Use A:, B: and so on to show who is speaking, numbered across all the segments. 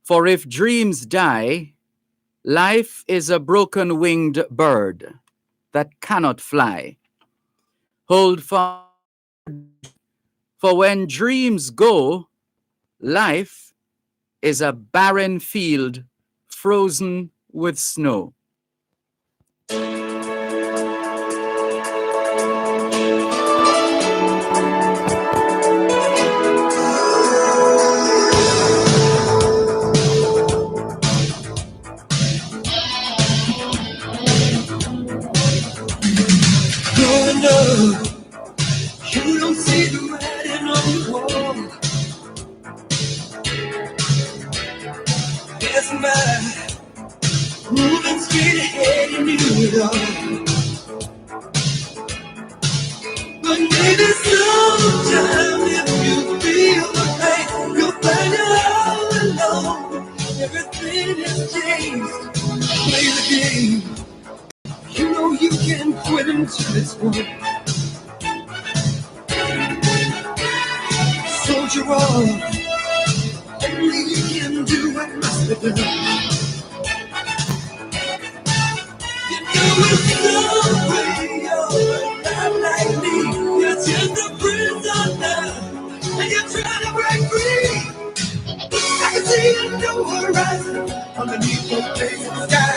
A: For if dreams die, life is a broken-winged bird that cannot fly. Hold fast, for when dreams go, life is a barren field frozen with snow.
B: Growing up, you don't see the writing on the wall. Guess my moving straight ahead, you knew it all. But maybe sometime if you feel the pain, you'll find you're all alone. Everything has changed. Play the game. You know you can quit until it's won. Soldier on. Only you can do what must be done. You know it's no way you're not like me. You're just a prisoner, and you're trying to break free. I can see a new horizon underneath the blazing sky.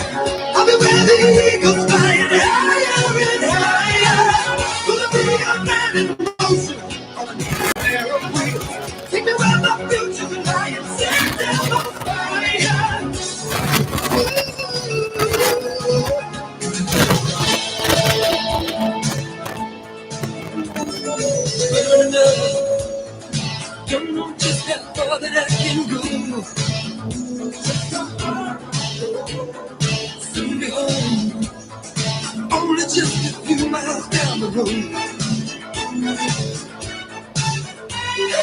B: I'll be where the eagles flying higher and higher. Gonna be a man in motion underneath a pair of wheels. Take me where my future's lying, set them on fire. Burning up, don't know just how far that I can go. Soon be home, only just a few miles down the road.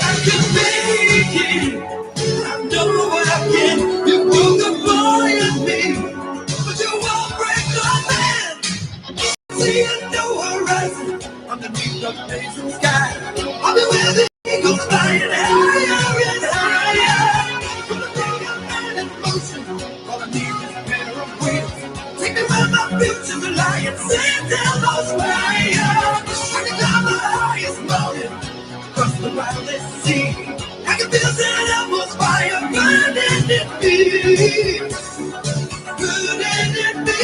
B: I can make it, I know I can. You broke the boy in me, but you won't break the man. See a new horizon underneath the blazing sky. I'll be where the eagles flying higher and higher. Gonna be a man in motion, all I need is a pair of wheels. Take me where my future's lying, set them on fire. I can climb the highest mountain, cross the wildest sea. I can feel that atmosphere burning in me, burning in me.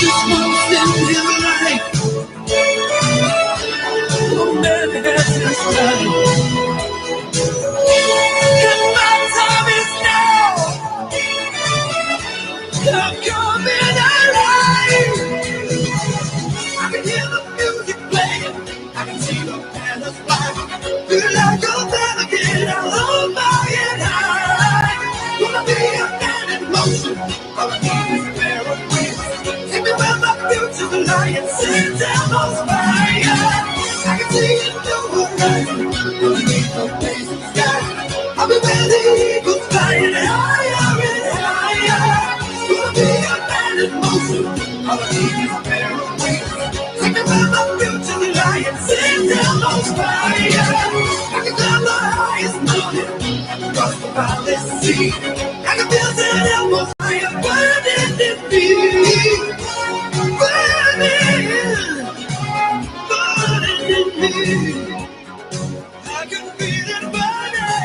B: Just one step in life, no man has his time. And my time is now. I'm coming alive. I can hear the music playing, I can see the banners flying. Feel like I'm back again, I'll hold my head high. Gonna be a man in motion, all I need is a pair of wheels. Take me where my future's lying, set them on fire. I can see it new horizon, underneath the blazing sky. I'll be where the eagles flying higher and higher. Gonna be a man in motion, all I need is a pair of wheels. Take me where my future's lying, set them on fire. I can climb the highest mountain, cross the wildest sea. I can feel that atmosphere burning in me, burning, burning in me. I can feel it burning.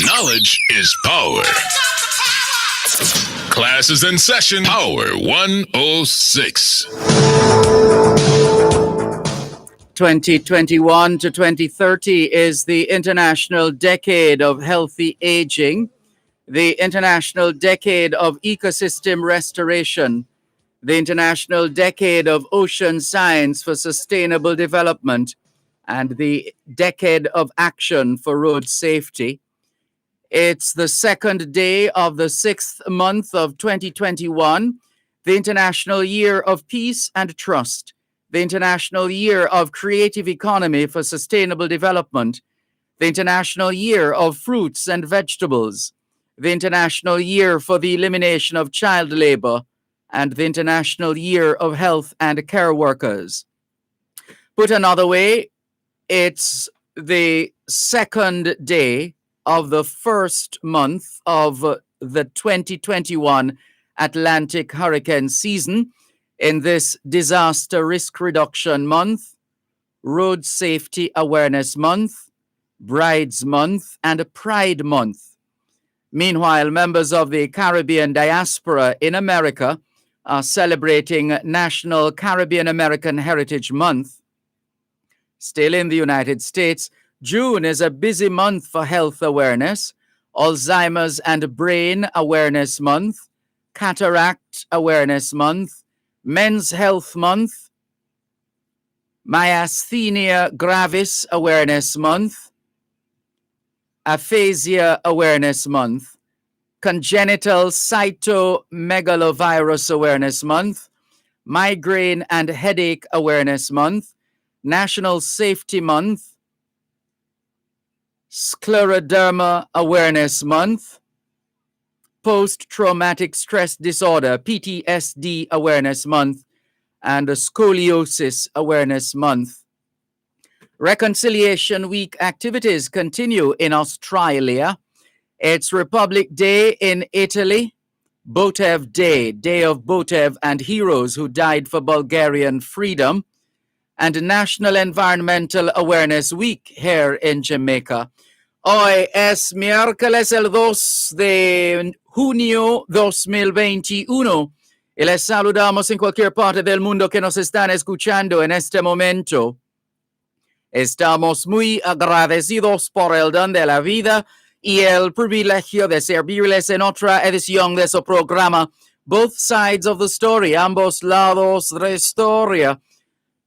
C: Knowledge is power. Class is in session. Power 106.
A: 2021 to 2030 is the International Decade of Healthy Aging, the International Decade of Ecosystem Restoration, the International Decade of Ocean Science for Sustainable Development, and the Decade of Action for Road Safety. It's the second day of the 6th month of 2021. the International Year of Peace and Trust, the International Year of Creative Economy for Sustainable Development, the International Year of Fruits and Vegetables, the International Year for the Elimination of Child Labor, and the International Year of Health and Care Workers. Put another way, it's the second day of the first month of the 2021 Atlantic hurricane season in this Disaster Risk Reduction Month, Road Safety Awareness Month, Brides Month, and Pride Month. Meanwhile, members of the Caribbean diaspora in America are celebrating National Caribbean American Heritage Month. Still in the United States, June is a busy month for health awareness, Alzheimer's and Brain Awareness Month, Cataract Awareness Month, Men's Health Month, Myasthenia Gravis Awareness Month, Aphasia Awareness Month, Congenital Cytomegalovirus Awareness Month, Migraine and Headache Awareness Month, National Safety Month, Scleroderma Awareness Month, Post-Traumatic Stress Disorder, PTSD Awareness Month, and Scoliosis Awareness Month. Reconciliation Week activities continue in Australia. It's Republic Day in Italy, Botev Day, Day of Botev and heroes who died for Bulgarian freedom, and National Environmental Awareness Week here in Jamaica. Hoy es miércoles el 2 de junio 2021 y les saludamos en cualquier parte del mundo que nos están escuchando en este momento. Estamos muy agradecidos por el don de la vida y el privilegio de servirles en otra edición de su programa Both Sides of the Story, ambos lados de la historia.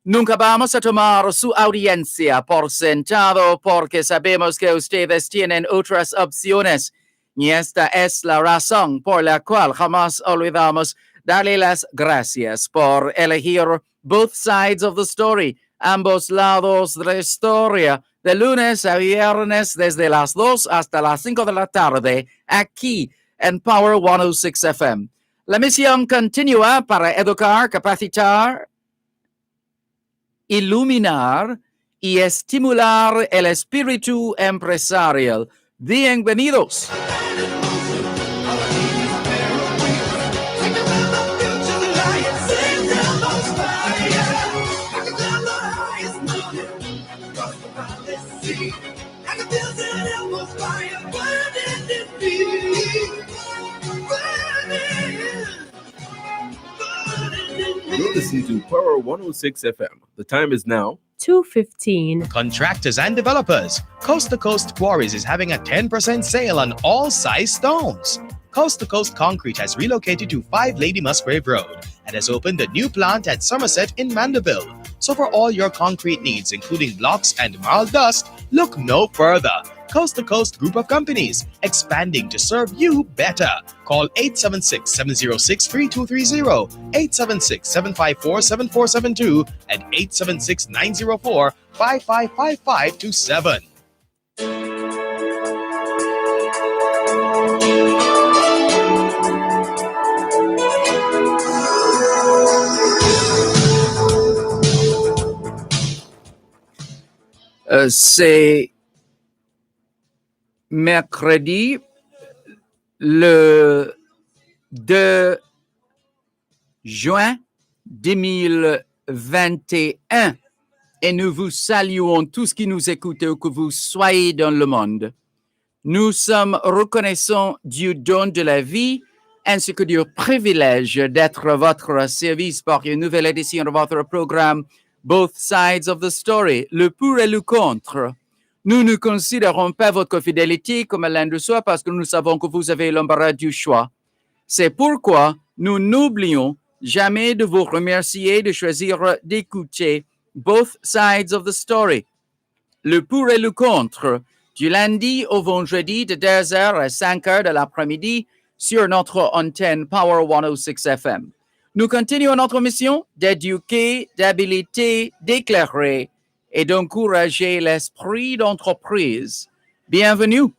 A: Nunca vamos a tomar su audiencia por sentado porque sabemos que ustedes tienen otras opciones y esta es la razón por la cual jamás olvidamos darle las gracias por elegir Both Sides of the Story, ambos lados de la historia, de lunes a viernes desde las 2 hasta las 5 de la tarde aquí en Power 106 FM. La misión continúa para educar, capacitar, iluminar y estimular el espíritu empresarial. Bienvenidos.
D: You're listening to Power 106 FM. The time is now
E: 2:15.
F: Contractors and developers, Coast to Coast Quarries is having a 10% sale on all size stones. Coast to Coast Concrete has relocated to 5 Lady Musgrave Road and has opened a new plant at Somerset in Mandeville. So for all your concrete needs, including blocks and mild dust, look no further. Coast to Coast Group of Companies, expanding to serve you better. Call 876-706-3230, 876-754-7472, and 876-904-555527.
A: C'est mercredi le 2 juin 2021 et nous vous saluons tous qui nous écoutez où que vous soyez dans le monde. Nous sommes reconnaissants du don de la vie ainsi que du privilège d'être à votre service pour une nouvelle édition de votre programme Both Sides of the Story, le pour et le contre. Nous ne considérons pas votre fidélité comme l'un de soi parce que nous savons que vous avez l'embarras du choix. C'est pourquoi nous n'oublions jamais de vous remercier de choisir d'écouter Both Sides of the Story, le pour et le contre, du lundi au vendredi de 2h à 5h de l'après-midi sur notre antenne Power 106 FM. Nous continuons notre mission d'éduquer, d'habiliter, d'éclairer et d'encourager l'esprit d'entreprise. Bienvenue.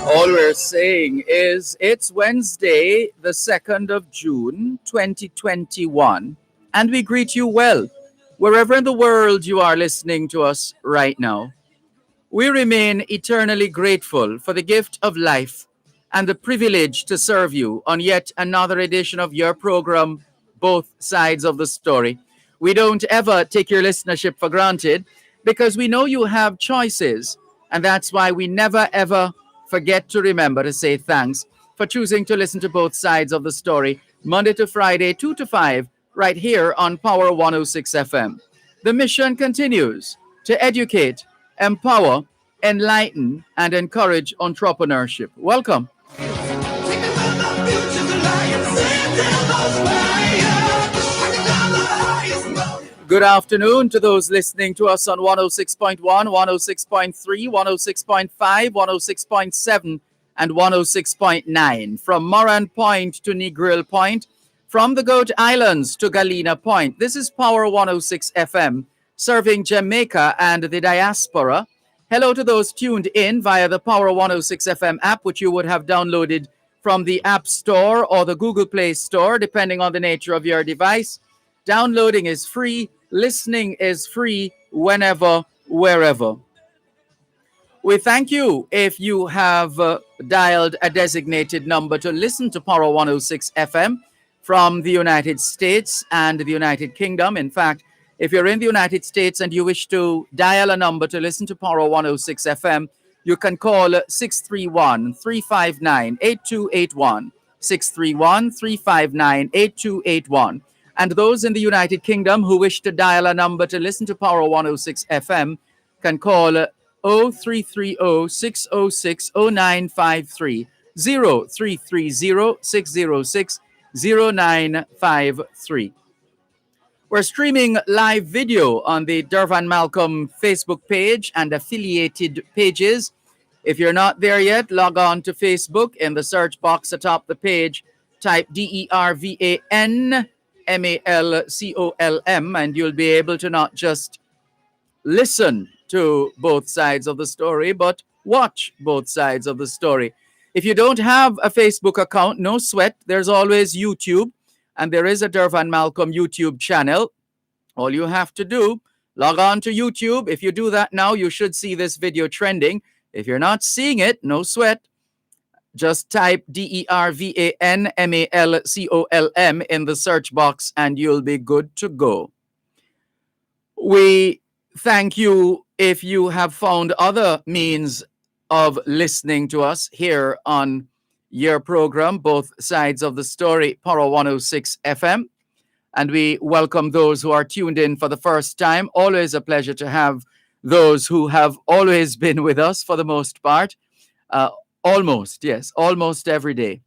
A: All we're saying is it's Wednesday, the 2nd of June, 2021, and we greet you well, wherever in the world you are listening to us right now. We remain eternally grateful for the gift of life and the privilege to serve you on yet another edition of your program, Both Sides of the Story. We don't ever take your listenership for granted because we know you have choices, and that's why we never ever forget to remember to say thanks for choosing to listen to Both Sides of the Story Monday to Friday, 2 to 5, right here on Power 106 FM. The mission continues to educate, empower, enlighten, and encourage entrepreneurship. Welcome. Good afternoon to those listening to us on 106.1, 106.3, 106.5, 106.7, and 106.9. From Moran Point to Negril Point, from the Goat Islands to Galena Point. This is Power 106 FM, serving Jamaica and the diaspora. Hello to those tuned in via the Power 106 FM app, which you would have downloaded from the App Store or the Google Play Store, depending on the nature of your device. Downloading is free. Listening is free whenever, wherever. We thank you if you have dialed a designated number to listen to Power 106 FM from the United States and the United Kingdom. In fact, if you're in the United States and you wish to dial a number to listen to Power 106 FM, you can call 631-359-8281, 631-359-8281. And those in the United Kingdom who wish to dial a number to listen to Power 106 FM can call 0330-606-0953, 0330-606-0953. We're streaming live video on the Dervan Malcolm Facebook page and affiliated pages. If you're not there yet, log on to Facebook. In the search box atop the page, type DERVAN MALCOLM, and you'll be able to not just listen to both sides of the story, but watch both sides of the story. If you don't have a Facebook account, no sweat. There's always YouTube, and there is a Dervan Malcolm YouTube channel. All you have to do, log on to YouTube. If you do that now, you should see this video trending. If you're not seeing it, no sweat. Just type DERVAN MALCOLM in the search box and you'll be good to go. We thank you if you have found other means of listening to us here on your program, Both Sides of the Story, Power 106 FM. And we welcome those who are tuned in for the first time. Always a pleasure to have those who have always been with us for the most part. Almost every day.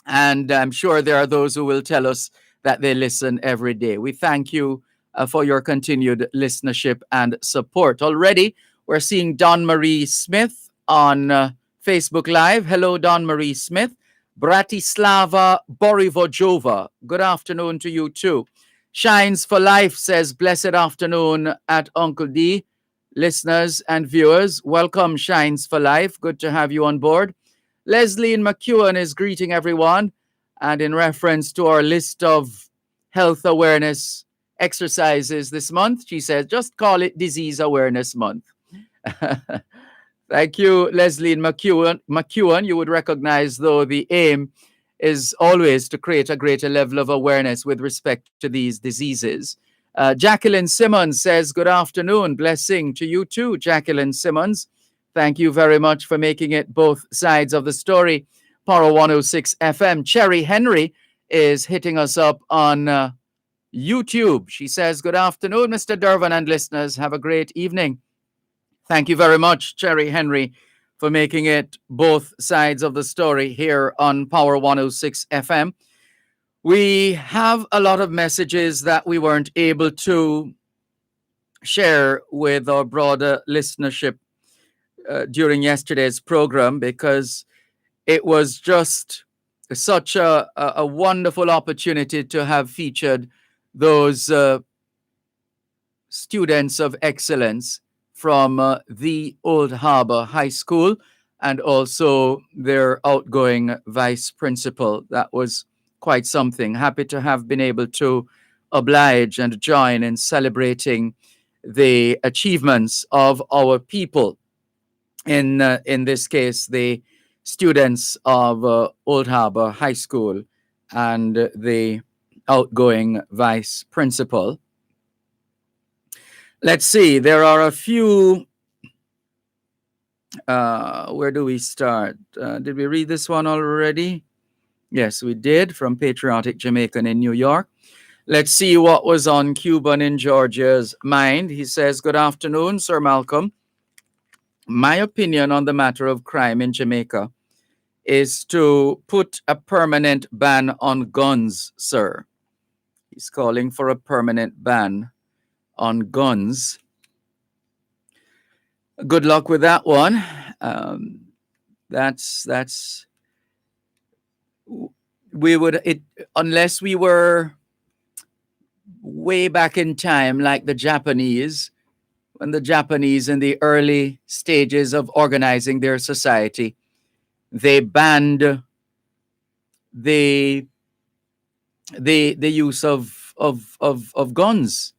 A: And I'm sure there are those who will tell us that they listen every day. We thank you for your continued listenership and support. Already, we're seeing Dawn Marie Smith on Facebook Live. Hello, Dawn Marie Smith. Bratislava Borivojova. Good afternoon to you too. Shines for Life says, blessed afternoon at Uncle D. Listeners and viewers, welcome Shines for Life. Good to have you on board. Leslie McEwen is greeting everyone. And in reference to our list of health awareness exercises this month, she says, just call it Disease Awareness Month. Thank you, Leslie McEwen. You would recognize, though, the aim is always to create a greater level of awareness with respect to these diseases. Jacqueline Simmons says, good afternoon. Blessing to you too, Jacqueline Simmons. Thank you very much for making it Both Sides of the Story, Power 106 FM. Cherry Henry is hitting us up on YouTube. She says, good afternoon, Mr. Dervan and listeners. Have a great evening. Thank you very much, Cherry Henry, for making it Both Sides of the Story here on Power 106 FM. We have a lot of messages that we weren't able to share with our broader listenership during yesterday's program, because it was just such a wonderful opportunity to have featured those students of excellence from the Old Harbor High School, and also their outgoing vice principal. That was quite something. Happy to have been able to oblige and join in celebrating the achievements of our people. In this case, the students of Old Harbor High School and the outgoing vice principal. Let's see, there are a few. Where do we start? Did we read this one already? Yes, we did, from Patriotic Jamaican in New York. Let's see what was on Cuban in Georgia's mind. He says, "Good afternoon, Sir Malcolm. My opinion on the matter of crime in Jamaica is to put a permanent ban on guns, sir." He's calling for a permanent ban on guns. Good luck with that one. That's we would it unless we were way back in time like the Japanese, when the Japanese in the early stages of organizing their society, they banned the use of guns.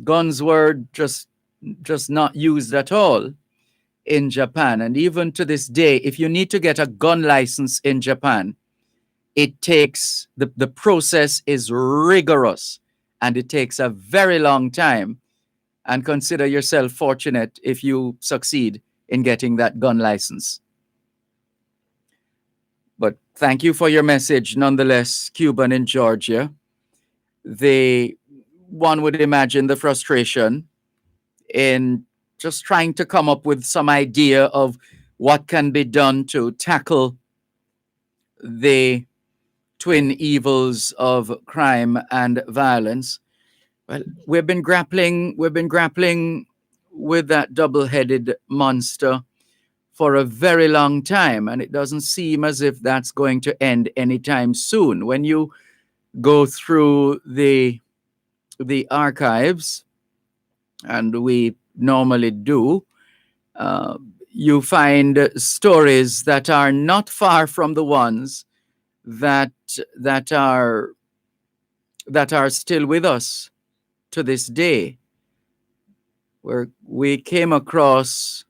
A: Guns were just not used at all in Japan. And even to this day, if you need to get a gun license in Japan, it takes the process is rigorous, and it takes a very long time. And consider yourself fortunate if you succeed in getting that gun license. But thank you for your message nonetheless, Cuban in Georgia. One would imagine the frustration in just trying to come up with some idea of what can be done to tackle the twin evils of crime and violence. Well, we've been grappling with that double-headed monster for a very long time, and it doesn't seem as if that's going to end anytime soon. When you go through the archives, and we normally do, you find stories that are not far from the ones that are still with us to this day, where we came across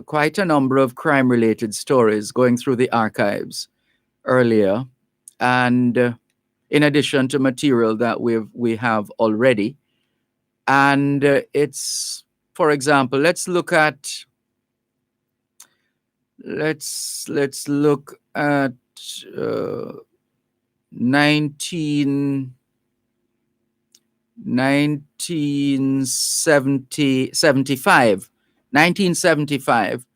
A: quite a number of crime-related stories going through the archives earlier, and in addition to material that we have already. And it's, for example, let's look at 1975.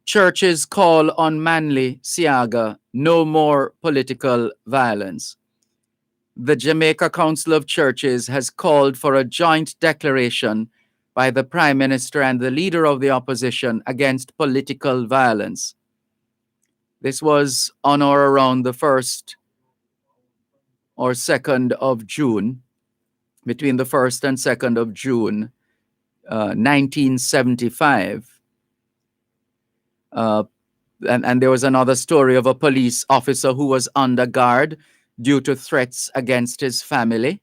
A: Churches call on Manly Siaga, no more political violence. The Jamaica Council of Churches has called for a joint declaration by the Prime Minister and the leader of the opposition against political violence. This was on or around the 1st or 2nd of June, between the 1st and 2nd of June, 1975. And there was another story of a police officer who was under guard due to threats against his family.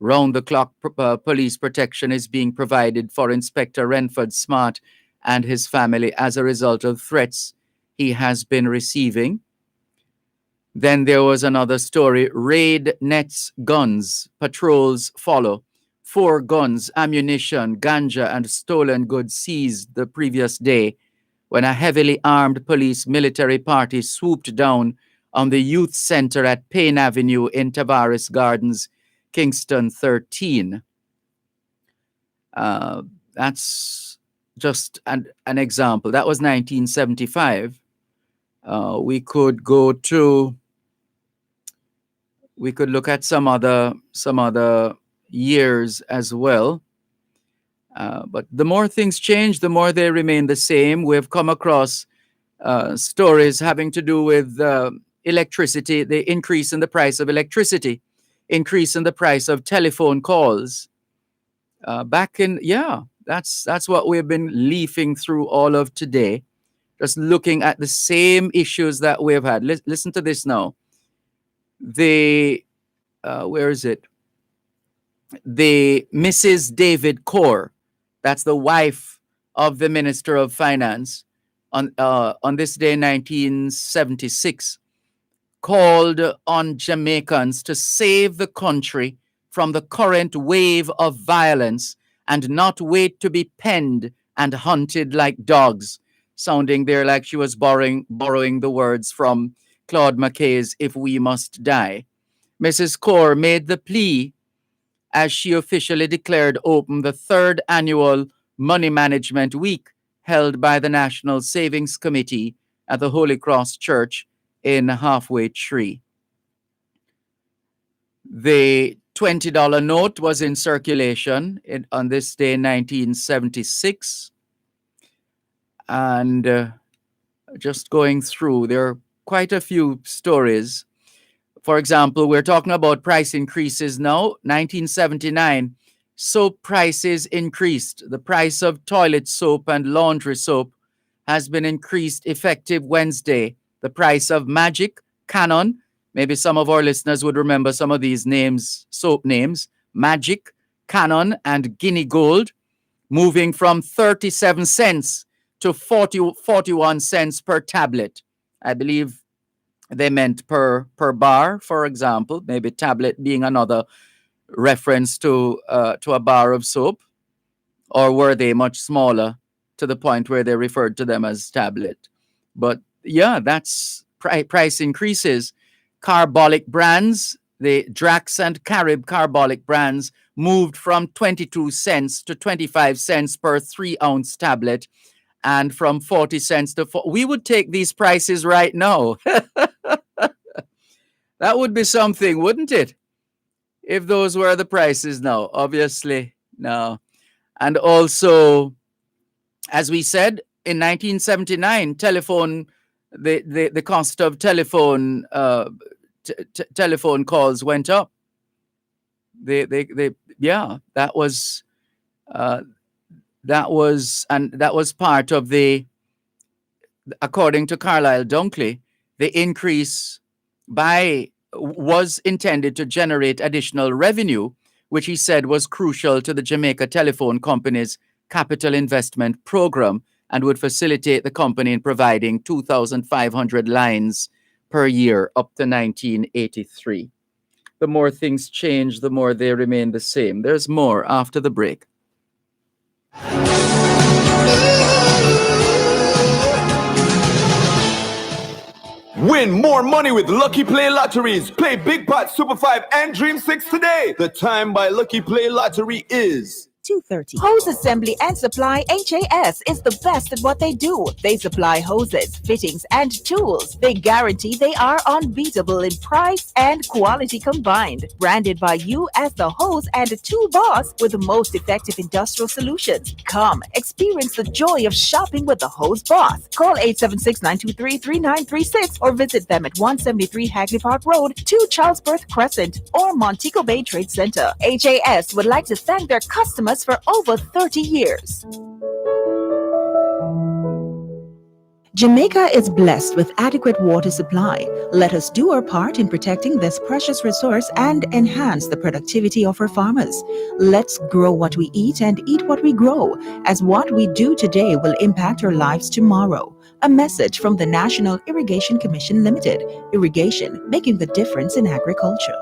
A: Round-the-clock police protection is being provided for Inspector Renford Smart and his family as a result of threats he has been receiving. Then there was another story: raid nets guns, patrols follow. 4 guns, ammunition, ganja, and stolen goods seized the previous day when a heavily armed police military party swooped down on the youth center at Payne Avenue in Tavares Gardens, Kingston 13. That's just an example. That was 1975. We could look at some other years as well. But the more things change, the more they remain the same. We've come across stories having to do with electricity, the increase in the price of electricity, increase in the price of telephone calls. That's what we've been leafing through all of today, just looking at the same issues that we've had. Listen to this now. Where is it? The Mrs. David Core, that's the wife of the Minister of Finance, on this day, 1976, called on Jamaicans to save the country from the current wave of violence and not wait to be penned and hunted like dogs, sounding there like she was borrowing the words from Claude McKay's If We Must Die. Mrs. Core made the plea as she officially declared open the third annual Money Management Week held by the National Savings Committee at the Holy Cross Church in Halfway Tree. The $20 note was in circulation on this day, 1976. And just going through, there are quite a few stories. For example, we're talking about price increases now. 1979, soap prices increased. The price of toilet soap and laundry soap has been increased effective Wednesday. The price of Magic, Canon, maybe some of our listeners would remember some of these names, soap names, Magic, Canon, and Guinea Gold, moving from 37 cents to 41 cents per tablet. I believe they meant per bar, for example, maybe tablet being another reference to a bar of soap, or were they much smaller to the point where they referred to them as tablet? But yeah, that's price increases. Carbolic brands, the Drax and Carib carbolic brands, moved from 22 cents to 25 cents per 3-ounce tablet, and from 40 cents to we would take these prices right now. That would be something, wouldn't it? If those were the prices now, obviously, no. And also, as we said, in 1979, the cost of telephone telephone calls went up. That was part of the, according to Carlisle Dunkley, the increase was intended to generate additional revenue, which he said was crucial to the Jamaica Telephone Company's capital investment program and would facilitate the company in providing 2,500 lines per year up to 1983. The more things change, the more they remain the same. There's more after the break.
B: Win more money with Lucky Play Lotteries. Play Big Pot, Super 5, and Dream 6 today. The time by Lucky Play Lottery is
E: 2:30. Hose Assembly and Supply HAS is the best at what they do. They supply hoses, fittings, and tools. They guarantee they are unbeatable in price and quality combined. Branded by you as the hose and tool boss with the most effective industrial solutions. Come, experience the joy of shopping with the hose boss. Call 876-923-3936 or visit them at 173 Hagley Park Road, 2 Charlesworth Crescent, or Montego Bay Trade Center. HAS would like to thank their customers for over 30 years. Jamaica is blessed with adequate water supply. Let us do our part in protecting this precious resource and enhance the productivity of our farmers. Let's grow what we eat and eat what we grow, as what we do today will impact our lives tomorrow. A message from the National Irrigation Commission Limited. Irrigation, making the difference in agriculture.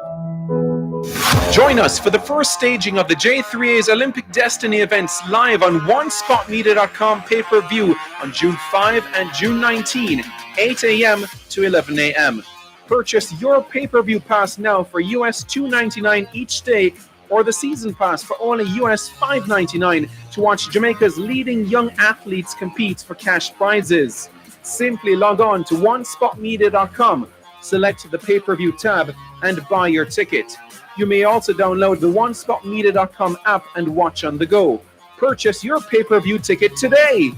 G: Join us for the first staging of the J3A's Olympic Destiny events live on onespotmedia.com pay-per-view on June 5 and June 19, 8 a.m. to 11 a.m. Purchase your pay-per-view pass now for US $2.99 each day, or the season pass for only US $5.99 to watch Jamaica's leading young athletes compete for cash prizes. Simply log on to onespotmedia.com select the pay-per-view tab, and buy your ticket. You may also download the onespotmedia.com app and watch on the go. Purchase your pay-per-view ticket today.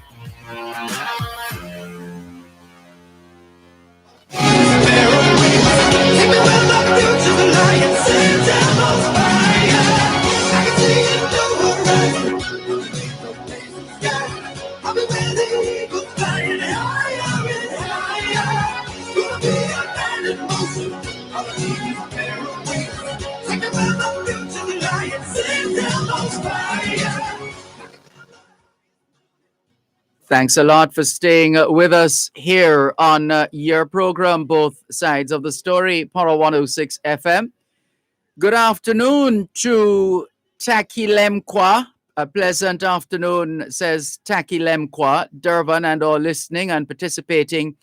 A: Thanks a lot for staying with us here on your program, both sides of the story, Power 106 FM. Good afternoon to Taki Lemkwa. A pleasant afternoon, says Taki Lemkwa, Dervan, and all listening and participating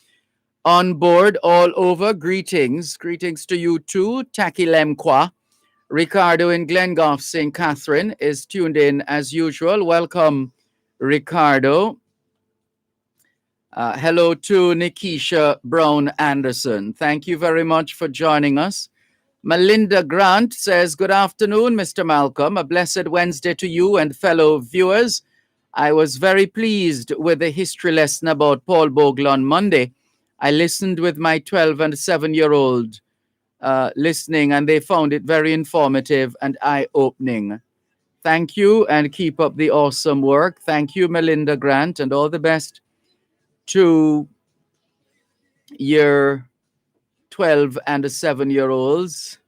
A: on board all over. Greetings. Greetings to you too, Taki Lemkwa. Ricardo in Glengoff, St. Catherine, is tuned in as usual. Welcome, Ricardo. Hello to Nikisha Brown Anderson. Thank you very much for joining us. Melinda Grant says, good afternoon, Mr. Malcolm. A blessed Wednesday to you and fellow viewers. I was very pleased with the history lesson about Paul Bogle on Monday. I listened with my 12 and 7-year-old listening, and they found it very informative and eye-opening. Thank you, and keep up the awesome work. Thank you, Melinda Grant, and all the best to your 12 and 7-year-olds.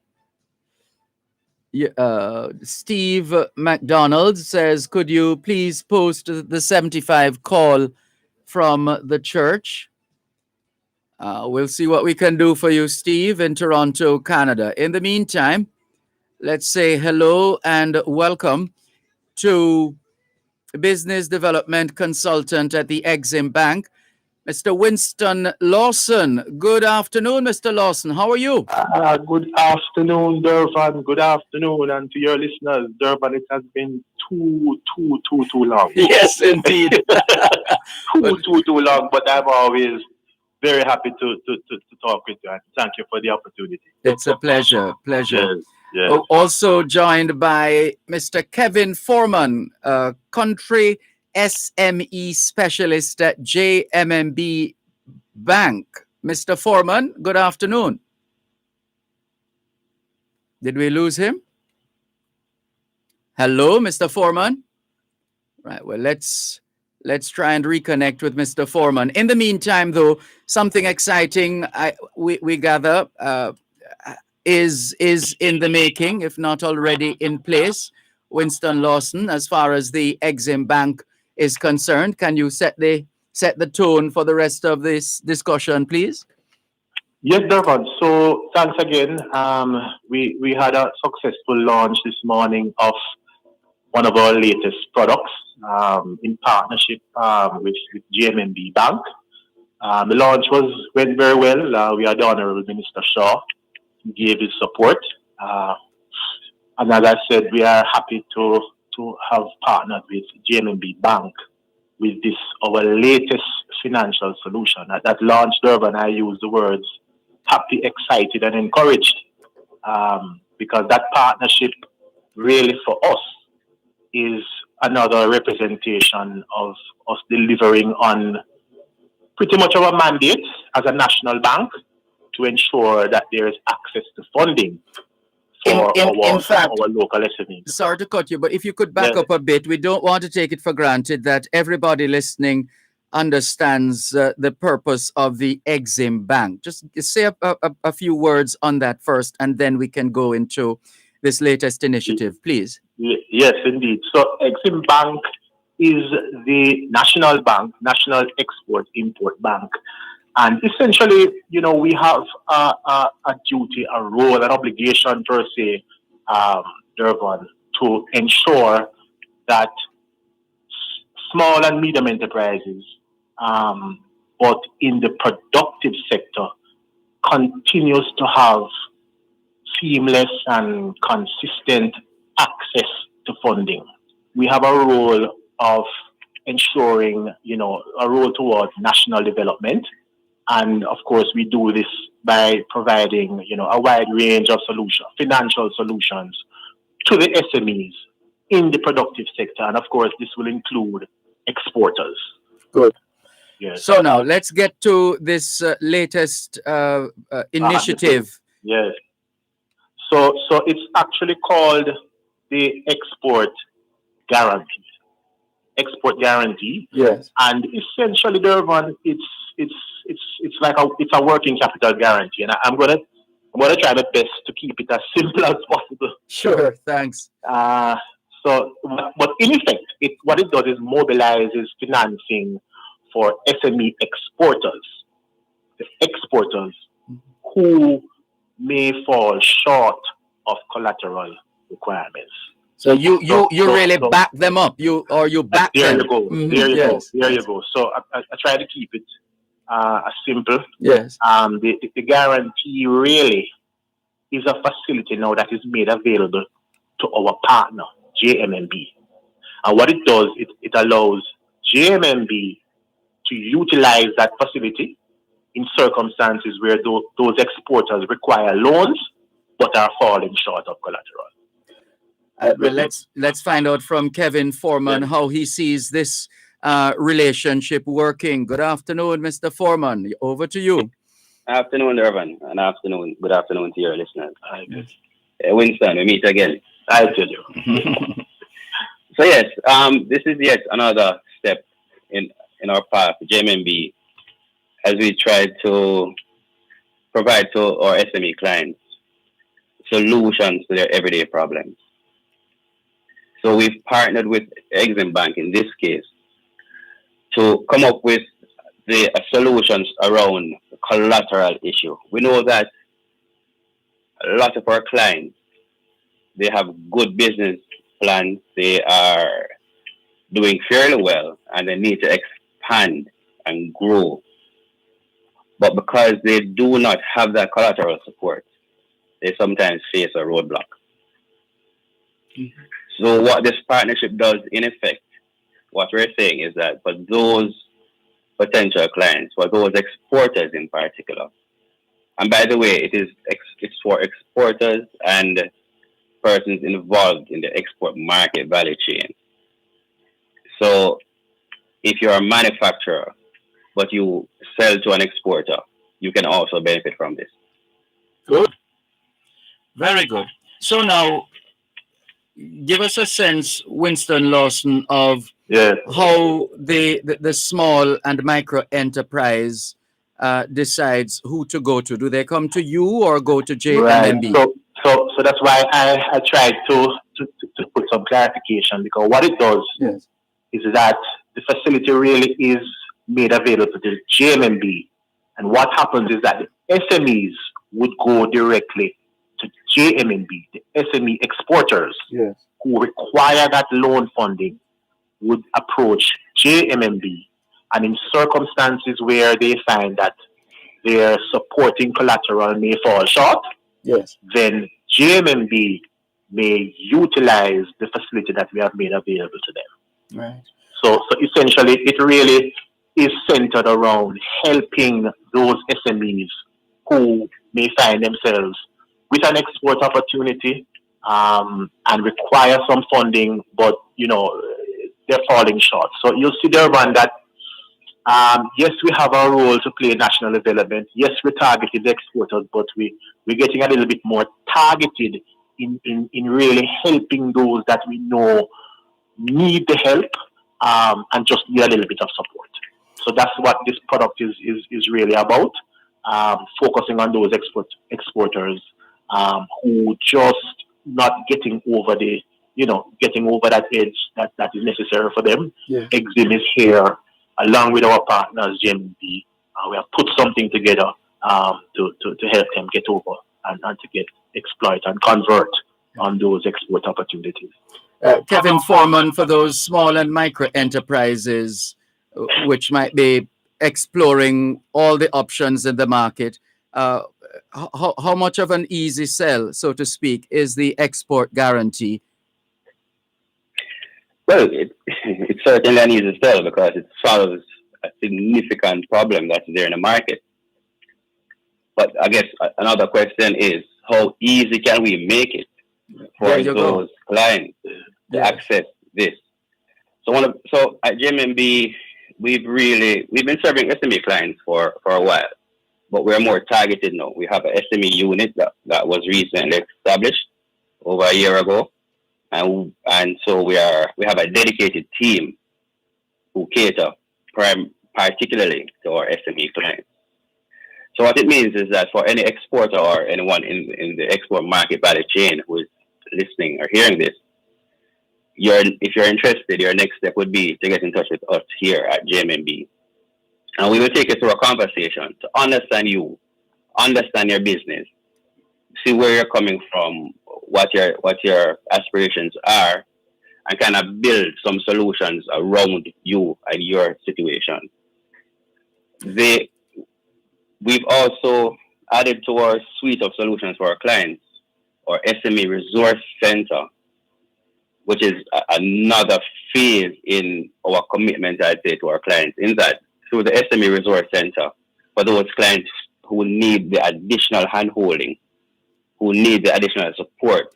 A: Steve McDonald says, could you please post the 75 call from the church? We'll see what we can do for you, Steve, in Toronto, Canada. In the meantime, let's say hello and welcome to business development consultant at the Exim Bank, Mr. Winston Lawson. Good afternoon, Mr. Lawson. How are you?
H: Good afternoon, Dervan. Good afternoon. And to your listeners, Dervan, it has been too long.
A: Yes, indeed.
H: too long. But I'm always very happy to talk with you. And thank you for the opportunity.
A: It's a pleasure.
H: Yes.
A: Also joined by Mr. Kevin Foreman, country SME specialist at JMMB Bank. Mr. Foreman, good afternoon. Did we lose him? Hello, Mr. Foreman. Right, well, let's try and reconnect with Mr. Foreman. In the meantime, though, something exciting we gather is in the making, if not already in place. Winston Lawson, as far as the Exim Bank is concerned, can you set the tone for the rest of this discussion, please?
H: Yes, Dervan. So thanks again. We had a successful launch this morning of one of our latest products in partnership with GMMB Bank. The launch went very well. We had the Honorable Minister Shaw gave his support. And as I said, we are happy to have partnered with GMMB Bank with this, our latest financial solution. At that launch, Dervan, I used the words happy, excited, and encouraged because that partnership really for us is another representation of us delivering on pretty much our mandate as a national bank to ensure that there is access to funding for
A: in fact,
H: our local SMEs.
A: Sorry to cut you, but if you could back up a bit, we don't want to take it for granted that everybody listening understands the purpose of the Exim Bank. Just say a few words on that first, and then we can go into this latest initiative, please.
H: Yes, indeed. So Exim Bank is the national bank, national export-import bank. And essentially, we have a duty, a role, an obligation per se, Dervan, to ensure that small and medium enterprises, but in the productive sector, continues to have seamless and consistent access to funding. We have a role of ensuring, a role towards national development. And of course, we do this by providing, a wide range of financial solutions to the SMEs in the productive sector. And of course, this will include exporters.
A: Good.
H: Yes.
A: So now let's get to this latest initiative.
H: Yes. So it's actually called the guarantee. Export guarantee.
A: Yes.
H: And essentially, Dervan, it's like a working capital guarantee. And I'm gonna try my best to keep it as simple as possible.
A: Sure. Thanks.
H: But in effect, what it does is mobilizes financing for SME exporters, the exporters who may fall short of collateral requirements.
A: So you really back them up. You back
H: there
A: them.
H: you go.
A: Mhm.
H: There you
A: Yes.
H: go. There you go. So I try to keep it as simple.
A: Yes.
H: The guarantee really is a facility now that is made available to our partner, JMMB. And what it does, it allows JMMB to utilize that facility in circumstances where those exporters require loans but are falling short of collateral.
A: Well, let's find out from Kevin Foreman how he sees this relationship working. Good afternoon, Mr. Foreman. Over to you.
I: Afternoon, Dervan, and good afternoon to your listeners.
H: Hi, good.
I: Winston, we meet again.
H: I tell you.
I: So yes, this is yet another step in our path, JMMB, as we try to provide to our SME clients solutions to their everyday problems. So we've partnered with Exim Bank in this case to come up with the solutions around the collateral issue. We know that a lot of our clients, they have good business plans, they are doing fairly well, and they need to expand and grow. But because they do not have that collateral support, they sometimes face a roadblock. Mm-hmm. So what this partnership does, in effect, what we're saying is that for those potential clients, for those exporters in particular, and by the way, it's for exporters and persons involved in the export market value chain. So if you're a manufacturer, but you sell to an exporter, you can also benefit from this.
A: Good. Very good. So now, give us a sense, Winston Lawson, of how the small and micro enterprise decides who to go to. Do they come to you or go to JMMB?
H: Right. So that's why I tried to put some clarification, because what it does is that the facility really is made available to the JMMB. And what happens is that the SMEs would go directly to JMMB, the SME exporters who require that loan funding would approach JMMB. And in circumstances where they find that their supporting collateral may fall short, then JMMB may utilize the facility that we have made available to them.
A: Right.
H: So essentially, it really is centered around helping those SMEs who may find themselves with an export opportunity and require some funding, but they're falling short. So you'll see, Dervan, that yes, we have our role to play in national development. Yes, we're targeted exporters, but we're getting a little bit more targeted in really helping those that we know need the help and just need a little bit of support. So that's what this product is really about, focusing on those exporters who just not getting over that edge that is necessary for them. Exim is here along with our partners, JMB. We have put something together to help them get over and to get exploit and convert on those export opportunities.
A: Kevin Foreman, for those small and micro enterprises which might be exploring all the options in the market, how much of an easy sell, so to speak, is the export guarantee?
I: Well, it's certainly an easy sell because it solves a significant problem that's there in the market. But I guess another question is, how easy can we make it for
A: There you go.
I: those clients to
A: Yes.
I: access this? So at JMB, we've been serving SME clients for a while, but we're more targeted now. We have a SME unit that was recently established over a year ago, and so we have a dedicated team who cater particularly to our SME clients. So what it means is that for any exporter or anyone in the export market value chain who is listening or hearing this, if you're interested, your next step would be to get in touch with us here at JMB. And we will take you through a conversation to understand you, understand your business, see where you're coming from, what your aspirations are, and kind of build some solutions around you and your situation. We've also added to our suite of solutions for our clients, our SME Resource Center, which is another phase in our commitment, I'd say, to our clients, in that through the SME Resource Center, for those clients who need the additional hand-holding, who need the additional support.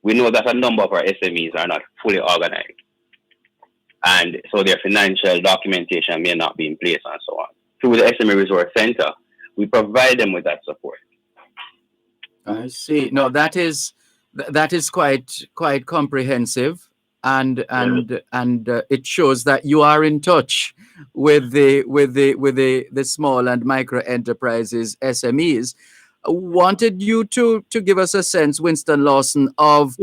I: We know that a number of our SMEs are not fully organized, and so their financial documentation may not be in place and so on. Through the SME Resource Center, we provide them with that support.
A: I see. No, that is quite comprehensive, and it shows that you are in touch with the small and micro enterprises, SMEs. Wanted you to give us a sense, Winston Lawson, of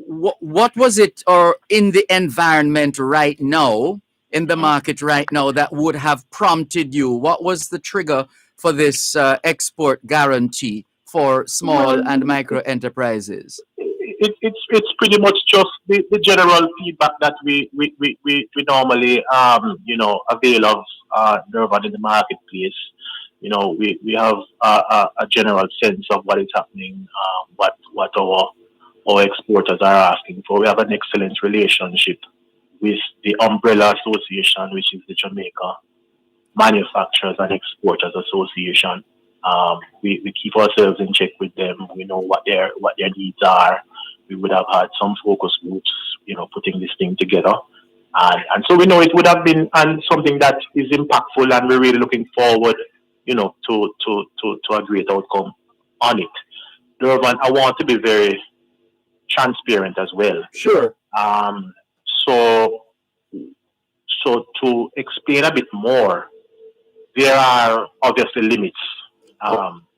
A: what was it, or in the environment right now, in the market right now, that would have prompted you? What was the trigger for this export guarantee for small and micro enterprises?
H: It's pretty much just the general feedback that we normally avail of, Dervan, in the marketplace. We have a general sense of what is happening, what our exporters are asking for. We have an excellent relationship with the Umbrella Association, which is the Jamaica Manufacturers and Exporters Association. We keep ourselves in check with them. We know what their needs are. We would have had some focus groups, putting this thing together. And so we know it would have been something that is impactful, and we're really looking forward, to a great outcome on it. Dervan, I want to be very transparent as well.
A: Sure.
H: So to explain a bit more, there are obviously limits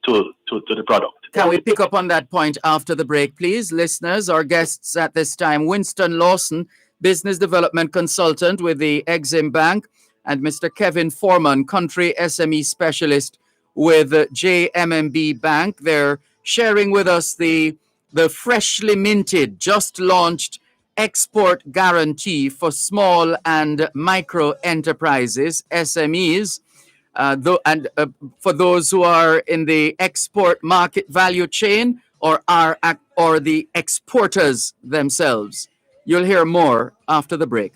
H: to the product.
A: Can we pick up on that point after the break, please? Listeners, our guests at this time, Winston Lawson, Business Development Consultant with the Exim Bank, and Mr. Kevin Foreman, Country SME Specialist with JMMB Bank. They're sharing with us the freshly minted, just launched export guarantee for small and micro enterprises, SMEs. For those who are in the export market value chain or the exporters themselves. You'll hear more after the break.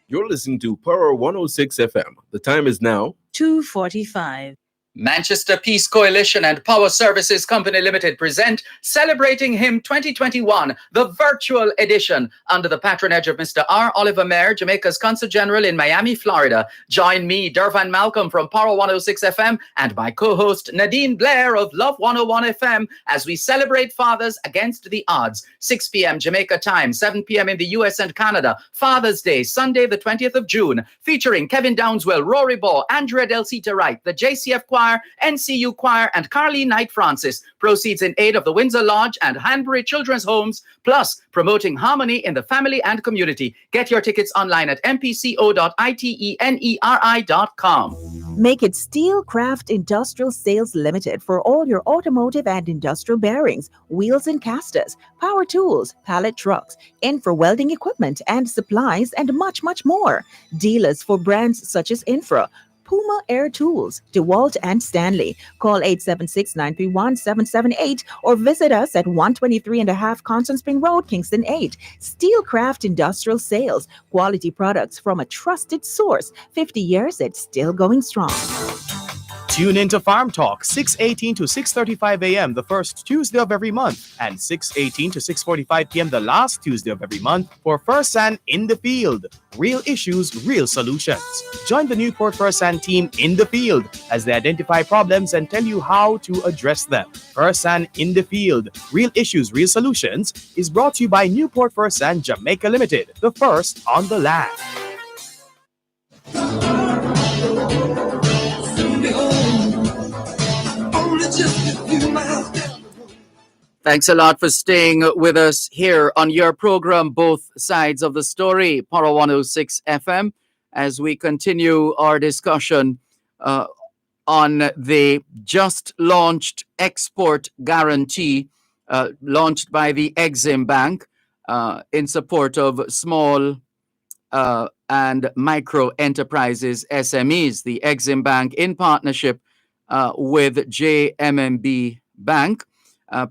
D: You're listening to Power 106 FM. The time is now
J: 2:45.
A: Manchester Peace Coalition and Power Services Company Limited present Celebrating Him 2021, the virtual edition, under the patronage of Mr. R. Oliver Mayer, Jamaica's Consul General in Miami, Florida. Join me, Dervan Malcolm from Power 106 FM, and my co-host Nadine Blair of Love 101 FM as we celebrate fathers against the odds. 6 p.m. Jamaica time, 7 p.m. in the US and Canada. Father's Day, Sunday the 20th of June, featuring Kevin Downswell, Rory Baugh, Andrea Delcita Wright, the JCF Choir, NCU Choir, and Carly Knight Francis. Proceeds in aid of the Windsor Lodge and Hanbury Children's Homes, plus promoting harmony in the family and community. Get your tickets online at mpco.iteneri.com.
E: Make it Steelcraft Industrial Sales Limited for all your automotive and industrial bearings, wheels and casters, power tools, pallet trucks, Infra welding equipment and supplies, and much, much more. Dealers for brands such as Infra, Puma Air Tools, DeWalt and Stanley. Call 876-931-778 or visit us at 123.5 Constant Spring Road, Kingston 8. Steelcraft Industrial Sales, quality products from a trusted source. 50 years, it's still going strong.
F: Tune into Farm Talk, 6:18 to 6:35 a.m. the first Tuesday of every month, and 6:18 to 6:45 p.m. the last Tuesday of every month for First San in the Field. Real issues, real solutions. Join the Newport First San team in the field as they identify problems and tell you how to address them. First San in the Field, Real Issues, Real Solutions is brought to you by Newport First San Jamaica Limited, the first on the land.
A: Thanks a lot for staying with us here on your program, Both Sides of the Story, Power 106 FM, as we continue our discussion on the just launched export guarantee launched by the Exim Bank in support of small and micro enterprises, SMEs. The Exim Bank, in partnership with JMMB Bank,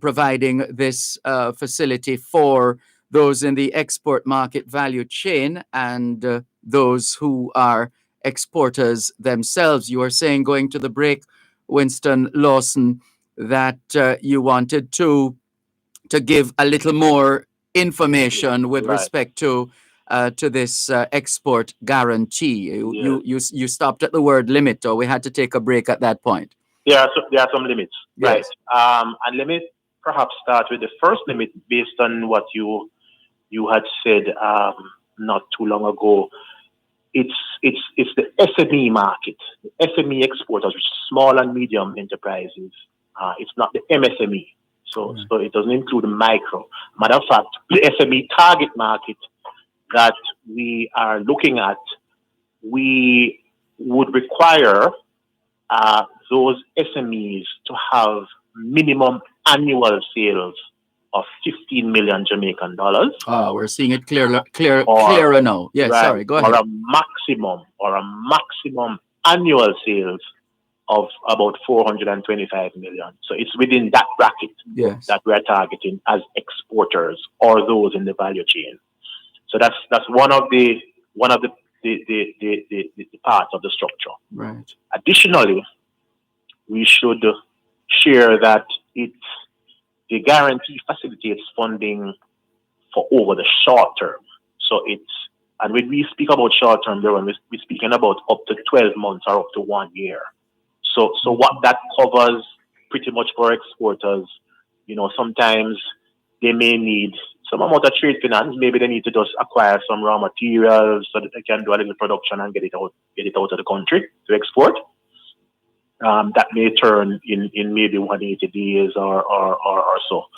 A: providing this facility for those in the export market value chain and those who are exporters themselves. You were saying, going to the break, Winston Lawson, that you wanted to give a little more information with respect to this export guarantee. You stopped at the word limit, or we had to take a break at that point.
H: There are some limits,
A: Yes.
H: right? And let me perhaps start with the first limit based on what you had said not too long ago. It's the SME market, the SME exporters, which is small and medium enterprises. It's not the MSME, so it doesn't include the micro. Matter of fact, the SME target market that we are looking at, we would require those SMEs to have minimum annual sales of 15 million Jamaican dollars.
A: We're seeing it clearer now. Yes,
H: right,
A: sorry, go ahead.
H: Or a maximum annual sales of about 425 million. So it's within that bracket that we're targeting as exporters or those in the value chain. So that's one of the parts of the structure.
A: Right.
H: Additionally, we should share that the guarantee facilitates funding for over the short term. So and when we speak about short term, we're speaking about up to 12 months or up to 1 year. So what that covers pretty much for exporters, sometimes they may need some amount of trade finance. Maybe they need to just acquire some raw materials so that they can do a little production and get it out of the country to export. That may turn in maybe 180 days or so,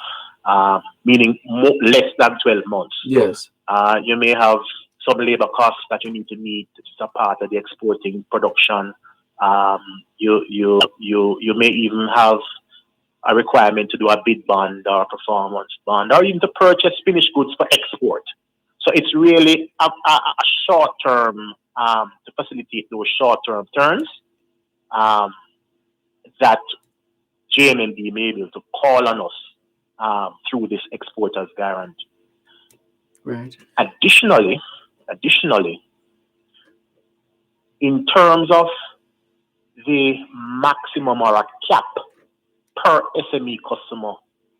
H: meaning less than 12 months.
A: Yes.
H: You may have some labor costs that you need to meet. It's a part of the exporting production. You may even have a requirement to do a bid bond or a performance bond, or even to purchase finished goods for export. So it's really a short term to facilitate those short term turns that JMMB may be able to call on us through this exporters guarantee.
A: Right.
H: Additionally, in terms of the maximum or a cap per SME customer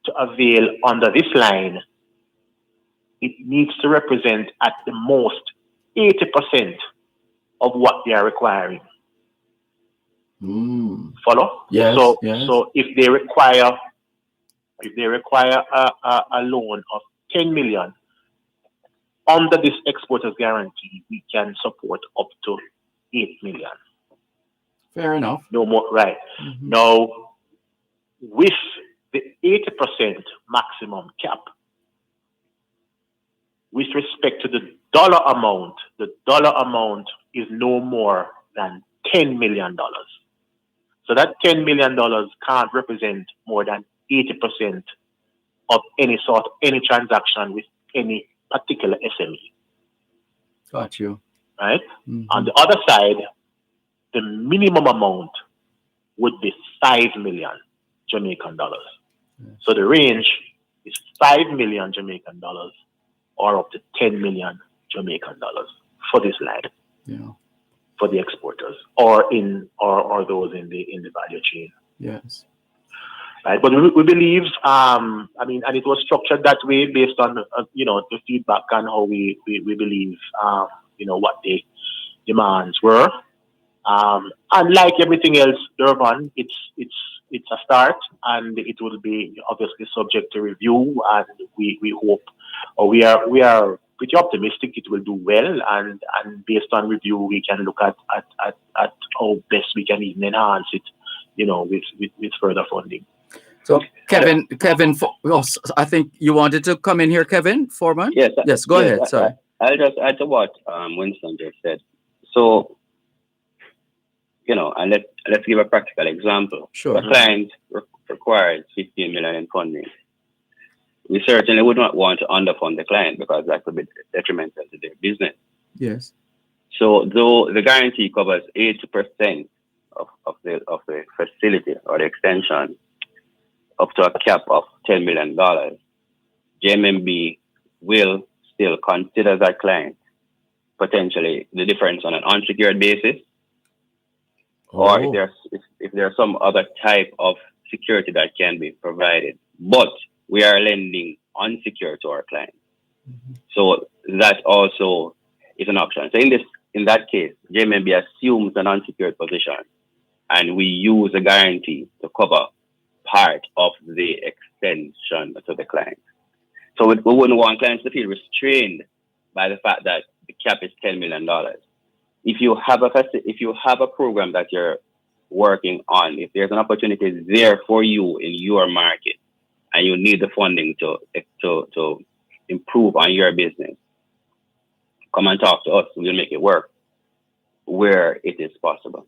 H: to avail under this line, it needs to represent at the most 80% of what they are requiring. Follow?
A: Yes.
H: So if they require a loan of 10 million under this exporters guarantee, we can support up to 8 million.
A: Fair enough.
H: No more, right?
A: Mm-hmm.
H: Now, with the 80% maximum cap, with respect to the dollar amount is no more than $10 million. So that $10 million can't represent more than 80% of any transaction with any particular SME.
A: Got you.
H: Right?
A: Mm-hmm.
H: On the other side, the minimum amount would be 5 million Jamaican dollars. So the range is 5 million Jamaican dollars or up to 10 million Jamaican dollars for this line.
A: Yeah.
H: For the exporters or those in the value chain.
A: Yes.
H: Right, but we believe, and it was structured that way based on the feedback and how we believe, what the demands were. And like everything else, Dervan, it's a start, and it will be obviously subject to review, and we hope, or we are pretty optimistic it will do well, and based on review we can look at how best we can even enhance it, with further funding.
A: So Kevin, I think you wanted to come in here, Kevin Foreman? Yes, go ahead. Sorry.
I: I'll just add to what Winston just said. So, and let's give a practical example.
A: Sure.
I: A client requires 15 million in funding. We certainly would not want to underfund the client because that could be detrimental to their business.
A: Yes.
I: So though the guarantee covers 80% of the facility or the extension up to a cap of $10 million, JMMB will still consider that client potentially the difference on an unsecured basis, or if there's some other type of security that can be provided. But we are lending unsecured to our clients. So that also is an option. So in that case, JMMB assumes an unsecured position, and we use a guarantee to cover part of the extension to the client. So we wouldn't want clients to feel restrained by the fact that the cap is $10 million. If you have a program that you're working on, if there's an opportunity there for you in your market, and you need the funding to improve on your business, come and talk to us. We'll make it work where it is possible.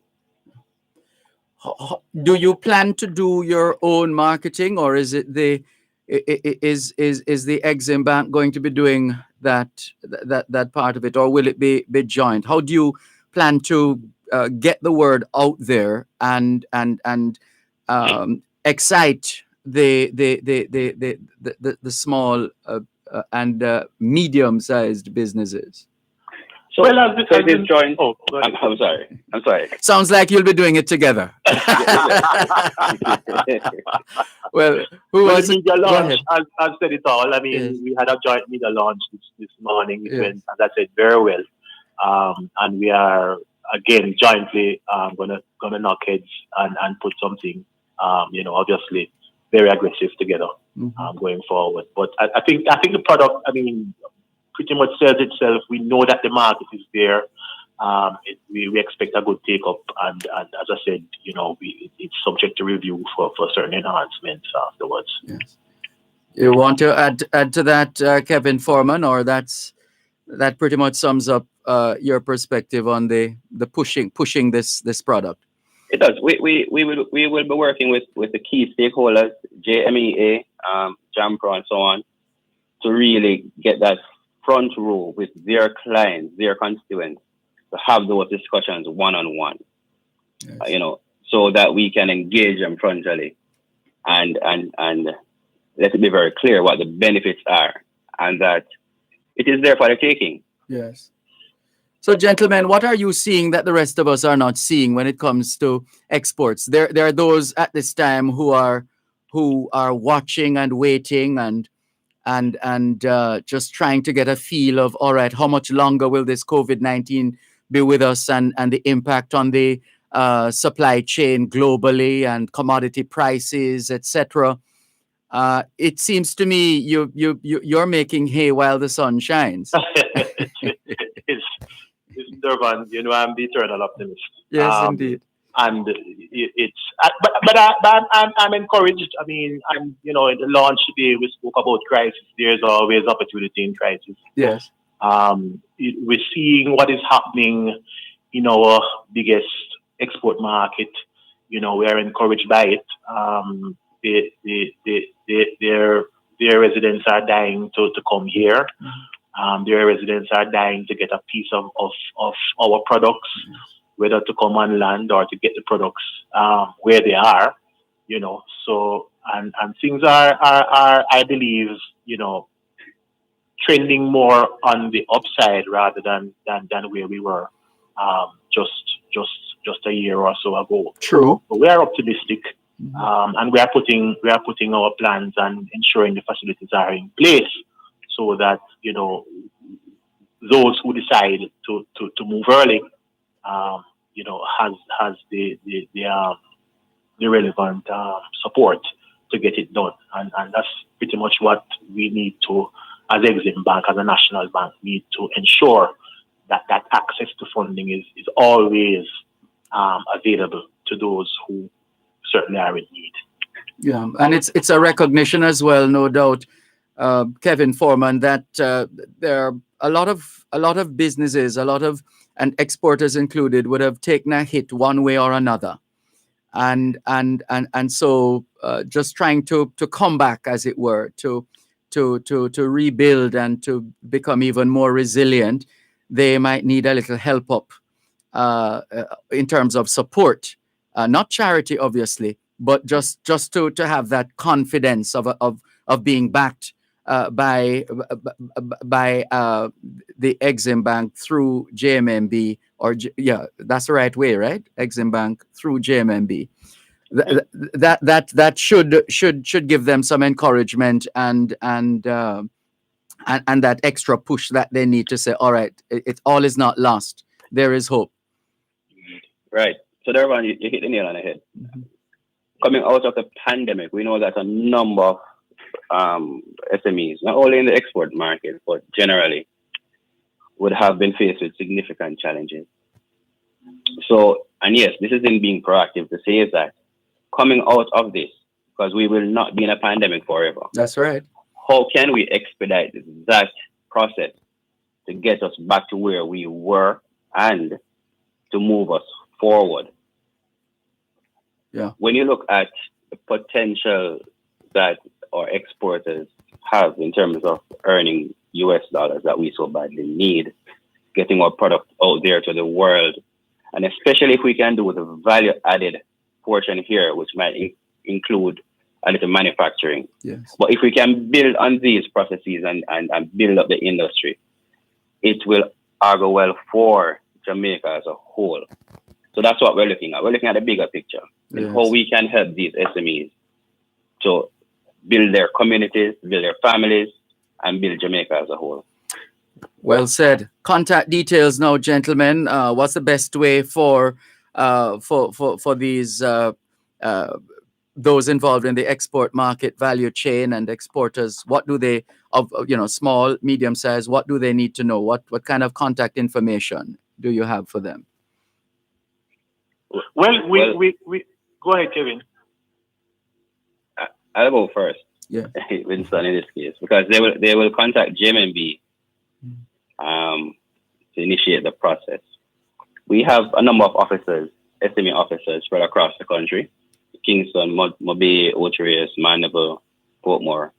A: Do you plan to do your own marketing, or is it the Exim Bank going to be doing that part of it, or will it be joint? How do you plan to get the word out there and excite the small and medium-sized businesses?
I: So, this joint. Oh, I'm sorry.
A: Sounds like you'll be doing it together. Well,
H: the media launch has said it all. I mean, yes. We had a joint media launch this morning. It went, as I said, very well. And we are again jointly gonna knock heads and put something, obviously very aggressive together going forward. But I think the product, pretty much sells itself. We know that the market is there. We expect a good take up, and as I said, it's subject to review for certain enhancements afterwards.
A: Yes. You want to add to that, Kevin Foreman, or that pretty much sums up your perspective on the pushing this product?
I: It does. We will be working with the key stakeholders, JMEA, JAMPRO, and so on, to really get that front row with their clients, their constituents, to have those discussions one-on-one, yes. So that we can engage them frontally and let it be very clear what the benefits are and that it is there for the taking.
A: Yes. So, gentlemen, what are you seeing that the rest of us are not seeing when it comes to exports? There are those at this time who are watching and waiting and just trying to get a feel of, all right, how much longer will this COVID-19 be with us, and the impact on the supply chain globally and commodity prices, etc. It seems to me you're making hay while the sun shines.
H: It's Dervan, I'm the eternal optimist.
A: Yes, indeed.
H: And I'm encouraged. In the launch today, we spoke about crisis. There's always opportunity in crisis.
A: Yes.
H: We're seeing what is happening in our biggest export market. We are encouraged by it. Their residents are dying to come here. Their residents are dying to get a piece of our products. whether to come on land or to get the products where they are, So and things are I believe, trending more on the upside rather than where we were just a year or so ago.
A: True.
H: But we are optimistic, and we are putting our plans and ensuring the facilities are in place so that those who decide to move early, has the relevant support to get it done, and that's pretty much what we need to, as Exim Bank, as a national bank, need to ensure that access to funding is always available to those who certainly are in need.
A: Yeah, and it's a recognition as well, no doubt, Kevin Foreman, that there are a lot of businesses, and exporters included, would have taken a hit one way or another, and so just trying to come back, as it were, to rebuild and to become even more resilient. They might need a little help up in terms of support, not charity, obviously, but just to have that confidence of being backed by the Exim Bank through JMMB, that's the right way, right? Exim Bank through JMMB. That should give them some encouragement and that extra push that they need to say, all right, it all is not lost. There is hope.
I: Right. So, Dervan, you hit the nail on the head. Mm-hmm. Coming out of the pandemic, we know that a number of SMEs, not only in the export market, but generally, would have been faced with significant challenges. So, and yes, this is in being proactive to say that coming out of this, because we will not be in a pandemic forever.
A: That's right.
I: How can we expedite that process to get us back to where we were and to move us forward?
A: Yeah.
I: When you look at the potential that our exporters have in terms of earning US dollars that we so badly need, getting our product out there to the world, and especially if we can do the value added portion here, which might include a little manufacturing.
A: Yes.
I: But if we can build on these processes and build up the industry, it will augur well for Jamaica as a whole. So that's what we're looking at. We're looking at the bigger picture, and how we can help these SMEs to build their communities, build their families, and build Jamaica as a whole.
A: Well said. Contact details now, gentlemen. What's the best way for these those involved in the export market value chain and exporters? What do they, small, medium size, what do they need to know? What kind of contact information do you have for them?
H: Well, we go ahead, Kevin.
I: I'll go first.
A: Yeah,
I: Winston, in this case, because they will contact JMB to initiate the process. We have a number of officers, SME officers, spread across the country: Kingston, Mobay, Ocho-Rios, Mandeville, Portmore,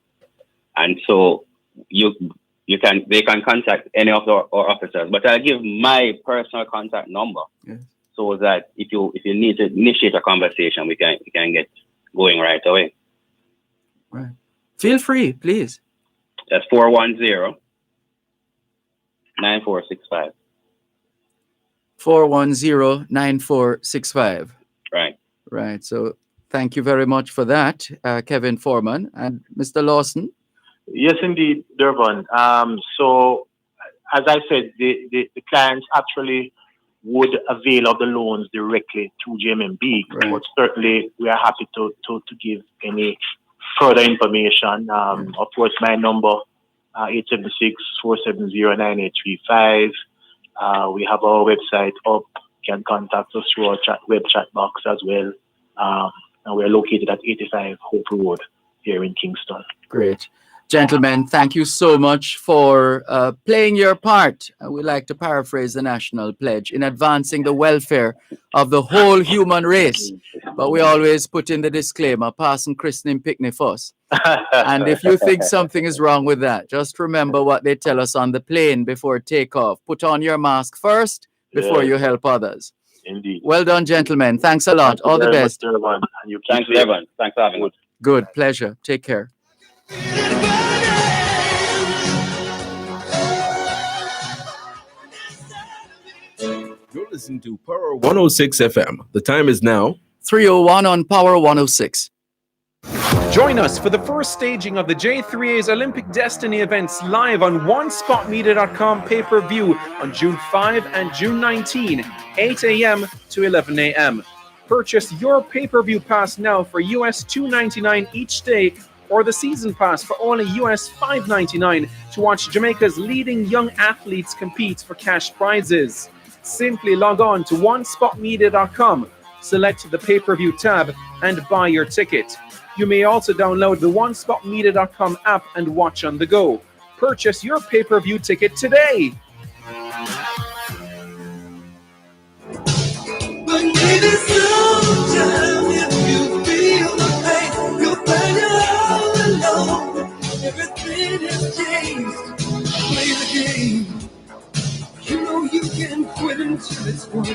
I: and so they can contact any of our officers. But I'll give my personal contact number.
A: Yes. So
I: that if you need to initiate a conversation, we can get going right away.
A: Right. Feel free, please.
I: That's 410-9465.
A: 410-9465.
I: Right.
A: Right. So thank you very much for that, Kevin Foreman. And Mr. Lawson?
H: Yes, indeed, Dervan. So, as I said, the clients actually would avail of the loans directly through JMMB.
A: Right.
H: But certainly, we are happy to give any further information. Of course, my number, 876-470-9835. We have our website up. You can contact us through our web chat box as well. And we're located at 85 Hope Road here in Kingston.
A: Great. Gentlemen, thank you so much for playing your part. We like to paraphrase the national pledge in advancing the welfare of the whole human race. But we always put in the disclaimer, pass and christening picnic first. And if you think something is wrong with that, just remember what they tell us on the plane before takeoff. Put on your mask first before you help others.
H: Indeed.
A: Well done, gentlemen. Thanks a lot.
H: Thank you
A: All the
H: very much,
A: best.
H: Dervan. And you keep
I: Thanks,
H: safe.
I: everyone. Thanks for having us.
A: Good. Pleasure. Take care.
D: You're listening to Power 106 FM. The time is now
A: 301 on Power 106.
G: Join us for the first staging of the J3A's Olympic Destiny events live on onespotmedia.com pay-per-view on June 5 and June 19, 8 a.m. to 11 a.m. Purchase your pay-per-view pass now for US $2.99 each day or the season pass for only US $5.99 to watch Jamaica's leading young athletes compete for cash prizes. Simply log on to onespotmedia.com, select the pay-per-view tab, and buy your ticket. You may also download the onespotmedia.com app and watch on the go. Purchase your pay-per-view ticket today.
B: But maybe sometime if you feel the pain, you'll find you're all alone. Everything has changed. Play the game. You know you can quit until it's won.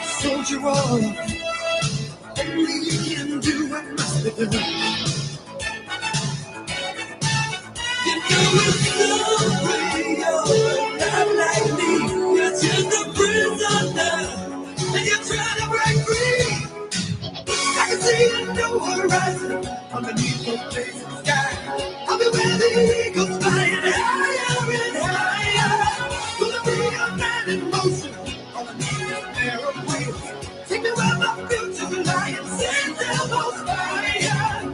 B: Soldier on. Only you can do what must be done. You know it's no way you're not like me. You're just a prisoner, and you're trying to break free. I can see the no horizon underneath the blazing sky. I'll be where the eagles flying higher and higher. Gonna be a man in motion on a new pair of wheels. Take me where my future's lying, send them on fire.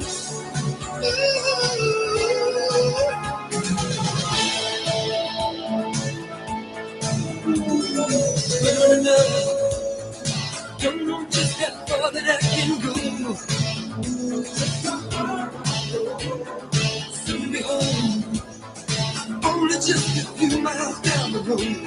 B: Don't know just how far that I can go. Soon be home. Only just a few miles down the road.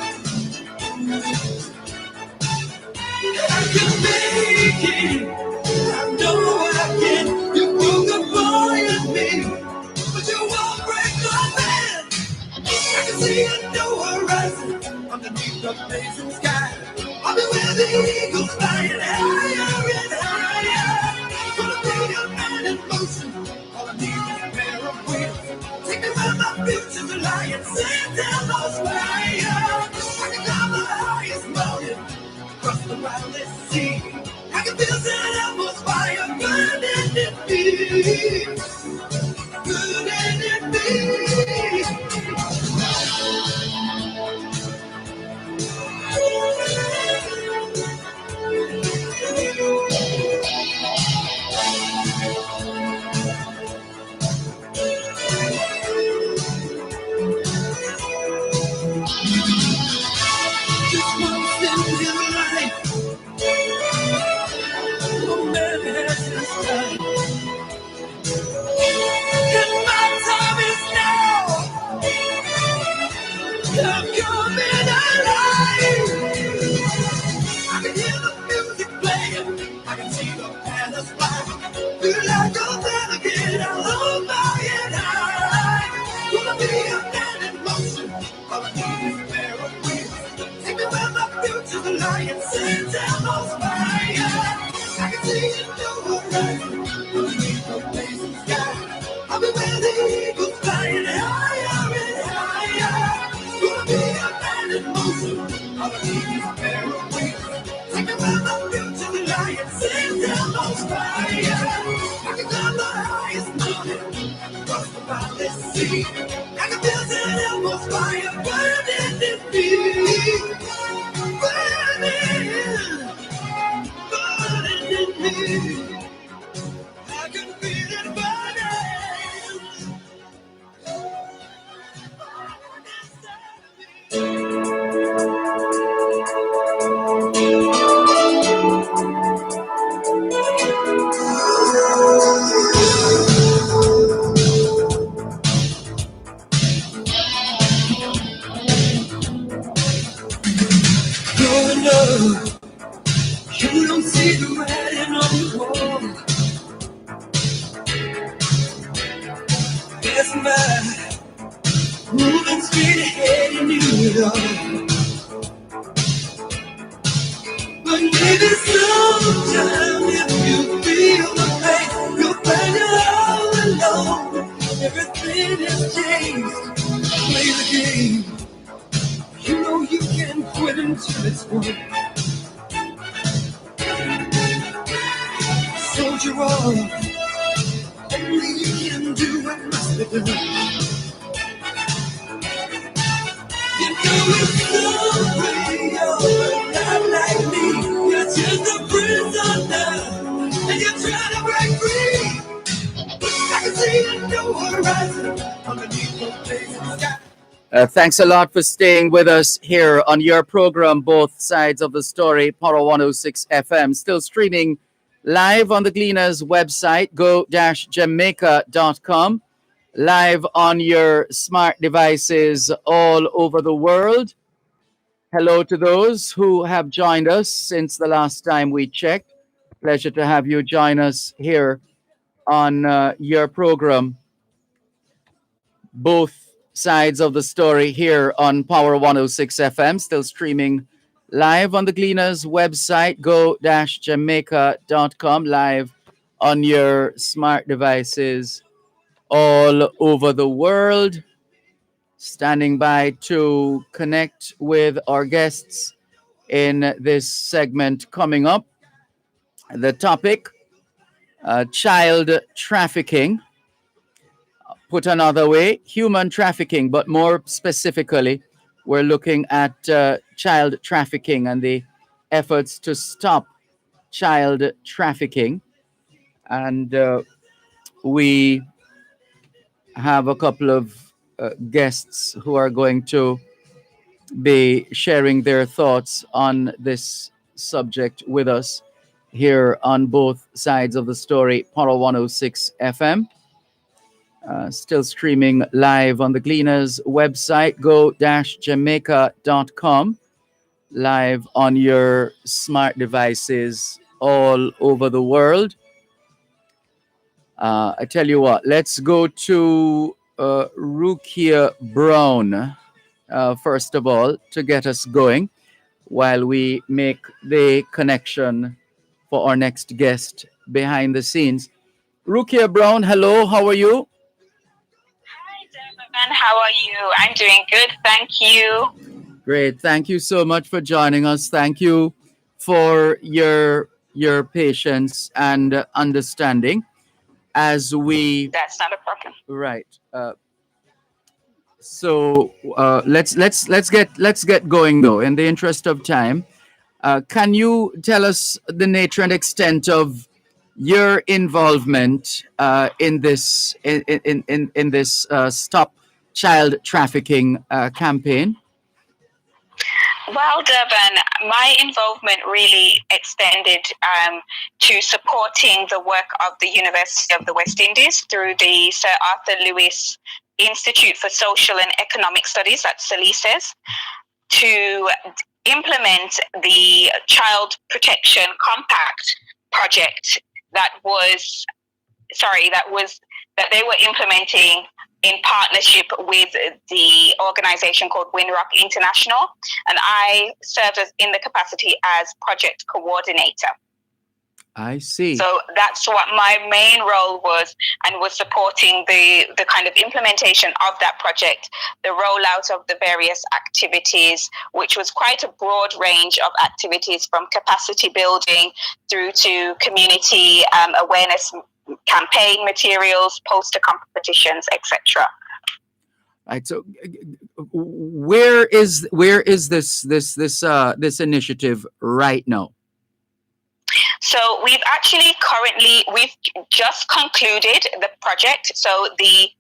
B: I can make it. I know I can. You broke a boy in me, but you won't break my man. I can see a no horizon underneath the blazing sky. I'll be where the eagles flying higher and higher. Gonna be a man in motion. All I need is a pair of wheels. Take me where my future's lying. Send down those fire. I can climb the highest mountain, cross the wildest sea. I can feel that atmosphere burning in me, burning in me. Just one step in life, no man has his time. And my time is now. I'm coming alive. I can hear the music playing. I can see the palace fly. Feel like I'm there again. I love my and I. Gonna be a man in motion. All I need is a pair of wheels. Take me where my future's lying. Send down those fire. I can see it no horizon underneath the blazing sky. I'll be where the eagles flying higher and higher. Gonna be a man in motion. All I need is a pair of wheels. Take me where my future's lying. Send down those fire. I can climb the highest mountain, cross the wildest sea. I can feel that atmosphere burning in me, burning in me. I can feel it burning. Growing up, you don't see the writing on the wall. Passing by, moving straight ahead, you knew it all. maybe sometime if you feel the pain, you'll find you're all alone. Everything has changed. Play the game. You know you can quit until it's won. Soldier on. Only you can do what must be done. You know it's no way you're not like me. You're just a prisoner, and you're trying to break free. I can see the new horizon underneath the blazing sky.
A: Thanks a lot for staying with us here on your program, Both Sides of the Story, Power 106 FM. Still streaming live on the Gleaners website, go-jamaica.com. Live on your smart devices all over the world. Hello to those who have joined us since the last time we checked. Pleasure to have you join us here on your program, Both Sides of the Story, here on Power 106 FM. Still streaming live on the Gleaners website, go-jamaica.com. Live on your smart devices all over the world. Standing by to connect with our guests in this segment coming up. The topic, child trafficking. Put another way, human trafficking, but more specifically, we're looking at child trafficking and the efforts to stop child trafficking. And we have a couple of guests who are going to be sharing their thoughts on this subject with us here on Both Sides of the Story, Power 106 FM. Still streaming live on the Gleaners website, go-jamaica.com. Live on your smart devices all over the world. I tell you what, let's go to Rukia Brown, first of all, to get us going while we make the connection for our next guest behind the scenes. Rukia Brown, hello, how are you?
J: Hi, Dervan. How are you? I'm doing good, thank you.
A: Great. Thank you so much for joining us. Thank you for your patience and understanding as we.
J: That's not a problem.
A: Right. So let's get going though. In the interest of time, can you tell us the nature and extent of your involvement in this Stop Child Trafficking campaign?
J: Well, Dervan, my involvement really extended to supporting the work of the University of the West Indies through the Sir Arthur Lewis Institute for Social and Economic Studies, that's SELISES, to implement the Child Protection Compact project that they were implementing in partnership with the organization called Winrock International, and I served in the capacity as project coordinator.
A: I see.
J: So that's what my main role was, and was supporting the kind of implementation of that project, the rollout of the various activities, which was quite a broad range of activities from capacity building through to community awareness campaign materials, poster competitions, etc.
A: Right. So, where is this initiative right now?
J: So we've just concluded the project. So the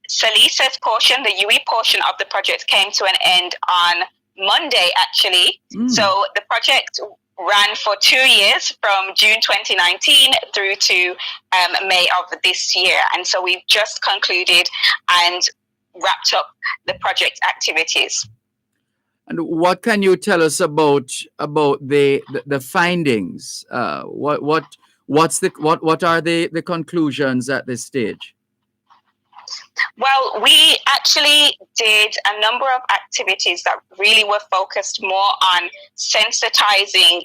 J: SELISES portion, the UE portion of the project, came to an end on Monday, actually. So the project ran for 2 years, from June 2019 through to May of this year. And so we've just concluded and wrapped up the project activities.
A: And what can you tell us about the findings? What are the conclusions at this stage?
J: Well, we actually did a number of activities that really were focused more on sensitizing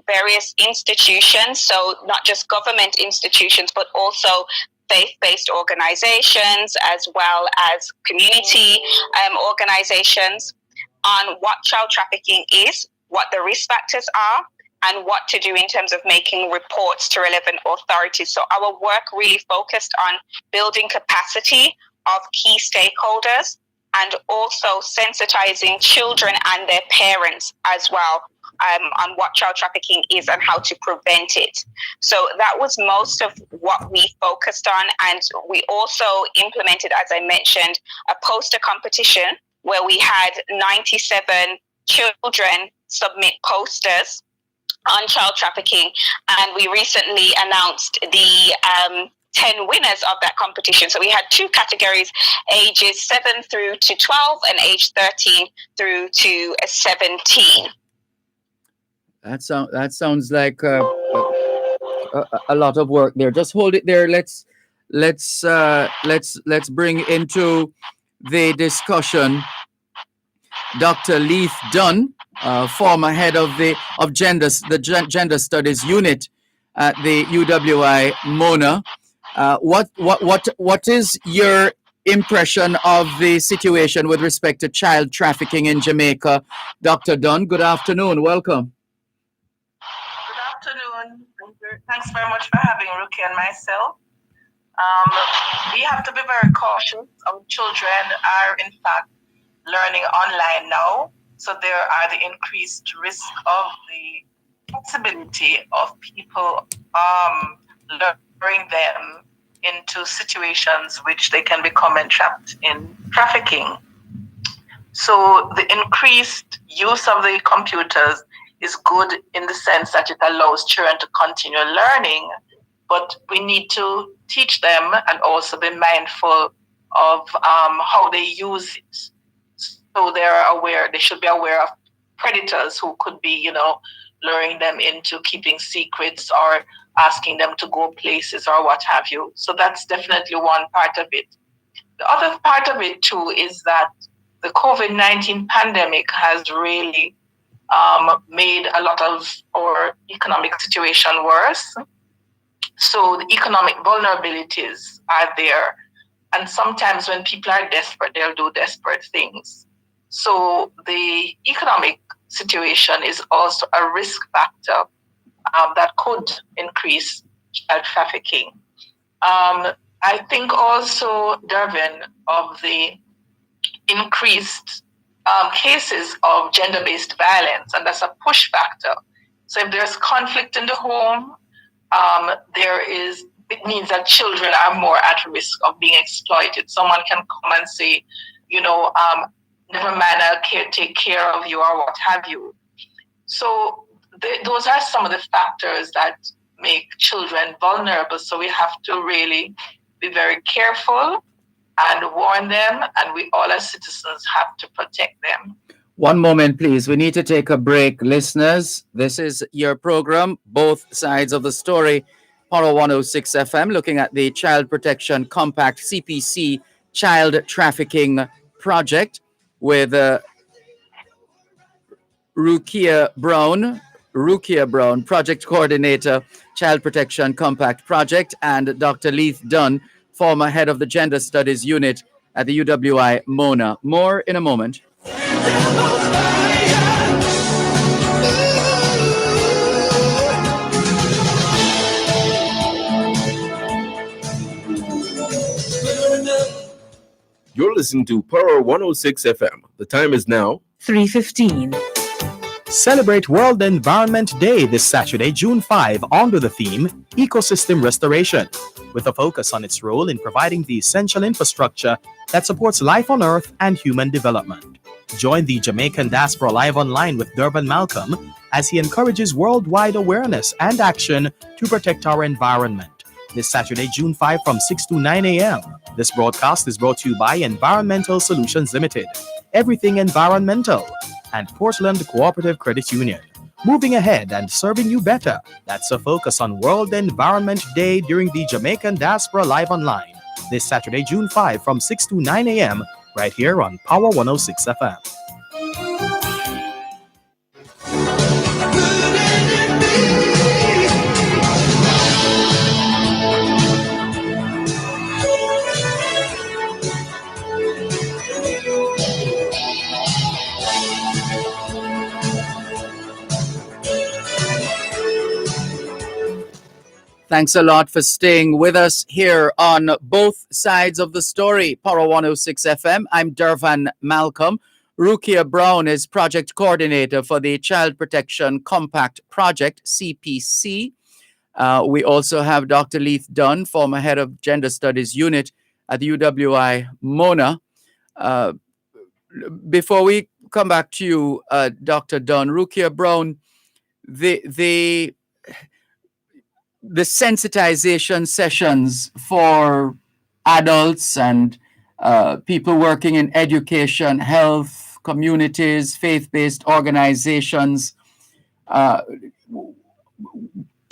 J: various institutions, so not just government institutions, but also faith-based organizations as well as community organizations on what child trafficking is, what the risk factors are, and what to do in terms of making reports to relevant authorities. So our work really focused on building capacity of key stakeholders and also sensitizing children and their parents as well on what child trafficking is and how to prevent it. So that was most of what we focused on. And we also implemented, as I mentioned, a poster competition where we had 97 children submit posters on child trafficking, and we recently announced the 10 winners of that competition. So we had two categories, ages 7 through to 12 and age 13 through to 17.
A: That sounds like a lot of work there. Just hold it there. Let's bring into the discussion Dr. Leith Dunn, former head of the Gender Studies Unit at the UWI Mona. What is your impression of the situation with respect to child trafficking in Jamaica? Dr. Dunn, good afternoon. Welcome.
K: Good afternoon. Thanks very much for having Ruki and myself. We have to be very cautious. Our children are, in fact, learning online now. So there are the increased risk of the possibility of people luring them into situations which they can become entrapped in trafficking. So the increased use of the computers is good in the sense that it allows children to continue learning, but we need to teach them and also be mindful of how they use it. So they should be aware of predators who could be, luring them into keeping secrets or asking them to go places or what have you. So that's definitely one part of it. The other part of it too is that the COVID-19 pandemic has really made a lot of our economic situation worse. So the economic vulnerabilities are there. And sometimes when people are desperate, they'll do desperate things. So the economic situation is also a risk factor that could increase child trafficking. I think also, Dervan, of the increased cases of gender-based violence, and that's a push factor. So if there's conflict in the home, it means that children are more at risk of being exploited. Someone can come and say, never mind, I'll take care of you or what have you. So those are some of the factors that make children vulnerable. So we have to really be very careful and warn them, and we all as citizens have to protect them.
A: One moment, please. We need to take a break. Listeners, this is your program, Both Sides of the Story, Power 106 FM, looking at the Child Protection Compact CPC Child Trafficking Project with Rukia Brown, Project Coordinator, Child Protection Compact Project, and Dr. Leith Dunn, former head of the Gender Studies Unit at the UWI Mona. More in a moment.
D: You're listening to Power 106 FM. The time is now
E: 3:15.
F: Celebrate World Environment Day this Saturday, June 5, under the theme Ecosystem Restoration, with a focus on its role in providing the essential infrastructure that supports life on Earth and human development. Join the Jamaican Diaspora Live Online with Dervan Malcolm as he encourages worldwide awareness and action to protect our environment. This Saturday, June 5 from 6 to 9 a.m. This broadcast is brought to you by Environmental Solutions Limited, Everything Environmental, and Portland Cooperative Credit Union. Moving ahead and serving you better. That's a focus on World Environment Day during the Jamaican Diaspora Live Online. this Saturday, June 5 from 6 to 9 a.m. right here on Power 106 FM.
A: Thanks a lot for staying with us here on both sides of the story. Power 106 FM. I'm Dervan Malcolm. Rukia Brown is project coordinator for the Child Protection Compact Project, CPC. We also have Dr. Leith Dunn, former head of Gender Studies Unit at the UWI Mona. Before we come back to you, Dr. Dunn, Rukia Brown, the sensitization sessions for adults and people working in education, health, communities, faith-based organizations. To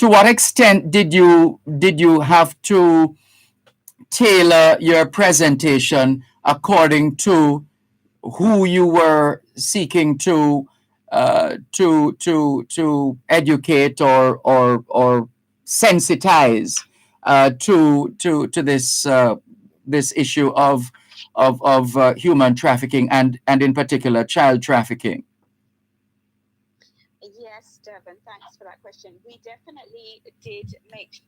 A: what extent did you have to tailor your presentation according to who you were seeking to educate or sensitize to this issue of human trafficking and in particular child trafficking?
J: Yes, Dervan, thanks for that question. We definitely did make sure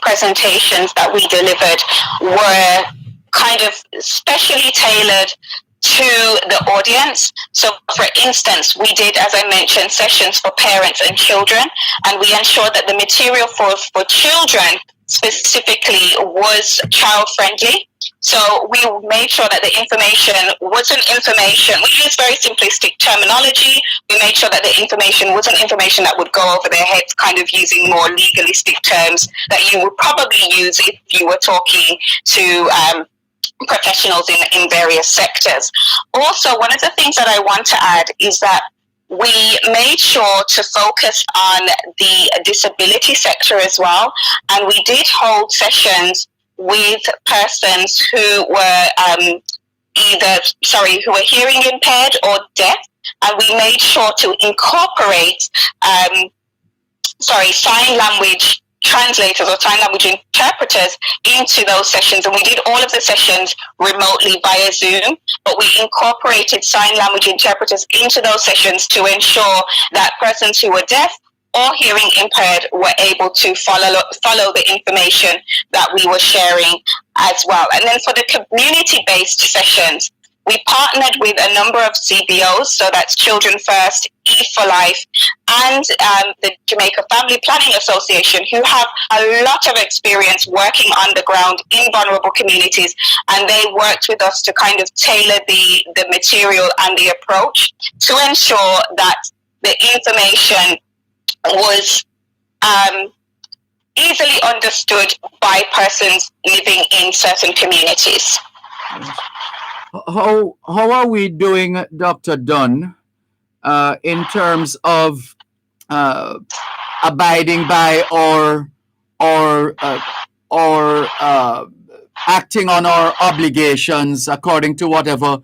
J: presentations that we delivered were kind of specially tailored to the audience. So for instance, we did, as I mentioned, sessions for parents and children, and we ensured that the material for children specifically was child friendly. So we made sure that the information wasn't information. We used very simplistic terminology. We made sure that the information wasn't information that would go over their heads, kind of using more legalistic terms that you would probably use if you were talking to professionals in various sectors. Also, one of the things that I want to add is that we made sure to focus on the disability sector as well. And we did hold sessions with persons who were who were hearing impaired or deaf. And we made sure to incorporate sign language translators or sign language interpreters into those sessions. And we did all of the sessions remotely via Zoom, but we incorporated sign language interpreters into those sessions to ensure that persons who were deaf or hearing impaired were able to follow the information that we were sharing as well. And then for the community-based sessions, we partnered with a number of CBOs, so that's Children First, E4Life, and the Jamaica Family Planning Association, who have a lot of experience working on the ground in vulnerable communities, and they worked with us to kind of tailor the material and the approach to ensure that the information was easily understood by persons living in certain communities.
A: How are we doing, Dr. Dunn, in terms of abiding by or acting on our obligations according to whatever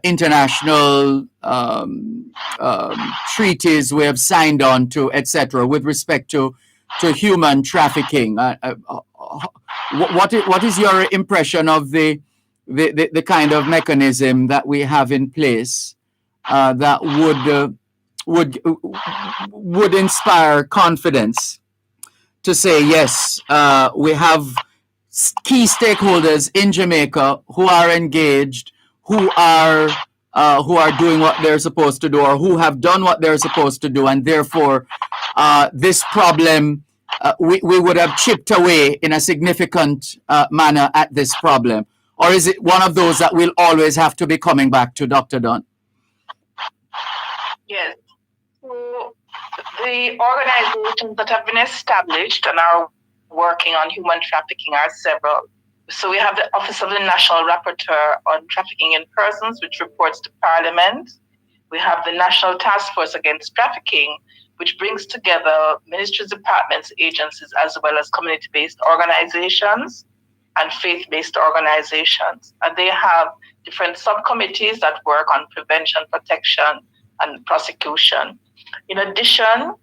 A: international treaties we have signed on to, etc., with respect to human trafficking? What is your impression of the kind of mechanism that we have in place that would inspire confidence to say, yes, we have key stakeholders in Jamaica who are engaged, who are doing what they're supposed to do, or who have done what they're supposed to do, and therefore this problem, we would have chipped away in a significant manner at this problem? Or is it one of those that we'll always have to be coming back to, Dr. Dunn?
K: Yes. So the organizations that have been established and are working on human trafficking are several. So we have the Office of the National Rapporteur on Trafficking in Persons, which reports to Parliament. We have the National Task Force Against Trafficking, which brings together ministries, departments, agencies, as well as community-based organizations. and faith-based organizations. And they have different subcommittees that work on prevention, protection, and prosecution. In addition,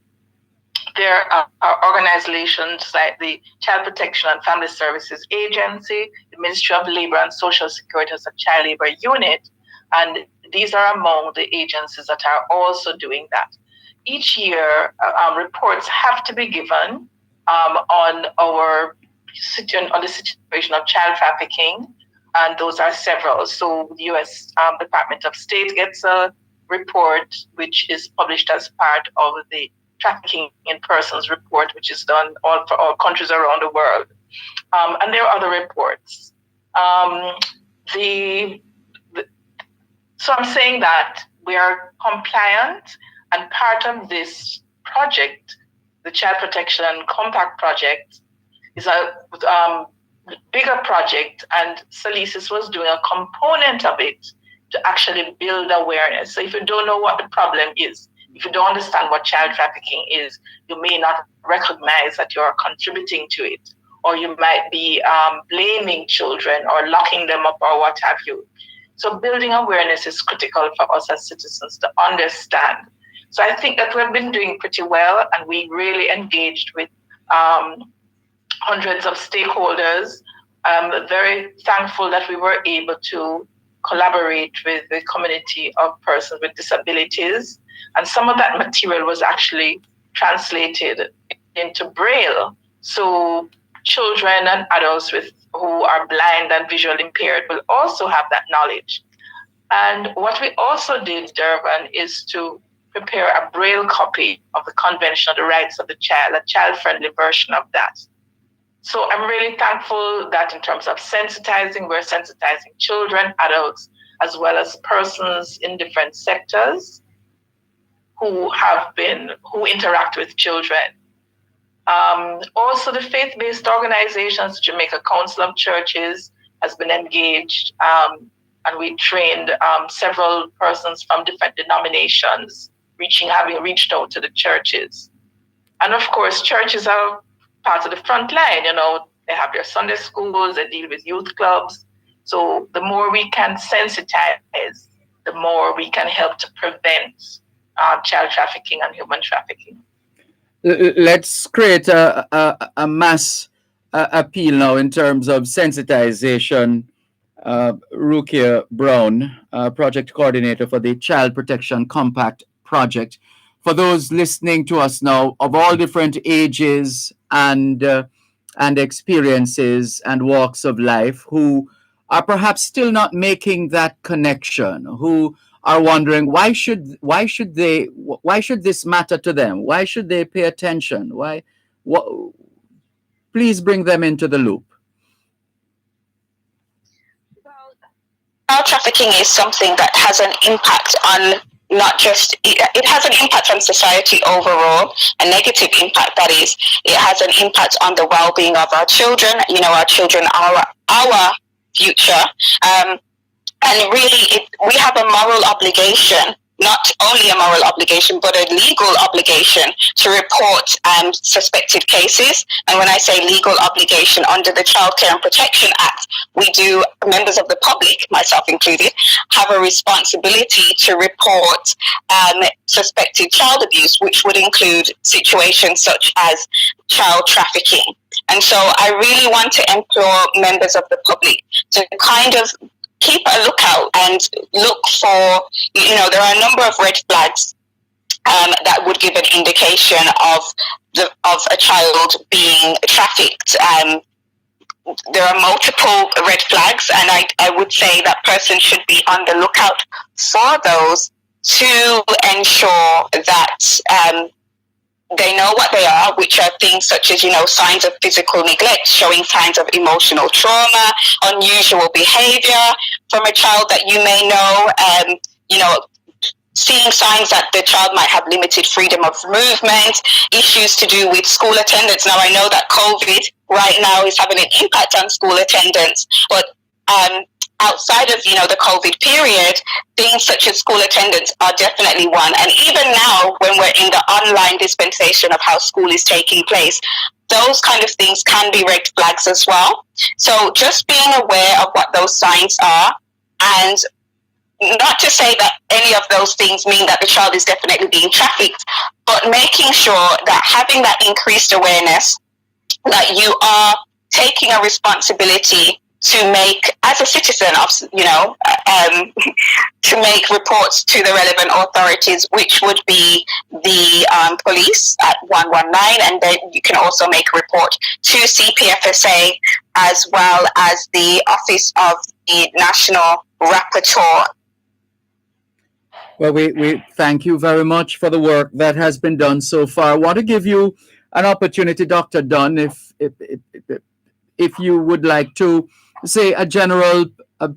K: there are organizations like the Child Protection and Family Services Agency, the Ministry of Labor and Social Security as a child labor unit, and these are among the agencies that are also doing that. Each year, reports have to be given on the situation of child trafficking, and those are several. So the U.S. Department of State gets a report which is published as part of the Trafficking in Persons report, which is done for all countries around the world. And there are other reports. So I'm saying that we are compliant, and part of this project, the Child Protection and Compact Project, is a bigger project, and Salisis was doing a component of it to actually build awareness. So if you don't know what the problem is, if you don't understand what child trafficking is, you may not recognize that you're contributing to it, or you might be blaming children or locking them up or what have you. So building awareness is critical for us as citizens to understand. So I think that we've been doing pretty well, and we really engaged with hundreds of stakeholders. I'm very thankful that we were able to collaborate with the community of persons with disabilities. And some of that material was actually translated into Braille. So children and adults who are blind and visually impaired will also have that knowledge. And what we also did, Dervan, is to prepare a Braille copy of the Convention on the Rights of the Child, a child-friendly version of that. So I'm really thankful that in terms of sensitizing, we're sensitizing children, adults, as well as persons in different sectors who interact with children. Also, the faith-based organizations, Jamaica Council of Churches, has been engaged, and we trained several persons from different denominations, having reached out to the churches. And of course, churches are part of the front line. They have their Sunday schools, they deal with youth clubs. So the more we can sensitize, the more we can help to prevent child trafficking and human trafficking.
A: Let's create a mass appeal now in terms of sensitization. Rukia Brown, project coordinator for the Child Protection Compact Project. For those listening to us now of all different ages and experiences and walks of life, who are perhaps still not making that connection, who are wondering why should this matter to them? Why should they pay attention? Please bring them into the loop.
J: Child trafficking is something that has an impact on it has an impact on society overall, a negative impact that is. It has an impact on the well-being of our children. Our children are our future. And really, we have a moral obligation, not only a moral obligation, but a legal obligation to report suspected cases. And when I say legal obligation, under the Child Care and Protection Act, members of the public, myself included, have a responsibility to report suspected child abuse, which would include situations such as child trafficking. And so I really want to implore members of the public to kind of keep a lookout and look for, there are a number of red flags that would give an indication of a child being trafficked. There are multiple red flags, and I would say that person should be on the lookout for those to ensure that they know what they are, which are things such as, signs of physical neglect, showing signs of emotional trauma, unusual behavior from a child that you may know, seeing signs that the child might have limited freedom of movement, issues to do with school attendance. Now, I know that COVID right now is having an impact on school attendance, but outside of, the COVID period, things such as school attendance are definitely one. And even now, when we're in the online dispensation of how school is taking place, those kind of things can be red flags as well. So just being aware of what those signs are, and not to say that any of those things mean that the child is definitely being trafficked, but making sure that having that increased awareness, that you are taking a responsibility to make, as a citizen, of, to make reports to the relevant authorities, which would be the police at 119, and then you can also make a report to CPFSA, as well as the Office of the National Rapporteur.
A: Well, we thank you very much for the work that has been done so far. I want to give you an opportunity, Dr. Dunn, if you would like to say a general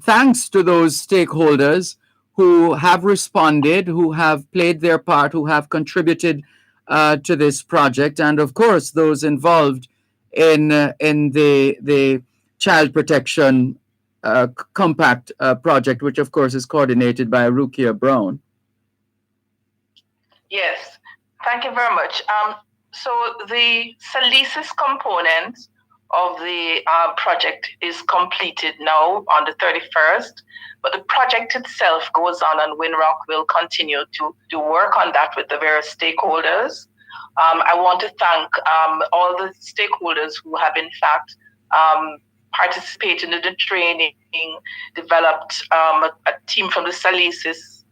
A: thanks to those stakeholders who have responded, who have played their part, who have contributed to this project, and of course those involved in the Child Protection Compact project, which of course is coordinated by Rukia Brown.
K: Yes, thank you very much. So the Salisis component of the project is completed now on the 31st, but the project itself goes on, and Winrock will continue to work on that with the various stakeholders. I want to thank all the stakeholders who have in fact participated in the training, developed a team from the Salisis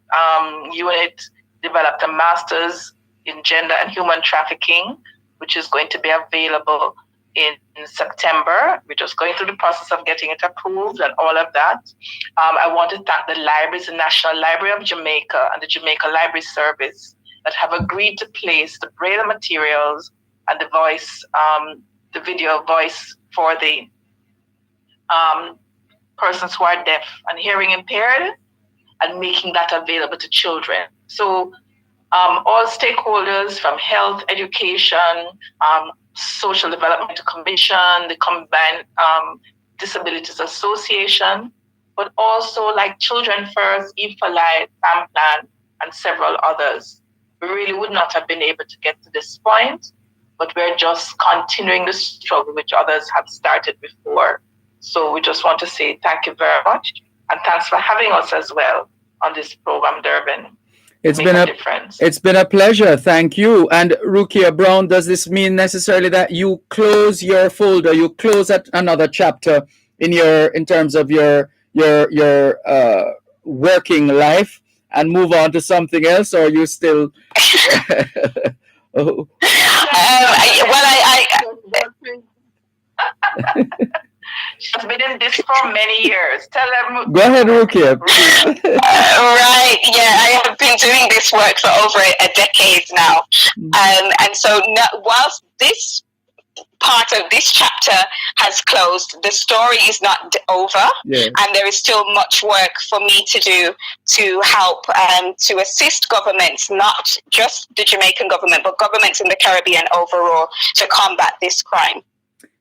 K: unit, developed a master's in gender and human trafficking, which is going to be available in September. We're just going through the process of getting it approved and all of that. I want to thank the libraries, the National Library of Jamaica and the Jamaica Library Service, that have agreed to place the braille materials and the voice, the video voice for the persons who are deaf and hearing impaired, and making that available to children. So all stakeholders from health, education, Social Development Commission, the Combined Disabilities Association, but also like Children First, Eve for Life, Plan, and several others. We really would not have been able to get to this point, but we're just continuing the struggle which others have started before. So we just want to say thank you very much, and thanks for having us as well on this program, Dervan.
A: It's been a pleasure. Thank you. And Rukia Brown, does this mean necessarily that you close your folder, you close at another chapter in terms of your working life and move on to something else, or are you still?
K: She's been in this for many years. Tell them.
A: Go ahead, Rukia.
J: Right. Yeah, I have been doing this work for over a decade now. And so whilst this part of this chapter has closed, the story is not over. Yeah. And there is still much work for me to do to help to assist governments, not just the Jamaican government, but governments in the Caribbean overall, to combat this crime.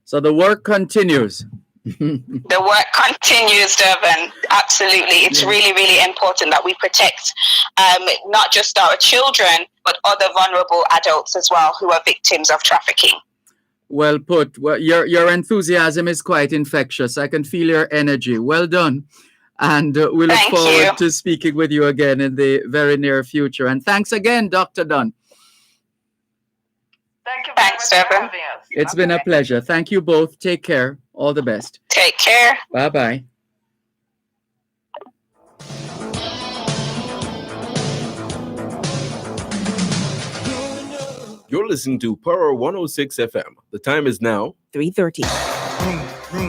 A: So the work continues.
J: The work continues, Dervan. Absolutely. It's really, really important that we protect not just our children, but other vulnerable adults as well who are victims of trafficking.
A: Well put. Well, your enthusiasm is quite infectious. I can feel your energy. Well done. And we look forward to speaking with you again in the very near future. And thanks again, Dr. Dunn.
K: Thank you.
J: Thanks, Dervan.
A: It's been a pleasure. Thank you both. Take care. All the best.
J: Take care.
A: Bye-bye.
D: You're listening to Power 106 FM. The time is now
E: 3:30.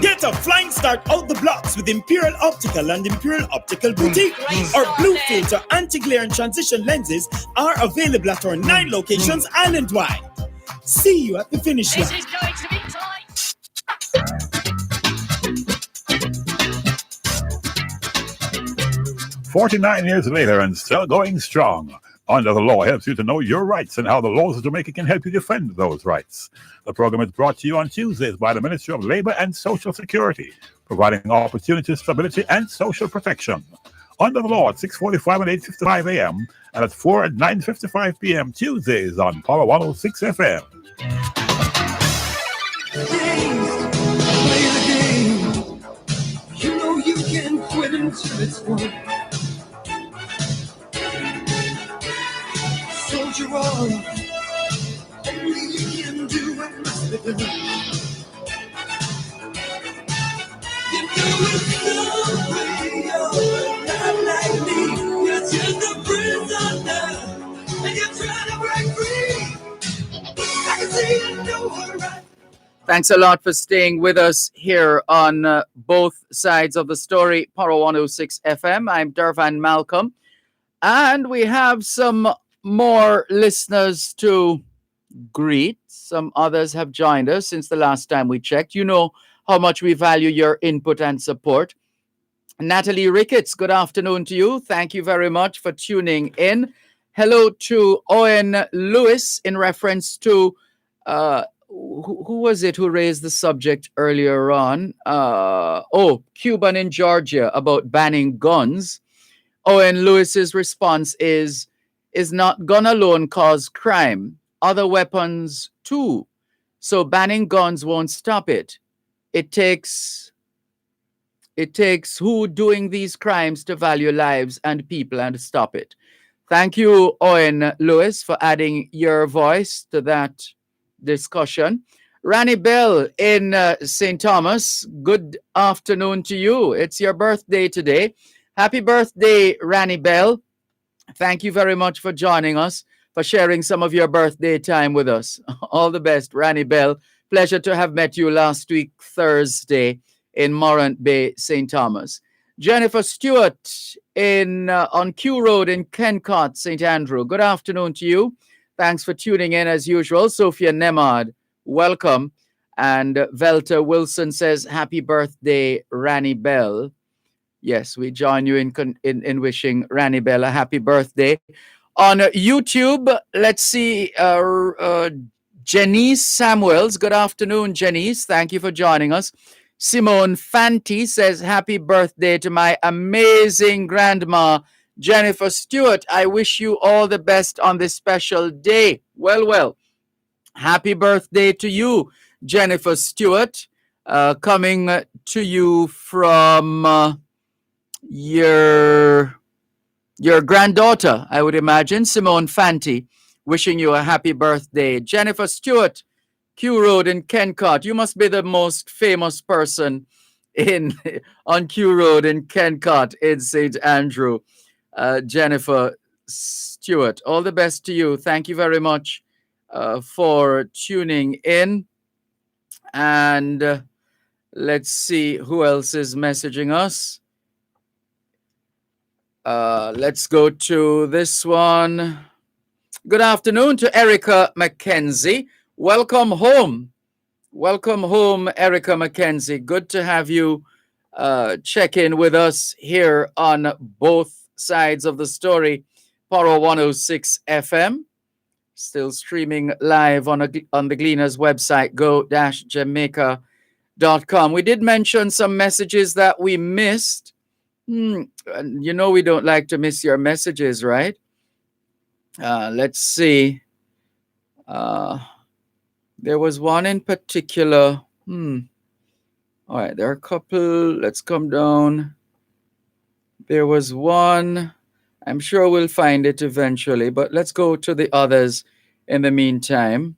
L: Get a flying start out the blocks with Imperial Optical and Imperial Optical Boutique. Our blue filter, anti-glare and transition lenses are available at our 9 locations island-wide. See you at the finish line.
M: This is going to be tight.
N: 49 years later and still going strong. Under the Law helps you to know your rights and how the laws of Jamaica can help you defend those rights. The program is brought to you on Tuesdays by the Ministry of Labor and Social Security, providing opportunity, stability, and social protection. Under the Law at 6:45 and 8:55 a.m. and at 4 and 9:55 p.m. Tuesdays on Power 106 FM.
B: Play the game. until it's won. Soldier on, only you can do what must be done. You do it your way, you're not like me. You're just a prisoner, and you're trying to break free. I can see you know her right.
A: Thanks a lot for staying with us here on both sides of the story, Power 106 FM. I'm Dervan Malcolm, and we have some more listeners to greet. Some others have joined us since the last time we checked. You know how much we value your input and support. Natalie Ricketts, good afternoon to you. Thank you very much for tuning in. Hello to Owen Lewis in reference to who was it who raised the subject earlier on? Cuban in Georgia about banning guns. Owen Lewis's response is not gun alone cause crime, other weapons too. So banning guns won't stop it. It takes who doing these crimes to value lives and people and stop it. Thank you, Owen Lewis, for adding your voice to that discussion. Ranny Bell in St. Thomas, good afternoon to you. It's your birthday today. Happy birthday, Ranny Bell. Thank you very much for joining us, for sharing some of your birthday time with us. All the best, Ranny Bell. Pleasure to have met you last week, Thursday, in Morant Bay, St. Thomas. Jennifer Stewart in on Q Road in Kencott, St. Andrew. Good afternoon to you. Thanks for tuning in as usual. Sophia Nemad, welcome. And Velta Wilson says, happy birthday, Ranny Bell. Yes, we join you in wishing Ranny Bell a happy birthday. On YouTube, let's see, Janice Samuels. Good afternoon, Janice. Thank you for joining us. Simone Fanti says, happy birthday to my amazing grandma, Jennifer Stewart. I wish you all the best on this special day. Well, happy birthday to you, Jennifer Stewart. Coming to you from your granddaughter, I would imagine, Simone Fanti, wishing you a happy birthday. Jennifer Stewart, Q Road in Kencott. You must be the most famous person on Q Road in Kencott in St. Andrew. Jennifer Stewart, all the best to you. Thank you very much for tuning in. And let's see who else is messaging us. Let's go to this one. Good afternoon to Erica McKenzie. Welcome home. Welcome home, Erica McKenzie. Good to have you check in with us here on both sides of the story. Power 106 FM. Still streaming live on the Gleaners website, go-jamaica.com. We did mention some messages that we missed. You know we don't like to miss your messages, right? Let's see. There was one in particular. All right, there are a couple. Let's come down. There was one. I'm sure we'll find it eventually, but let's go to the others in the meantime.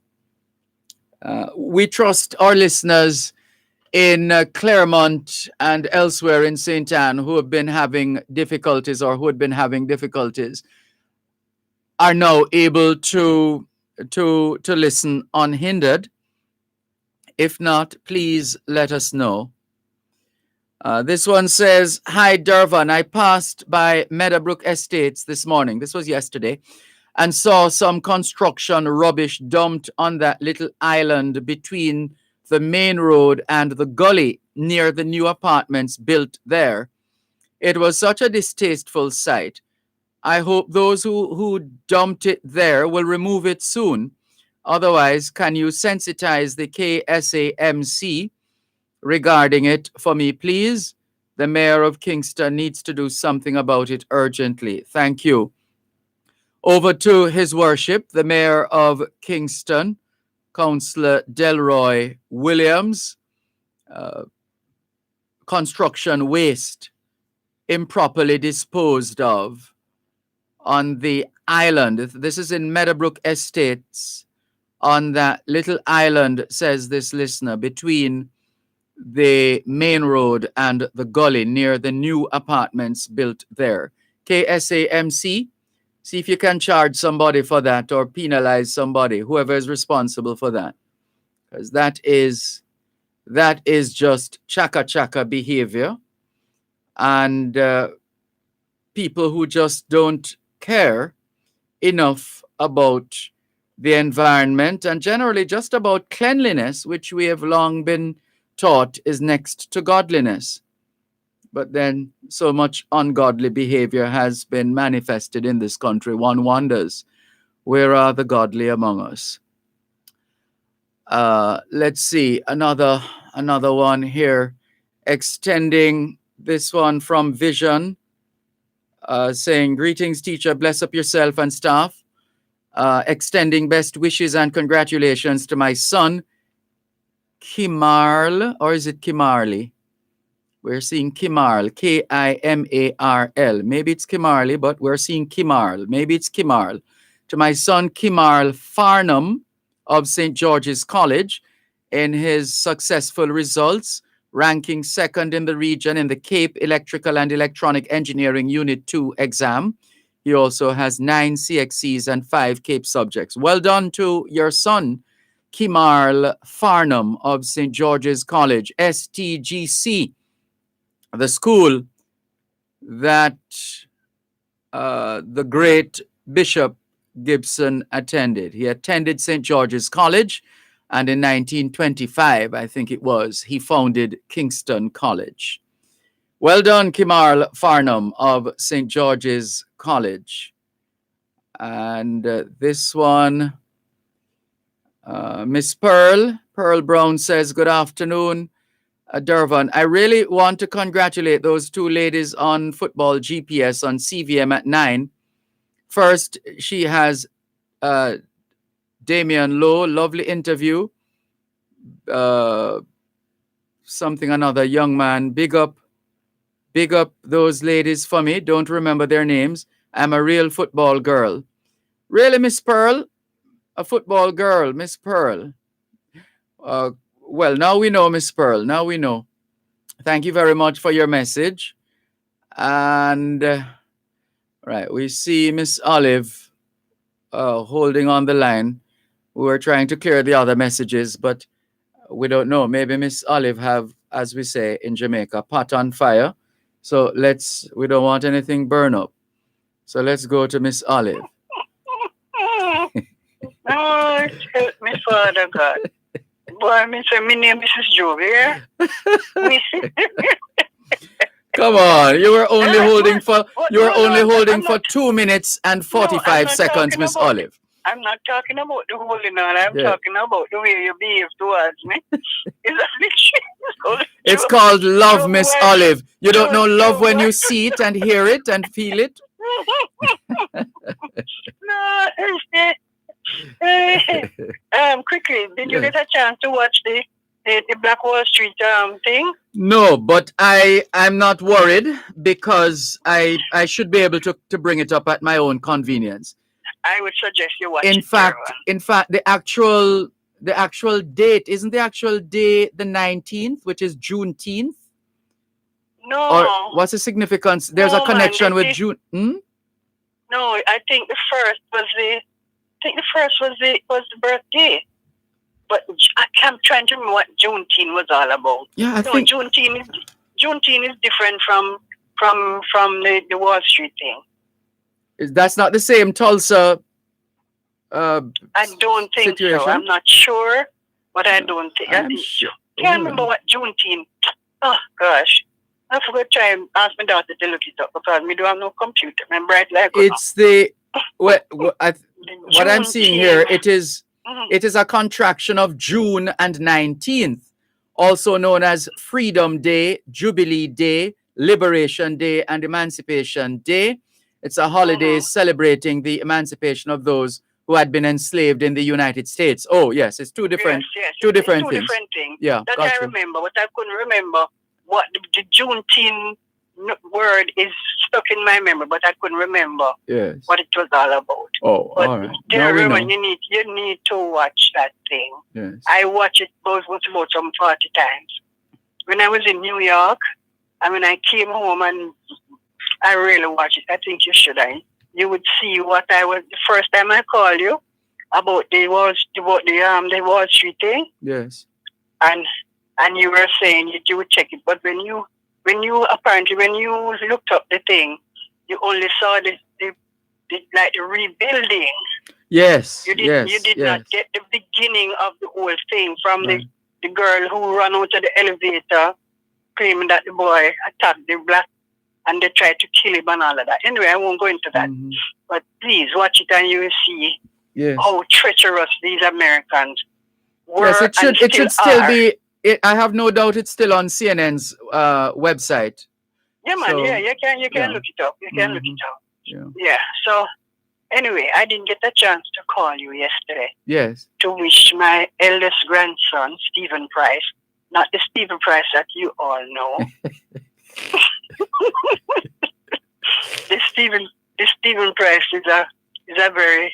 A: We trust our listeners in Claremont and elsewhere in St. Anne who have been having difficulties or who had been having difficulties are now able to listen unhindered. If not, please let us know. This one says, hi, Dervan. I passed by Meadowbrook Estates this morning. This was yesterday. And saw some construction rubbish dumped on that little island between the main road and the gully near the new apartments built there. It was such a distasteful sight. I hope those who dumped it there will remove it soon. Otherwise, can you sensitize the KSAMC regarding it for me, please? The mayor of Kingston needs to do something about it urgently. Thank you. Over to His Worship, the Mayor of Kingston, Councillor Delroy Williams. Construction waste improperly disposed of on the island. This is in Meadowbrook Estates, on that little island, says this listener, between the main road and the gully near the new apartments built there. KSAMC, see if you can charge somebody for that or penalize somebody, whoever is responsible for that. Because that is just chaka behavior. And people who just don't care enough about the environment and generally just about cleanliness, which we have long been taught is next to godliness. But then so much ungodly behavior has been manifested in this country. One wonders, where are the godly among us? Let's see, another one here, extending this one from Vision, saying, greetings, teacher, bless up yourself and staff. Extending best wishes and congratulations to my son, Kimarl, or is it Kimarli? We're seeing Kimarl, Kimarl. Maybe it's Kimarli, but we're seeing Kimarl. Maybe it's Kimarl. To my son, Kimarl Farnham of St. George's College, in his successful results, ranking second in the region in the Cape Electrical and Electronic Engineering Unit 2 exam. He also has 9 CXCs and 5 Cape subjects. Well done to your son, Kimarl Farnham of St. George's College, STGC, the school that the great Bishop Gibson attended. He attended St. George's College, and in 1925, I think it was, he founded Kingston College. Well done, Kimarl Farnham of St. George's College. And this one, Miss Pearl Brown says, good afternoon, Dervan. I really want to congratulate those two ladies on football GPS on CVM at 9. First, she has Damian Lowe, lovely interview. Something another young man. Big up those ladies for me. Don't remember their names. I'm a real football girl. Really, Miss Pearl? A football girl, Miss Pearl. Well, now we know, Miss Pearl. Now we know. Thank you very much for your message. And right, we see Miss Olive holding on the line. We were trying to clear the other messages, but we don't know. Maybe Miss Olive have, as we say in Jamaica, pot on fire. So we don't want anything burn up. So let's go to Miss Olive.
M: Oh, help me, Father God. Boy, me say, my name is Mrs. Jovi, yeah?
A: Come on, you were only holding for 2 minutes and 45 seconds, Miss Olive.
M: I'm not talking about the holding on. I'm talking about the way you behave towards me.
A: It's called love, Miss Olive. You don't know love when you see it and hear it and feel it?
M: No. Quickly, did you get a chance to watch the Black Wall Street thing?
A: No, but I'm not worried because I should be able to bring it up at my own convenience.
M: I would suggest you watch
A: in fact, the actual date, isn't the actual day the 19th, which is Juneteenth?
M: No.
A: Or what's the significance? There's a connection with June.
M: No, I think the first was the birthday. But I'm trying to remember what Juneteenth was all about.
A: Yeah, I think
M: Juneteenth is different from the Wall Street thing.
A: That's not the same Tulsa
M: I don't think
A: situation?
M: so. I'm not sure, but I don't think. Can't remember what Juneteenth. Oh gosh, I forgot to try and ask my daughter to look it up because we don't have no computer. I'm bright like
A: it's the what I'm seeing here. It is a contraction of June and 19th, also known as Freedom Day, Jubilee Day, Liberation Day, and Emancipation Day. It's a holiday celebrating the emancipation of those who had been enslaved in the United States. Oh, yes, it's two different things.
M: Two different things.
A: Yeah,
M: that I remember, but I couldn't remember what the Juneteenth word is stuck in my memory, but I couldn't remember
A: Yes.
M: what it was all about.
A: Oh,
M: But
A: all right. Now we
M: Dervan,
A: know.
M: you need to watch that thing.
A: Yes.
M: I watched it about some 40 times. When I was in New York, and when I came home, and I really watched it. I think you should. You would see what I was the first time I called you about the Wall Street thing,
A: Yes.
M: and you were saying that you would check it, but when you looked up the thing, you only saw the rebuilding.
A: Yes.
M: You did not get the beginning of the whole thing from
A: Right.
M: the girl who ran out of the elevator, claiming that the boy attacked the black and they tried to kill him and all of that. Anyway, I won't go into that.
A: Mm-hmm.
M: But please watch it and you will see
A: Yes.
M: how treacherous these Americans were.
A: Yes, it
M: and
A: should still
M: are.
A: be. I have no doubt it's still on CNN's website.
M: Yeah, man.
A: So,
M: yeah, you can
A: yeah.
M: look it up. You can look it up.
A: Yeah.
M: Yeah. So anyway, I didn't get a chance to call you yesterday
A: Yes.
M: to wish my eldest grandson, Stephen Price, not the Stephen Price that you all know. The Stephen Price is a very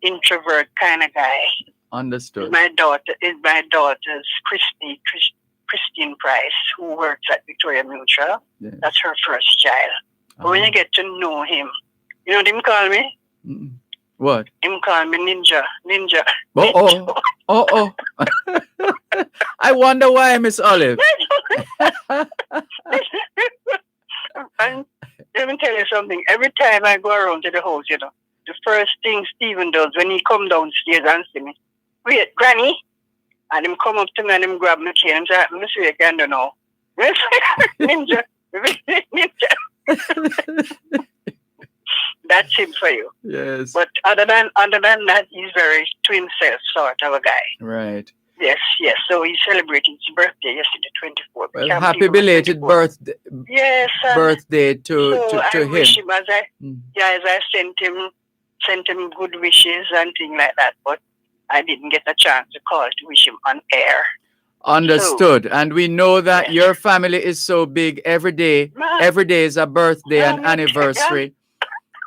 M: introvert kind of guy.
A: Understood.
M: My daughter's Christine Price, who works at Victoria Mutual.
A: Yes.
M: That's her first child. But when you get to know him, you know what him call me?
A: Mm-mm. What?
M: Him call me Ninja.
A: Oh. I wonder why, Miss Olive.
M: And let me tell you something. Every time I go around to the house, the first thing Stephen does when he come downstairs and see me, wait, Granny, and him come up to me and him grab my chain and say, Mr. I can't do now. Ninja. That's him for you.
A: Yes.
M: But other than that, he's very twin self sort of a guy.
A: Right.
M: Yes. So he celebrated his birthday yesterday, 24th.
A: Well, happy belated birthday.
M: Yes.
A: Birthday to
M: I
A: him.
M: wish him as I sent him good wishes and things like that. But I didn't get a chance to call to wish him on air.
A: Understood. And we know that your family is so big. Every day is a birthday, an anniversary,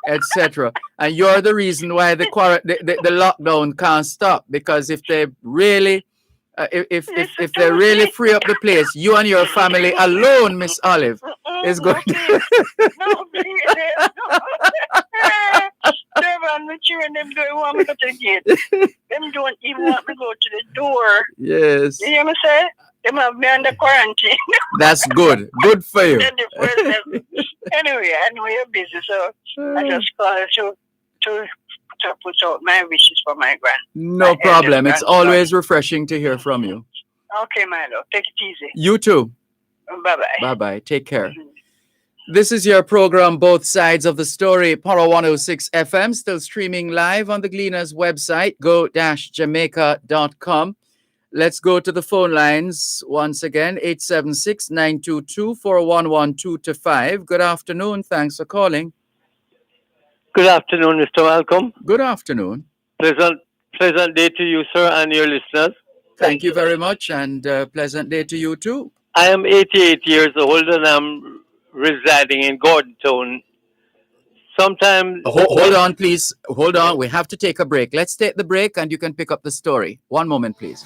A: etc. And you're the reason why the lockdown can't stop, because if they really if they really free up the place, you and your family alone, Miss Olive, is going to
M: Dervan, the children, them don't want me to the gate. Them don't even want me to go to the door.
A: Yes.
M: You hear me say? Them have me under quarantine.
A: That's good. Good for you.
M: Anyway, I know you're busy, so I just called to put out my wishes for my
A: No problem. It's always refreshing to hear from you.
M: Okay, my love. Take it easy.
A: You too.
M: Bye-bye.
A: Bye-bye. Take care. This is your program, Both Sides of the Story, Power 106 FM, still streaming live on the Gleaners website, go-jamaica.com. Let's go to the phone lines once again, 876-922-4112-5. Good afternoon. Thanks for calling.
O: Good afternoon, Mr. Malcolm.
A: Good afternoon.
O: Pleasant day to you, sir, and your listeners.
A: Thank you very much, and pleasant day to you too.
O: I am 88 years old, and I'm residing in Gordontown. Sometimes...
A: Hold on, please. Hold on. We have to take a break. Let's take the break, and you can pick up the story. One moment, please.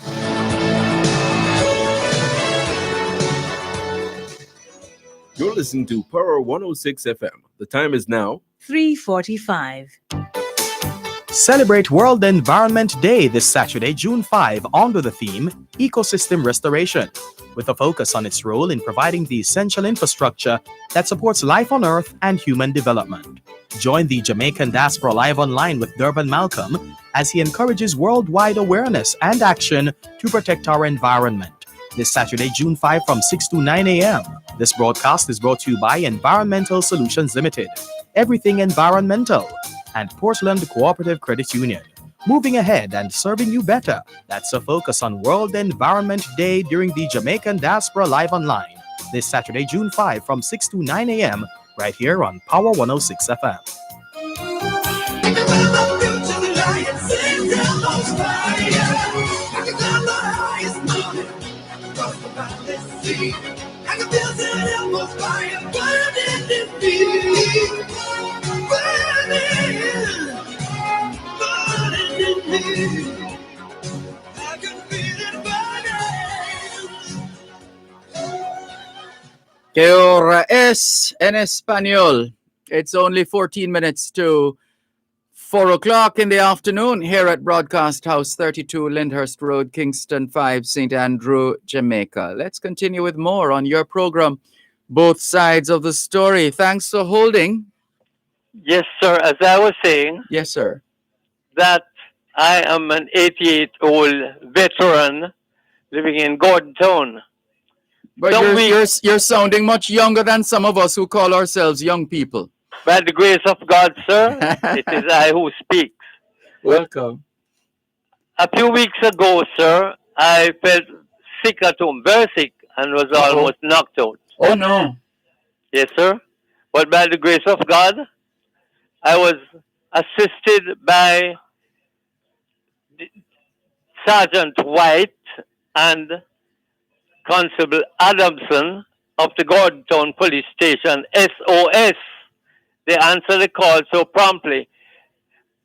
D: You're listening to Power 106 FM. The time is now
P: 3:45.
F: Celebrate World Environment Day this Saturday, June 5, under the theme Ecosystem Restoration, with a focus on its role in providing the essential infrastructure that supports life on Earth and human development. Join the Jamaican Diaspora Live Online with Dervan Malcolm as he encourages worldwide awareness and action to protect our environment. This Saturday, June 5 from 6 to 9 a.m. This broadcast is brought to you by Environmental Solutions Limited, Everything Environmental, and Portland Cooperative Credit Union. Moving ahead and serving you better. That's a focus on World Environment Day during the Jamaican Diaspora Live Online. This Saturday, June 5 from 6 to 9 a.m. right here on Power 106 FM.
B: I can feel the devil fire burning in me. Burning in me. I can feel it burning.
A: ¿Qué hora es en español? It's only 14 minutes to 4 o'clock in the afternoon here at Broadcast House 32 Lyndhurst Road, Kingston 5, St. Andrew, Jamaica. Let's continue with more on your program, Both Sides of the Story. Thanks for holding.
O: Yes, sir. As I was saying,
A: Yes, sir.
O: that I am an 88-old veteran living in Gordontown.
A: But you're sounding much younger than some of us who call ourselves young people.
O: By the grace of God, sir, it is I who speaks.
A: Welcome.
O: A few weeks ago, sir, I felt sick at home, very sick, and was almost knocked out.
A: Oh, no.
O: Yes, sir. But by the grace of God, I was assisted by Sergeant White and Constable Adamson of the Gordontown Police Station, SOS. They answered the call so promptly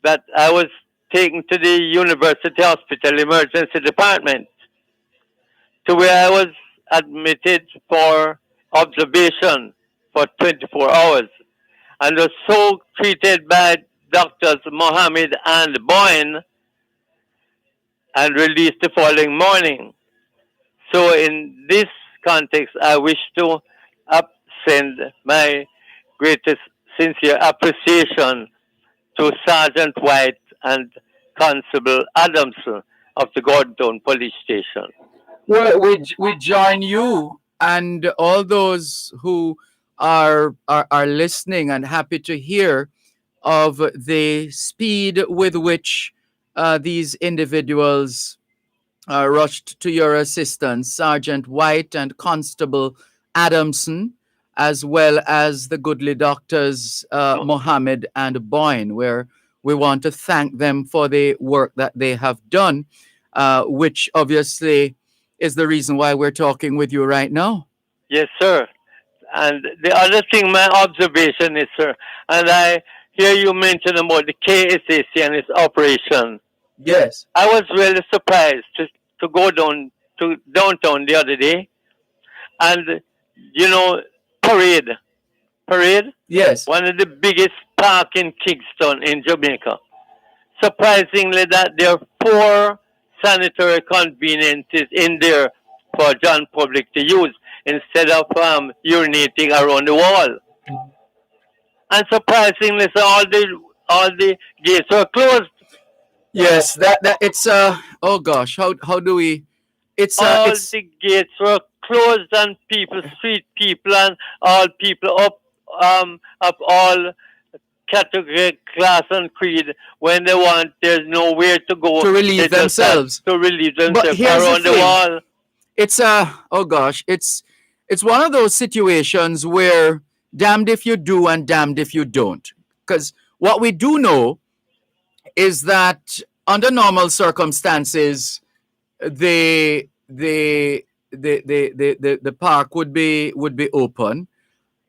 O: that I was taken to the University Hospital Emergency Department, to where I was admitted for observation for 24 hours and was so treated by Doctors Mohammed and Boyne and released the following morning. So in this context, I wish to send my greatest sincere appreciation to Sergeant White and Constable Adamson of the Gordontown Police Station.
A: Well, we join you and all those who are listening and happy to hear of the speed with which these individuals rushed to your assistance, Sergeant White and Constable Adamson, as well as the goodly doctors Mohammed and Boyne, where we want to thank them for the work that they have done, which obviously is the reason why we're talking with you right now.
O: Yes, sir. And the other thing, my observation is, sir, and I hear you mention about the KSAC and its operation.
A: Yes.
O: I was really surprised to go down to downtown the other day, and Parade.
A: Yes.
O: One of the biggest park in Kingston in Jamaica. Surprisingly, that there are 4 sanitary conveniences in there for John public to use instead of urinating around the wall. And surprisingly, so all the gates were closed.
A: Yes, that it's oh gosh, how do we? It's
O: all
A: it's
O: the gates were closed, and street people, and all people up all category, class, and creed. When they want, there's nowhere to go
A: to relieve
O: They just have
A: themselves.
O: To relieve
A: But
O: themselves
A: here's
O: around the
A: thing.
O: wall.
A: It's oh gosh, it's one of those situations where damned if you do and damned if you don't. Because what we do know is that under normal circumstances, the park would be open,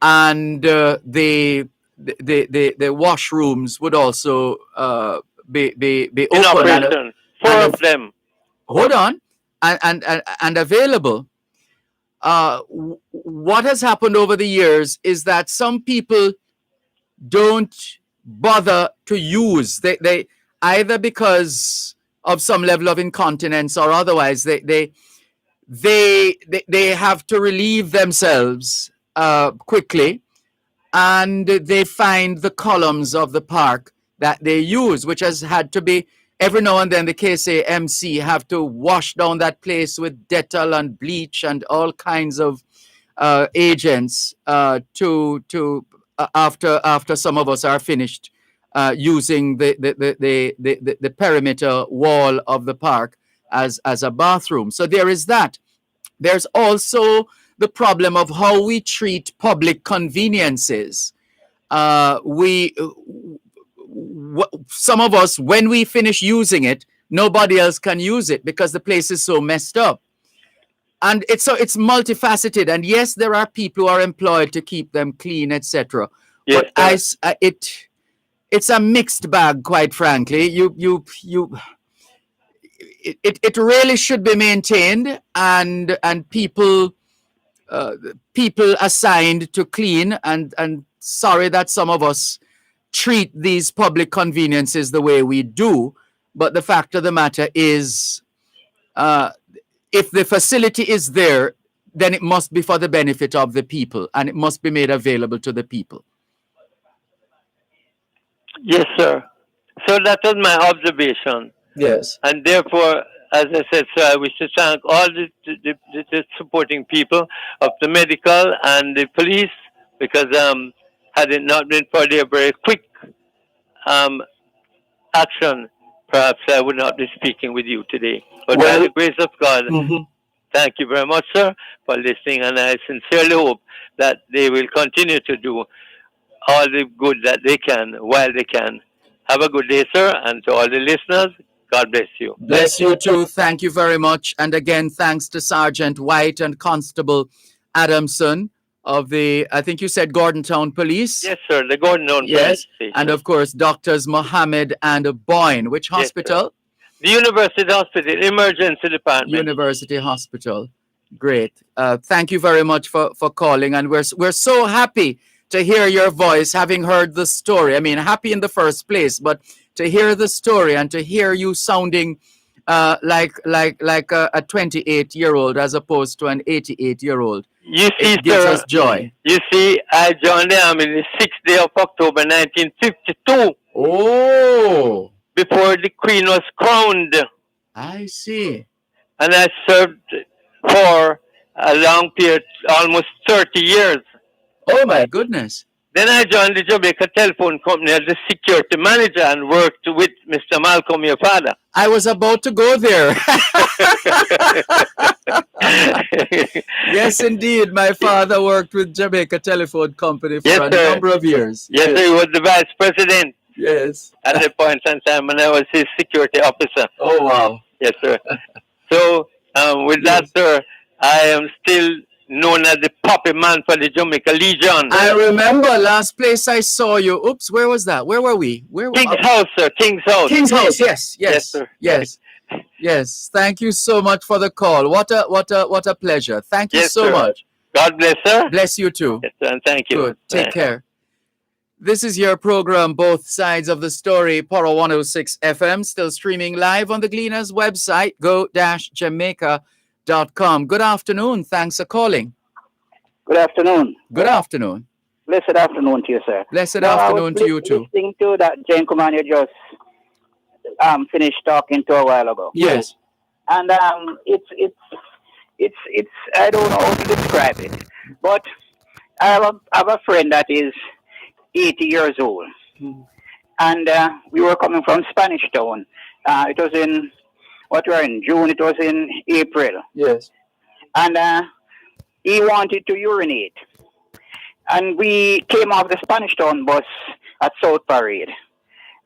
A: and the washrooms would also be
O: In
A: open
O: operation, 4 of them.
A: hold on, and available. What has happened over the years is that some people don't bother to use they either because of some level of incontinence or otherwise they have to relieve themselves quickly, and they find the columns of the park that they use, which has had to be every now and then the KSAMC have to wash down that place with Dettol and bleach and all kinds of agents to after some of us are finished using the perimeter wall of the park as a bathroom. So there is that. There's also the problem of how we treat public conveniences. Some of us, when we finish using it, nobody else can use it because the place is so messed up. and it's multifaceted. And yes, there are people who are employed to keep them clean, etc.
O: Yes,
A: But it's a mixed bag, quite frankly. It really should be maintained, and people assigned to clean, and sorry that some of us treat these public conveniences the way we do, but the fact of the matter is, if the facility is there, then it must be for the benefit of the people, and it must be made available to the people.
O: Yes, sir. So that was my observation.
A: Yes.
O: And therefore, as I said, sir, I wish to thank all the supporting people of the medical and the police, because had it not been for their very quick action, perhaps I would not be speaking with you today. But by the grace of God, thank you very much, sir, for listening, and I sincerely hope that they will continue to do all the good that they can while they can. Have a good day, sir, and to all the listeners, God bless you.
A: Bless you too. Thank you very much. And again, thanks to Sergeant White and Constable Adamson of the, I think you said Gordontown Police.
O: Yes, sir, the Gordontown Police Station.
A: And of course, Doctors Mohammed and Boyne. Which hospital?
O: The University Hospital, Emergency Department.
A: University Hospital. Great. Thank you very much for calling. And we're so happy to hear your voice, having heard the story. I mean, happy in the first place, but to hear the story and to hear you sounding like a 28-year-old as opposed to an 88-year-old.
O: You see,
A: it gives
O: sir,
A: us joy.
O: You see, I joined the army the 6th day of October 1952.
A: Oh!
O: Before the Queen was crowned.
A: I see.
O: And I served for a long period, almost 30 years.
A: Oh my goodness.
O: Then I joined the Jamaica Telephone Company as the security manager and worked with Mr. Malcolm, your father.
A: I was about to go there. Yes, indeed. My father worked with Jamaica Telephone Company for a number of years.
O: Yes, sir. He was the vice president.
A: Yes.
O: At the point in time when I was his security officer.
A: Oh, wow.
O: Yes, sir. So, with that, sir, I am still known as the Poppy Man for the Jamaica Legion.
A: I remember last place I saw you. Oops, where was that? Where were we?
O: King's House, sir. King's House.
A: King's House. Yes, yes,
O: Yes, sir.
A: yes, yes. Thank you so much for the call. What a pleasure. Thank you
O: Yes,
A: so
O: sir.
A: much.
O: God bless, sir.
A: Bless you too.
O: Yes, sir, and thank you.
A: Good. Take care. This is your program, Both Sides of the Story, Poro 106 FM, still streaming live on the Gleaners website, go-jamaica.com. Good afternoon. Thanks for calling.
Q: Good afternoon.
A: Good afternoon.
Q: Blessed afternoon to you, sir.
A: Blessed afternoon to you too.
Q: Listening to that gentleman you just finished talking to a while ago.
A: Yes.
Q: And it's I don't know how to describe it, but I have a friend that is 80 years old, and we were coming from Spanish Town. It was in June. It was in April.
A: Yes.
Q: And he wanted to urinate. And we came off the Spanish Town bus at South Parade.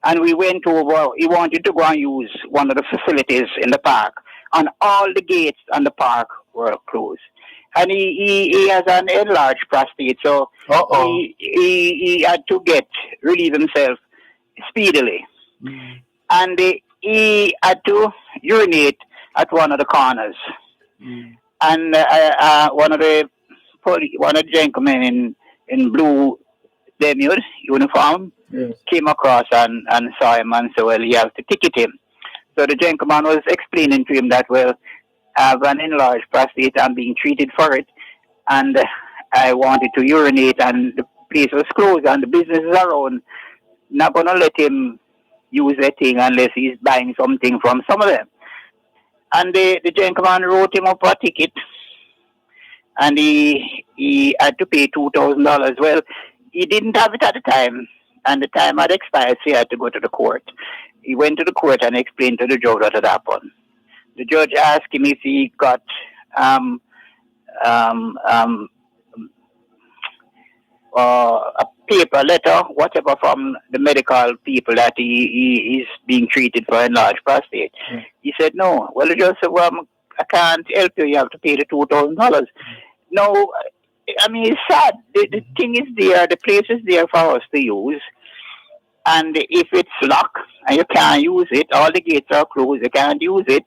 Q: And we went over, he wanted to go and use one of the facilities in the park. And all the gates on the park were closed. And he has an enlarged prostate, so he had to relieve himself speedily. And he had to urinate at one of the corners. And one of the gentlemen in blue demure uniform came across and saw him and said, well, he has to ticket him. So the gentleman was explaining to him that, well, I have an enlarged prostate, I'm being treated for it, and I wanted to urinate, and the place was closed, and the businesses around not going to let him use that thing unless he's buying something from some of them. And the gentleman wrote him up a ticket, and he had to pay $2,000. Well, he didn't have it at the time, and the time had expired, so he had to go to the court. He went to the court and explained to the judge what had happened. The judge asked him if he got a paper, letter, whatever, from the medical people that he is being treated for enlarged prostate. He said no. Well, the judge said, well, I'm I can't help you. You have to pay the $2,000. No, I mean it's sad. The thing is there. The place is there for us to use. And if it's locked and you can't use it, all the gates are closed. You can't use it,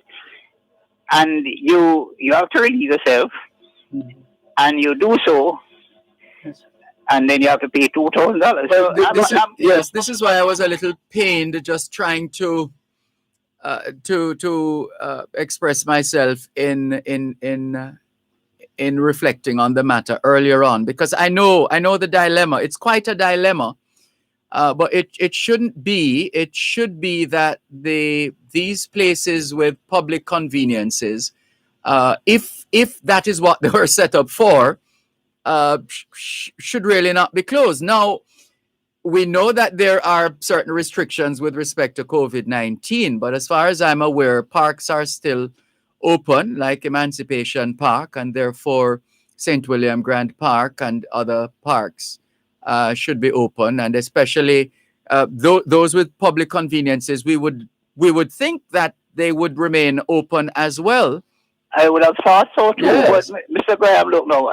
Q: and you have to relieve yourself, and you do so, and then you have to pay $2,000. So
A: yes, this is why I was a little pained just trying to express myself in reflecting on the matter earlier on, because I know the dilemma. It's quite a dilemma, but it shouldn't be. It should be that these places with public conveniences, if that is what they were set up for, should really not be closed. Now, we know that there are certain restrictions with respect to COVID-19, but as far as I'm aware, parks are still open, like Emancipation Park, and therefore St. William Grant Park and other parks should be open, and especially those with public conveniences, we would think that they would remain open as well.
Q: I would have thought so too,
A: Yes.
Q: but Mr. Graham, look, no,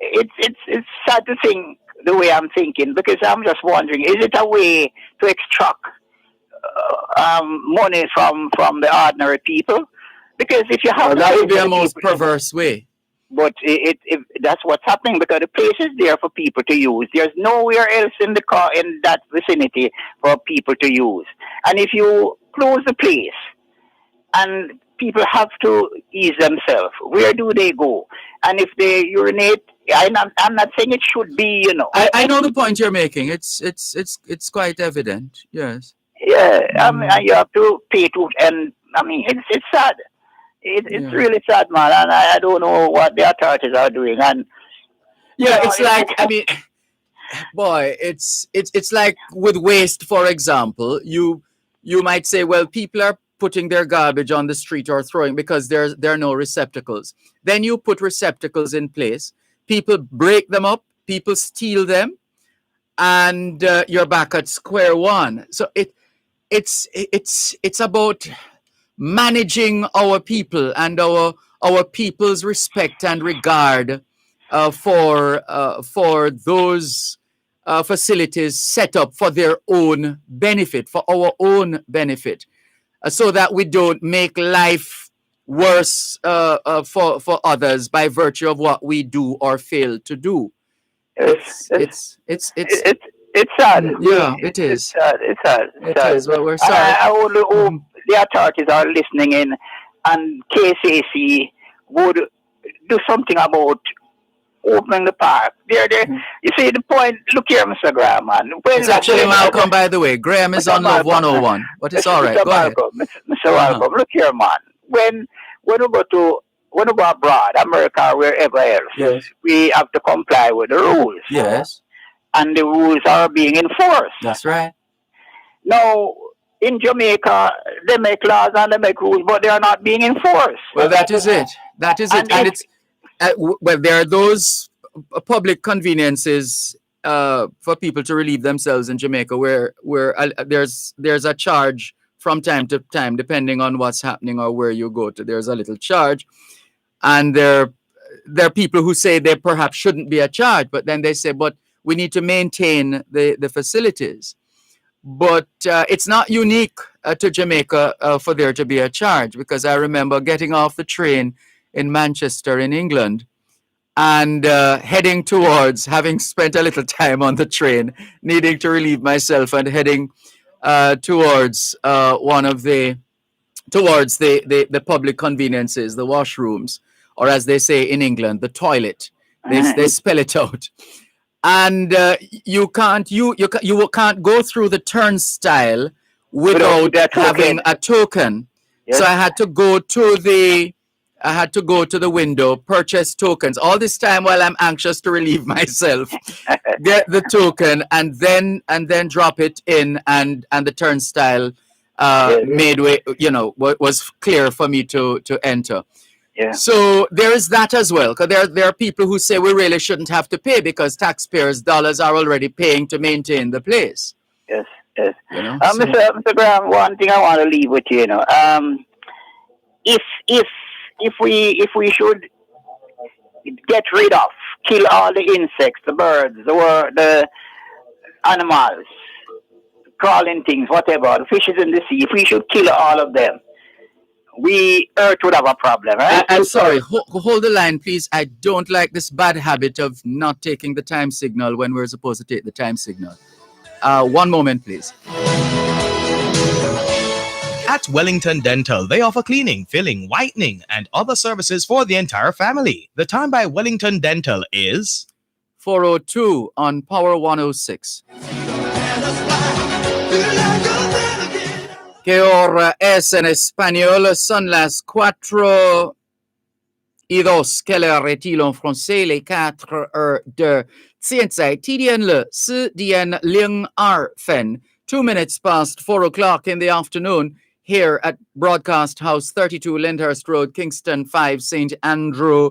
Q: it's sad to think the way I'm thinking, because I'm just wondering, is it a way to extract money from the ordinary people? Because if you have
A: that would be a most perverse way.
Q: But if that's what's happening, because the place is there for people to use. There's nowhere else in that vicinity for people to use. And if you close the place and people have to ease themselves, where do they go? And if they urinate, I'm not saying it should be,
A: I know the point you're making. It's quite evident. Yes.
Q: Yeah, I mean, and you have to pay to, and I mean, it's sad. It's really sad, man, and I don't know what the authorities are doing. And
A: it's like, I mean, boy, it's like with waste, for example. You might say, well, people are putting their garbage on the street or throwing because there are no receptacles. Then you put receptacles in place. People break them up. People steal them, and you're back at square one. So it's about managing our people and our people's respect and regard for those facilities set up for their own benefit, for our own benefit, so that we don't make life worse for others by virtue of what we do or fail to do. It's
Q: sad.
A: Yeah, it is.
Q: It's sad.
A: It is. Well, we're sorry.
Q: I only hope the authorities are listening in, and KCC would do something about opening the park. You see the point. Look here, Mr. Graham, man.
A: It's actually Malcolm, by the way. Graham is on Love 101, but it's all right.
Q: Mr.
A: Go ahead.
Q: Mr. Malcolm, look here, man. When we go abroad, America, or wherever else,
A: yes,
Q: we have to comply with the rules.
A: Yes.
Q: And the rules are being enforced.
A: That's right.
Q: Now, in Jamaica, they make laws and they make rules, but they are not being enforced.
A: Well, that is it. That is it. And it's well, there are those public conveniences for people to relieve themselves in Jamaica, where there's a charge from time to time, depending on what's happening or where you go to. There's a little charge, and there are people who say there perhaps shouldn't be a charge, but then they say, but we need to maintain the facilities. But it's not unique to Jamaica for there to be a charge, because I remember getting off the train in Manchester in England and heading towards, having spent a little time on the train, needing to relieve myself and heading towards the public conveniences, the washrooms, or as they say in England, the toilet. They spell it out. And you can't go through the turnstile without having a token. Yes. So I had to go to the window, purchase tokens. All this time while I'm anxious to relieve myself, get the token and then drop it in, and the turnstile made way, was clear for me to enter.
Q: Yeah.
A: So there is that as well, because there are people who say we really shouldn't have to pay because taxpayers' dollars are already paying to maintain the place.
Q: Yes. Mr. Graham, one thing I want to leave with you, if if we should get rid of, kill all the insects, the birds, the animals, crawling things, whatever, the fishes in the sea, if we should kill all of them, Earth would have a problem, right?
A: I'm sorry, hold the line, please. I don't like this bad habit of not taking the time signal when we're supposed to take the time signal. One moment, please.
F: At Wellington Dental, they offer cleaning, filling, whitening, and other services for the entire family. The time by Wellington Dental is
A: 4:02 on Power 106. ¿Qué hora es en español? Son las 4:02 que le retire en français les 4 heures de 现在地点了10:02分 2 minutes past 4 o'clock in the afternoon here at Broadcast House 32 Lyndhurst Road, Kingston 5, St. Andrew,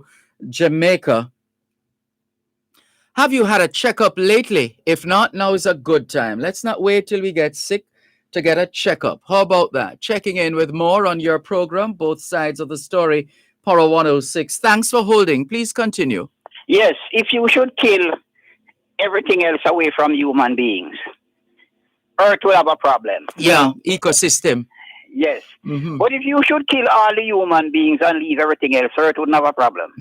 A: Jamaica. Have you had a checkup lately? If not, now is a good time. Let's not wait till we get sick to get a checkup. How about that? Checking in with more on your program, both sides of the story, Power 106. Thanks for holding. Please continue.
Q: Yes, if you should kill everything else away from human beings, Earth will have a problem.
A: Yeah, ecosystem.
Q: Yes. Mm-hmm. But if you should kill all the human beings and leave everything else, Earth wouldn't have a problem.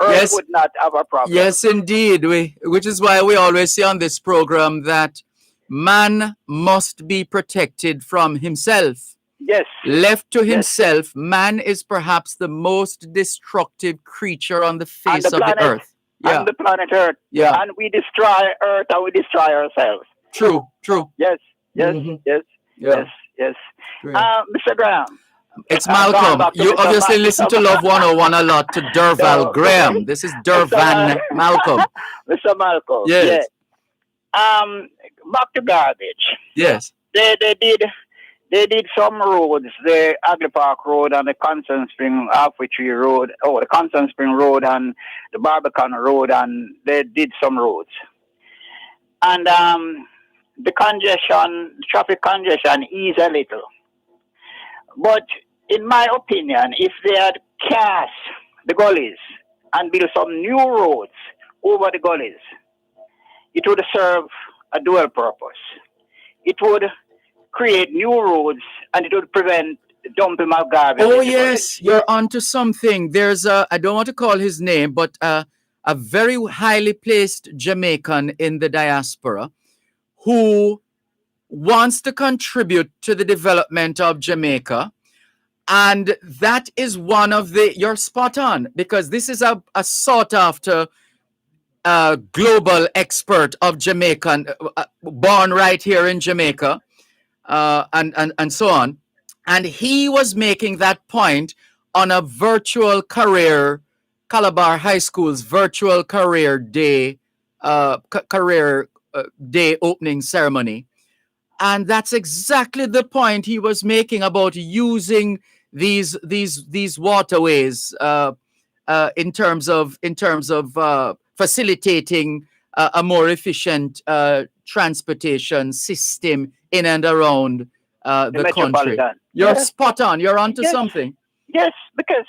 Q: Earth would not have a problem.
A: Yes, indeed. Which is why we always say on this program that man must be protected from himself.
Q: Yes.
A: Left to himself, man is perhaps the most destructive creature on the face of the earth.
Q: Yeah. On the planet Earth.
A: Yeah.
Q: And we destroy Earth and we destroy ourselves.
A: True.
Q: Yes.
A: Mm-hmm.
Q: Yes. Mr. Graham.
A: It's Malcolm. You obviously listen to Love 101 a lot to Dervan Graham. This is Dervan Malcolm.
Q: Mr. Malcolm.
A: Yes.
Q: Back to garbage.
A: Yes.
Q: They did some roads, the Agley Park Road and the Constant Spring Halfway Tree Road, the Constant Spring Road and the Barbican Road, and they did some roads. And the traffic congestion eased a little. But in my opinion, if they had cast the gullies and built some new roads over the gullies, it would serve a dual purpose. It would create new roads and it would prevent dumping of garbage.
A: Oh, yes, you're onto something. There's I don't want to call his name, but a very highly placed Jamaican in the diaspora who wants to contribute to the development of Jamaica. And that is one of you're spot on, because this is a sought after global expert of Jamaican, born right here in Jamaica, and so on. And he was making that point on a virtual career, Calabar High School's virtual career day, day opening ceremony. And that's exactly the point he was making about using these waterways in terms of facilitating a more efficient transportation system in and around the country. You're spot on. You're onto something.
Q: Yes, because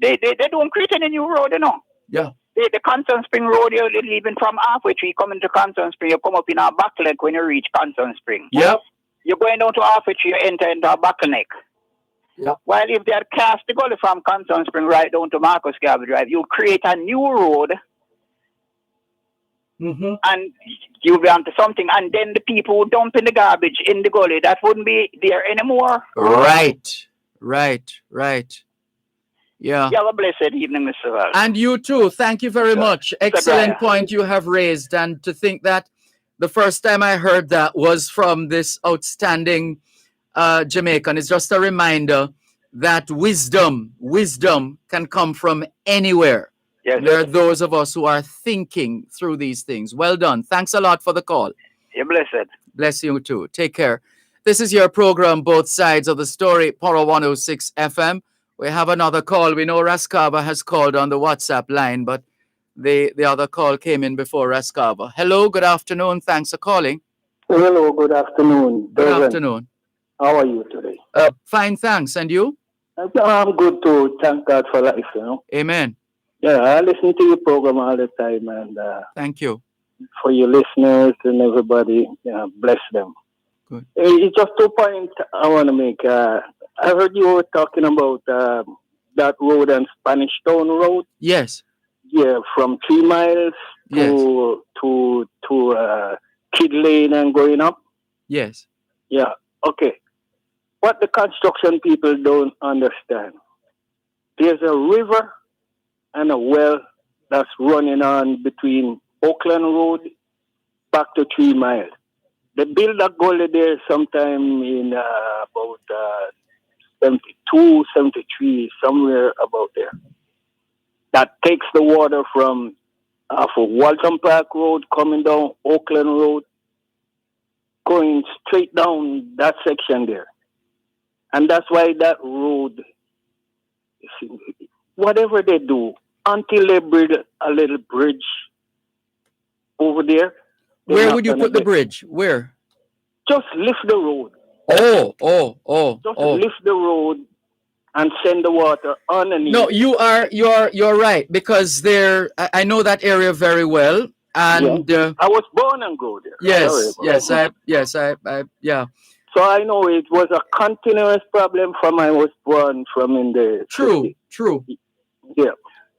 Q: they don't create any new road, you know.
A: Yeah.
Q: The Constant Spring Road, you're leaving from Halfway Tree, coming to Constant Spring, you come up in a bottleneck when you reach Constant Spring.
A: Yep.
Q: You're going down to Halfway Tree, you enter into a bottleneck.
A: Yep.
Q: While if they had cast the gully from Constant Spring right down to Marcus Garvey Drive, you create a new road.
A: Mm-hmm.
Q: And you'll be onto something, and then the people who dump in the garbage in the gully, that wouldn't be there anymore.
A: Right. Yeah.
Q: You have a blessed evening, Mr. Val.
A: And you too. Thank you very much. Excellent point you have raised. And to think that the first time I heard that was from this outstanding Jamaican is just a reminder that wisdom can come from anywhere.
Q: Yes.
A: There are those of us who are thinking through these things. Well done. Thanks a lot for the call.
Q: You're blessed.
A: Bless you too. Take care. This is your program, Both Sides of the Story, Power 106 FM. We have another call. We know Raskava has called on the WhatsApp line, but the other call came in before Raskava. Hello, good afternoon. Thanks for calling.
R: Hello, good afternoon.
A: Good afternoon.
R: How are you today?
A: Fine, thanks. And you?
R: I'm good too. Thank God for life, you know.
A: Amen.
R: Yeah, I listen to your program all the time, and
A: Thank you.
R: for your listeners and everybody, bless them.
A: Good.
R: It's just 2 points I want to make. I heard you were talking about that road and Spanish Town Road.
A: Yes.
R: Yeah, from 3 miles
A: Yes.
R: to Kid Lane and going up.
A: Yes.
R: Yeah. Okay. What the construction people don't understand, there's a river and a well that's running on between Oakland Road back to 3 miles. They built a gully there sometime in about 72, 73, somewhere about there. That takes the water from for Walton Park Road coming down Oakland Road, going straight down that section there. And that's why that road, whatever they do, until they build a little bridge over there.
A: Where would you put the bridge? Where?
R: Just lift the road.
A: Just
R: lift the road and send the water underneath.
A: No, you're right, because I know that area very well, and
R: I was born and grew there.
A: yes,
R: Sorry
A: yes,
R: about
A: I yeah.
R: So I know it was a continuous problem from I was born from in the
A: True.
R: Yeah.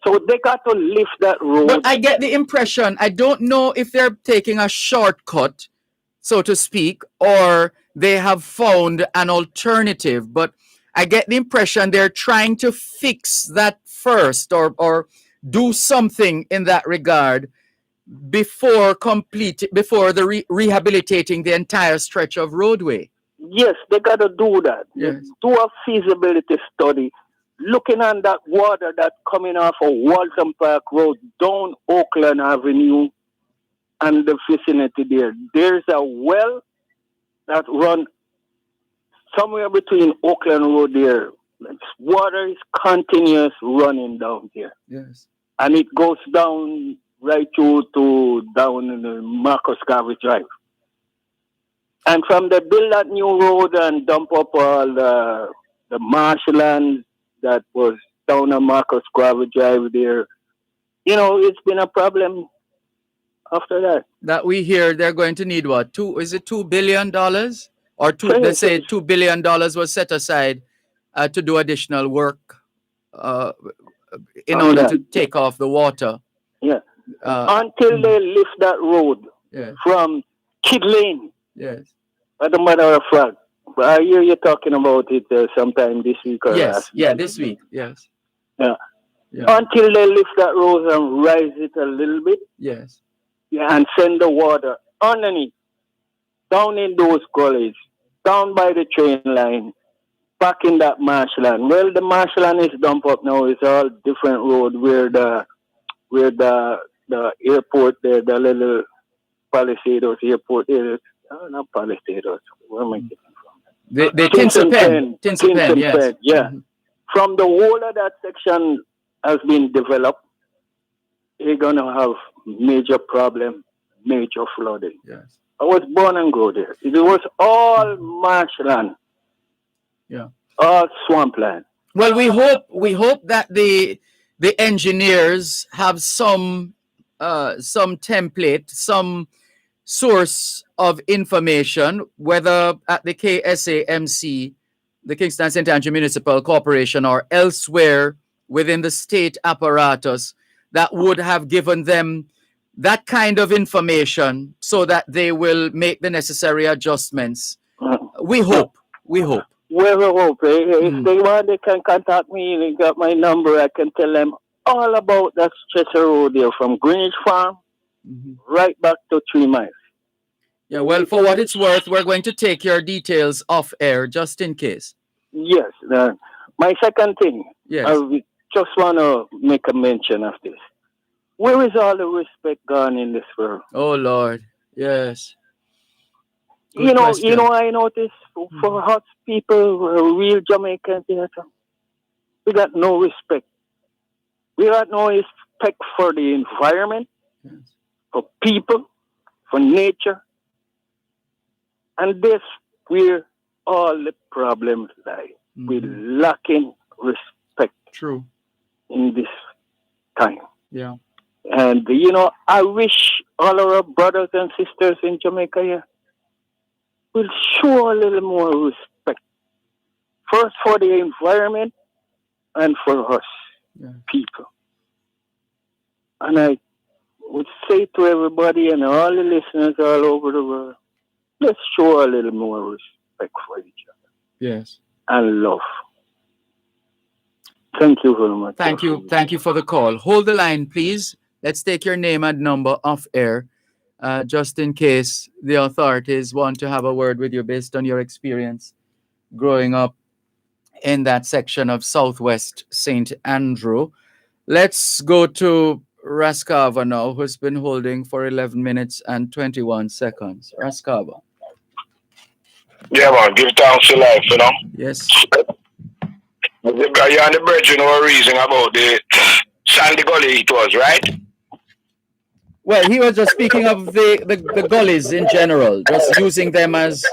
R: So they got to lift that road.
A: But I get the impression, I don't know if they're taking a shortcut, so to speak, or they have found an alternative, but I get the impression they're trying to fix that first, or do something in that regard before rehabilitating the entire stretch of roadway.
R: Yes, they got to do that.
A: Yes.
R: Do a feasibility study, looking at that water that's coming off of Walton Park Road down Oakland Avenue and the vicinity there. There's a well that runs somewhere between Oakland Road there. Water is continuous running down there.
A: Yes.
R: And it goes down right to down in the Marcus Garvey Drive. And from they build that new road and dump up all the marshland that was down on Marcus Garvey Drive there, it's been a problem after that.
A: That we hear they're going to need what? $2 billion? Or they say $2 billion was set aside to do additional work in order to take off the water.
R: Yeah. Until they lift that road from Kid Lane.
A: Yes.
R: As a matter of fact, but I hear you talking about it sometime this week or last.
A: Yeah, this week. Yes.
R: Yeah. Until they lift that road and rise it a little bit.
A: Yes.
R: Yeah, and send the water underneath, down in those gullies, down by the train line, back in that marshland. Well, the marshland is dumped up now. It's all different road where the airport there, the little Palisados airport is. Not Palisados. Where am I getting from?
A: The Tinson yes.
R: Yeah. Mm-hmm. From the whole of that section has been developed, you're going to have major problem, major flooding.
A: Yes.
R: I was born and grew there. It was all marshland.
A: Yeah.
R: All swampland.
A: Well, we hope that the engineers have some template, some source of information, whether at the KSAMC, the Kingston St. Andrew Municipal Corporation, or elsewhere within the state apparatus, that would have given them that kind of information so that they will make the necessary adjustments. We hope. Well,
R: we hope. If they want, they can contact me. They got my number. I can tell them all about that stretch of road there from Greenwich Farm right back to 3 miles.
A: Yeah, well, for what it's worth, we're going to take your details off air just in case.
R: Yes. My second thing, I just want to make a mention of this. Where is all the respect gone in this world?
A: Oh, Lord. Yes.
R: Good question. I notice for us people, real Jamaicans, we got no respect. We got no respect for the environment, for people, for nature. And this where all the problems lie. We're lacking respect.
A: True.
R: In this time.
A: Yeah.
R: And, I wish all our brothers and sisters in Jamaica here will show a little more respect. First for the environment and for us, people. And I would say to everybody and all the listeners all over the world, let's show a little more respect for each other.
A: Yes.
R: And love. Thank you very much.
A: Thank you. Thank you for the call. Hold the line, please. Let's take your name and number off air, just in case the authorities want to have a word with you based on your experience growing up in that section of Southwest St. Andrew. Let's go to Raskava now, who's been holding for 11 minutes and 21 seconds. Raskava.
S: Yeah, man, give thanks to life,
A: Yes.
S: You're on the bridge, reason about the Sandy Gully it was, right?
A: Well, he was just speaking of the gullies in general, just using them as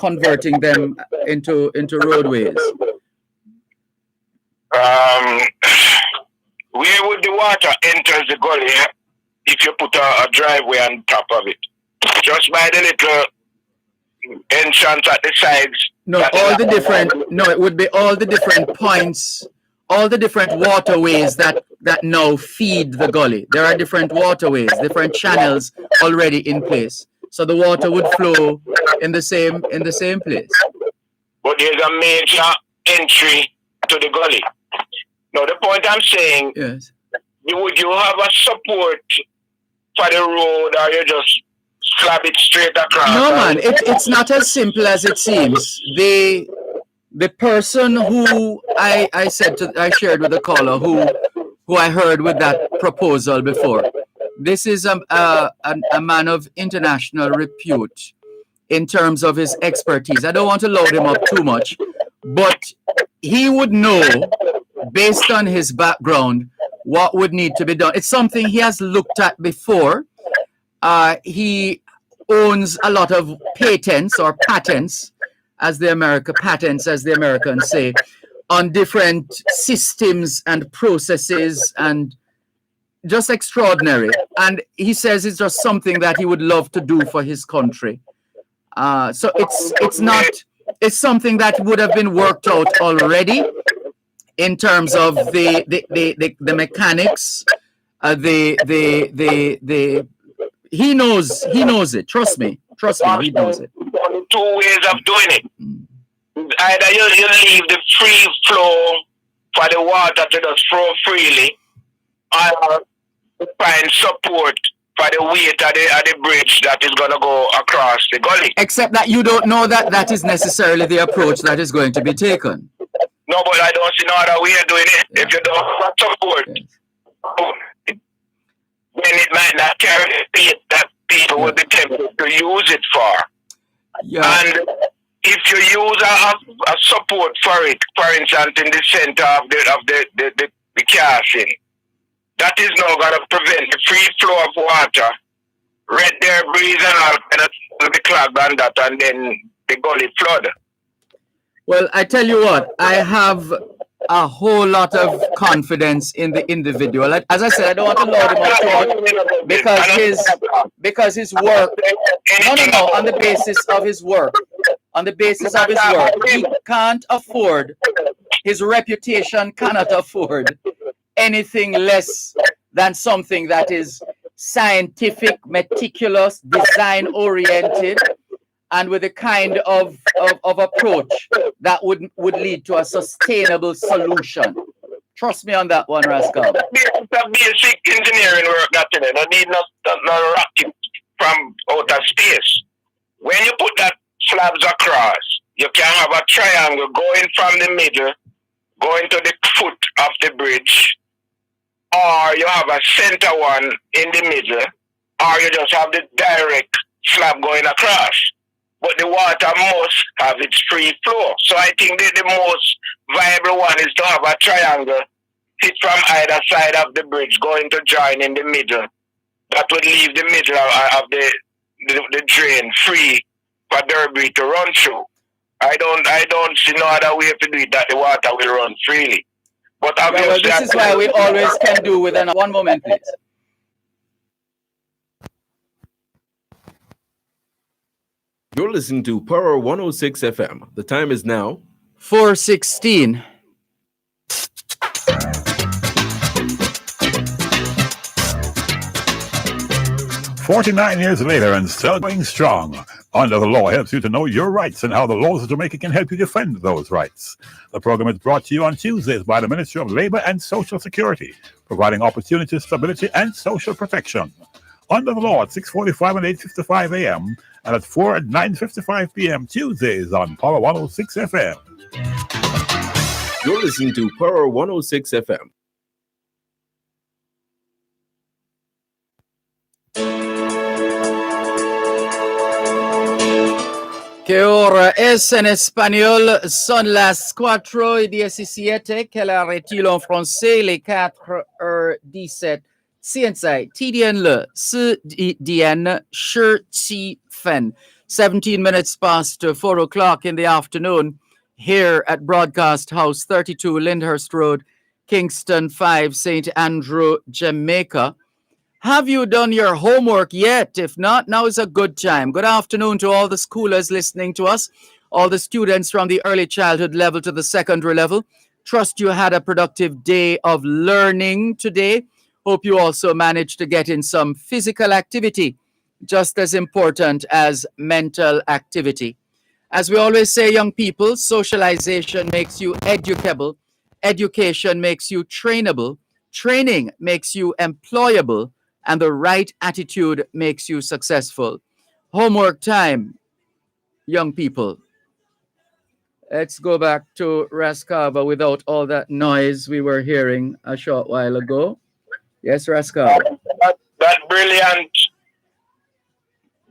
A: converting them into roadways.
S: Where would the water enter the gully if you put a driveway on top of it? Just by the little entrance at the sides.
A: No, it would be all the different points, all the different waterways that now feed the gully. There are different waterways, different channels already in place. So the water would flow in the same place.
S: But there's a major entry to the gully. Now the point I'm saying,
A: yes,
S: would you have a support for the road, or you just slab it straight across?
A: No, man, it's not as simple as it seems. The person who I shared with the caller who I heard with that proposal before. This is a man of international repute in terms of his expertise. I don't want to load him up too much, but he would know, based on his background, what would need to be done. It's something he has looked at before. He owns a lot of patents, as the Americans say, on different systems and processes, and just extraordinary. And he says it's just something that he would love to do for his country. So it's something that would have been worked out already in terms of the mechanics. He knows it. Trust me, he knows it.
S: Two ways of doing it. Either you leave the free flow for the water to just flow freely, or find support for the weight of the bridge that is going to go across the gully.
A: Except that you don't know that is necessarily the approach that is going to be taken.
S: No, but I don't see no other way of doing it. If you don't have support, then it might not carry the weight that people will be tempted to use it for.
A: Yeah.
S: And if you use a support for it, for instance, in the center of the casting, that is now going to prevent the free flow of water. Right there, breeze and all kind of be clogged on that, and then the gully flood.
A: Well, I tell you what, I have a whole lot of confidence in the individual. As I said, I don't want to load him up too much because his work. No. On the basis of his work, he can't afford. His reputation cannot afford anything less than something that is scientific, meticulous, design oriented, and with a kind of approach that would lead to a sustainable solution. Trust me on that one, Rascal.
S: It's a basic engineering work that you don't need no rocket from outer space. When you put that slabs across, you can have a triangle going from the middle, going to the foot of the bridge, or you have a center one in the middle, or you just have the direct slab going across. But the water must have its free flow. So I think the most viable one is to have a triangle hit from either side of the bridge going to join in the middle. That would leave the middle of the drain free for debris to run through. I don't see no other way to do it that the water will run freely. But
A: Yeah, well,
S: obviously,
A: this is why we always can do with an one moment, please.
D: You're listening to Power 106 FM. The time is now
A: 4:16.
N: "49 years later and still going strong. Under the Law helps you to know your rights and how the laws of Jamaica can help you defend those rights. The program is brought to you on Tuesdays by the Ministry of Labor and Social Security, providing opportunity, stability, and social protection. Under the Law at 6:45 and 8:55 a.m. and at 4 and 9:55 p.m. Tuesdays on Power 106 FM.
D: You're listening to Power 106 FM.
A: Que hora es en espagnol? Son las 4:17. Quelle heure est-il en français? Les 4:17. 现在几点了？4点17分. 17 minutes past 4 o'clock in the afternoon here at Broadcast House 32 Lyndhurst Road, Kingston 5, St. Andrew, Jamaica. Have you done your homework yet? If not, now is a good time. Good afternoon to all the schoolers listening to us, all the students from the early childhood level to the secondary level. Trust you had a productive day of learning today. Hope you also managed to get in some physical activity, just as important as mental activity. As we always say, young people, socialization makes you educable, education makes you trainable, training makes you employable, and the right attitude makes you successful. Homework time, young people. Let's go back to Raskava without all that noise we were hearing a short while ago. Yes, Raskava.
S: that brilliant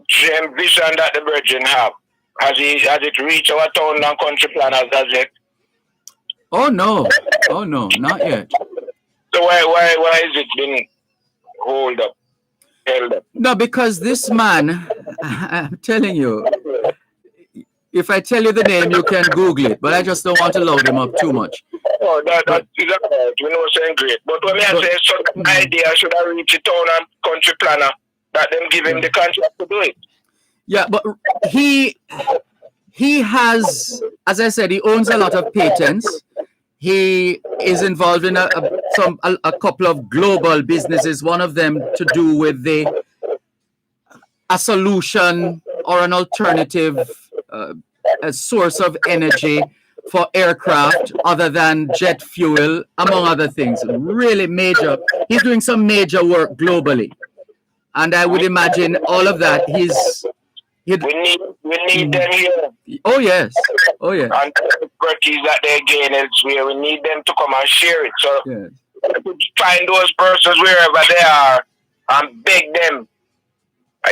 S: dream vision that the Virgin have, has it reached our town and country planners as yet?
A: Oh no, not yet.
S: So why is it been held up?
A: No, because this man, I'm telling you, if I tell you the name, you can Google it, but I just don't want to load him up too much.
S: Oh, that is right. We know saying great. But when I say some idea should I reach the town and country planner, that them give him the contract to do it.
A: Yeah, but he has, as I said, he owns a lot of patents. He is involved in a couple of global businesses, one of them to do with a solution or an alternative a source of energy for aircraft other than jet fuel, among other things. Really major. He's doing some major work globally. And I would imagine all of that
S: we need them here.
A: Oh yes. Oh yes.
S: And the expertise that they gain elsewhere, we need them to come and share it. So
A: yes.
S: Find those persons wherever they are and beg them.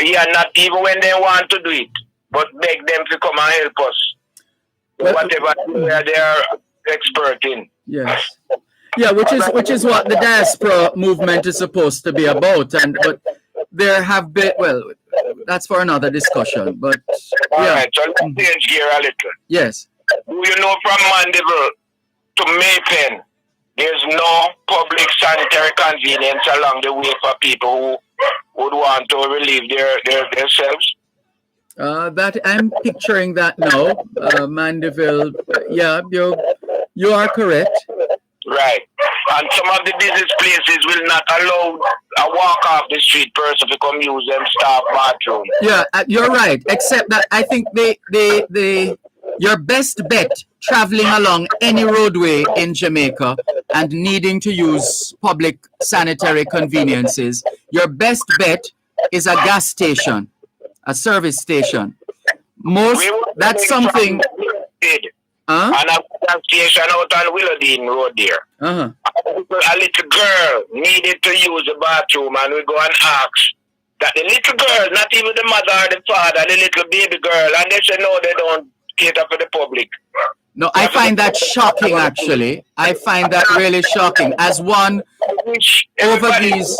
S: Yeah, not even when they want to do it, but beg them to come and help us. Whatever they are expert in.
A: Yes. Yeah, which is what the diaspora movement is supposed to be about. But there have been, well, that's for another discussion. But
S: all right, so let's change gear a little.
A: Yes.
S: Do you know from Mandeville to Maypen, there's no public sanitary convenience along the way for people who would want to relieve themselves?
A: That I'm picturing that now, Mandeville. Yeah, you are correct.
S: Right, and some of the business places will not allow a walk off the street person to come use them staff bathroom.
A: Yeah, you're right. Except that I think your best bet traveling along any roadway in Jamaica and needing to use public sanitary conveniences, your best bet is a gas station, a service station. That's something.
S: And a gas station out on Willowdene Road there. A little girl needed to use the bathroom, and we go and ask that the little girl, not even the mother or the father, the little baby girl, and they say no, they don't cater for the public.
A: No, I find that shocking, actually. I find that really shocking. As one over these...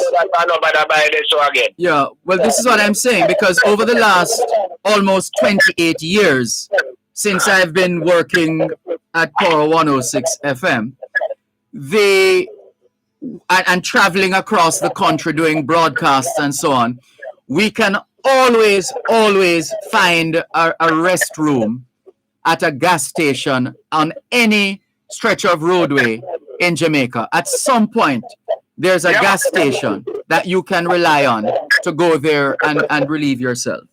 A: Yeah, well, this is what I'm saying, because over the last almost 28 years, since I've been working at Power 106 FM, and traveling across the country doing broadcasts and so on, we can always find a restroom at a gas station on any stretch of roadway in Jamaica. At some point, there's a gas station that you can rely on to go there and relieve yourself.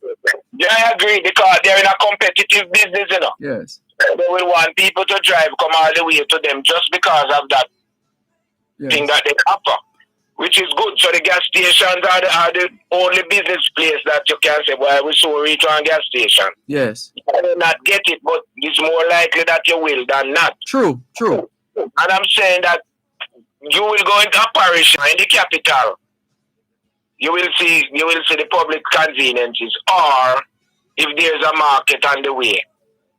S: Yeah, I agree, because they're in a competitive business, you know.
A: Yes.
S: They will want people to drive, come all the way to them just because of that thing that they offer, which is good. So the gas stations are the only business place that you can say, well, we so reach on gas station.
A: Yes.
S: You may not get it, but it's more likely that you will than not.
A: True.
S: And I'm saying that you will go into a parish in the capital. You will see the public conveniences, or if there's a market on the way.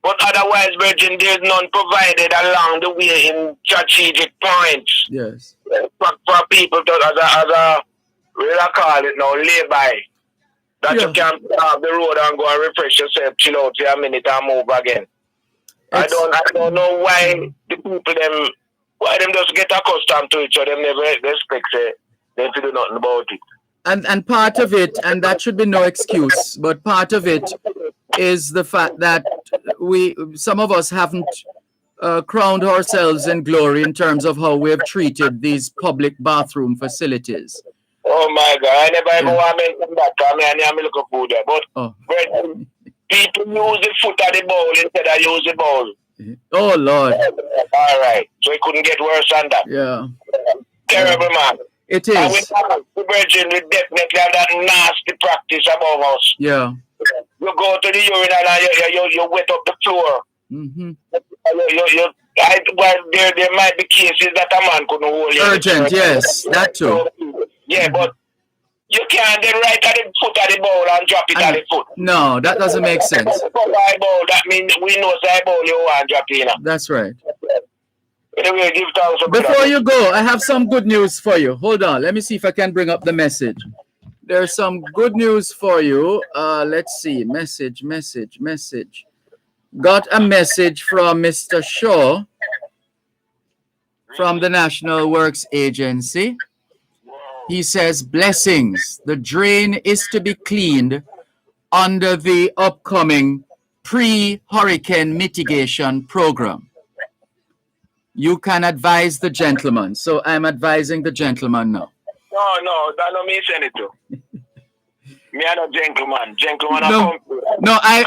S: But otherwise, Virgin, there's none provided along the way in strategic points.
A: Yes.
S: For people to, as a what I call it now, lay by. That you can stop the road and go and refresh yourself, chill out for a minute and move again. I don't know why the people why them just get accustomed to it, so them never expect them to do nothing about it.
A: And part of it, and that should be no excuse, but part of it is the fact that some of us haven't crowned ourselves in glory in terms of how we have treated these public bathroom facilities.
S: Oh my God, I never ever want to mention that, because I'm looking for there. But people use the foot of the bowl instead of use the bowl.
A: Oh Lord.
S: All right, so it couldn't get worse than that.
A: Yeah.
S: Terrible, man.
A: It is.
S: And the Virgin will definitely have that nasty practice above us.
A: Yeah.
S: You go to the urinal and you wet up the floor.
A: Mm-hmm.
S: Well, there might be cases that a man couldn't hold you.
A: Urgent, yes, that too.
S: Yeah, but you can't get right at the foot of the bowl and drop it at the foot.
A: No, that doesn't make sense.
S: That means we know the bowl you want to drop in.
A: That's right.
S: Anyway, give thanks.
A: Before you go, I have some good news for you. Hold on, let me see if I can bring up the message. There's some good news for you. Let's see. Message. Got a message from Mr. Shaw from the National Works Agency. He says, blessings. The drain is to be cleaned under the upcoming pre-hurricane mitigation program. You can advise the gentleman. So I'm advising the gentleman now.
S: No, that don't mean anything. Me are no gentleman.
A: No, I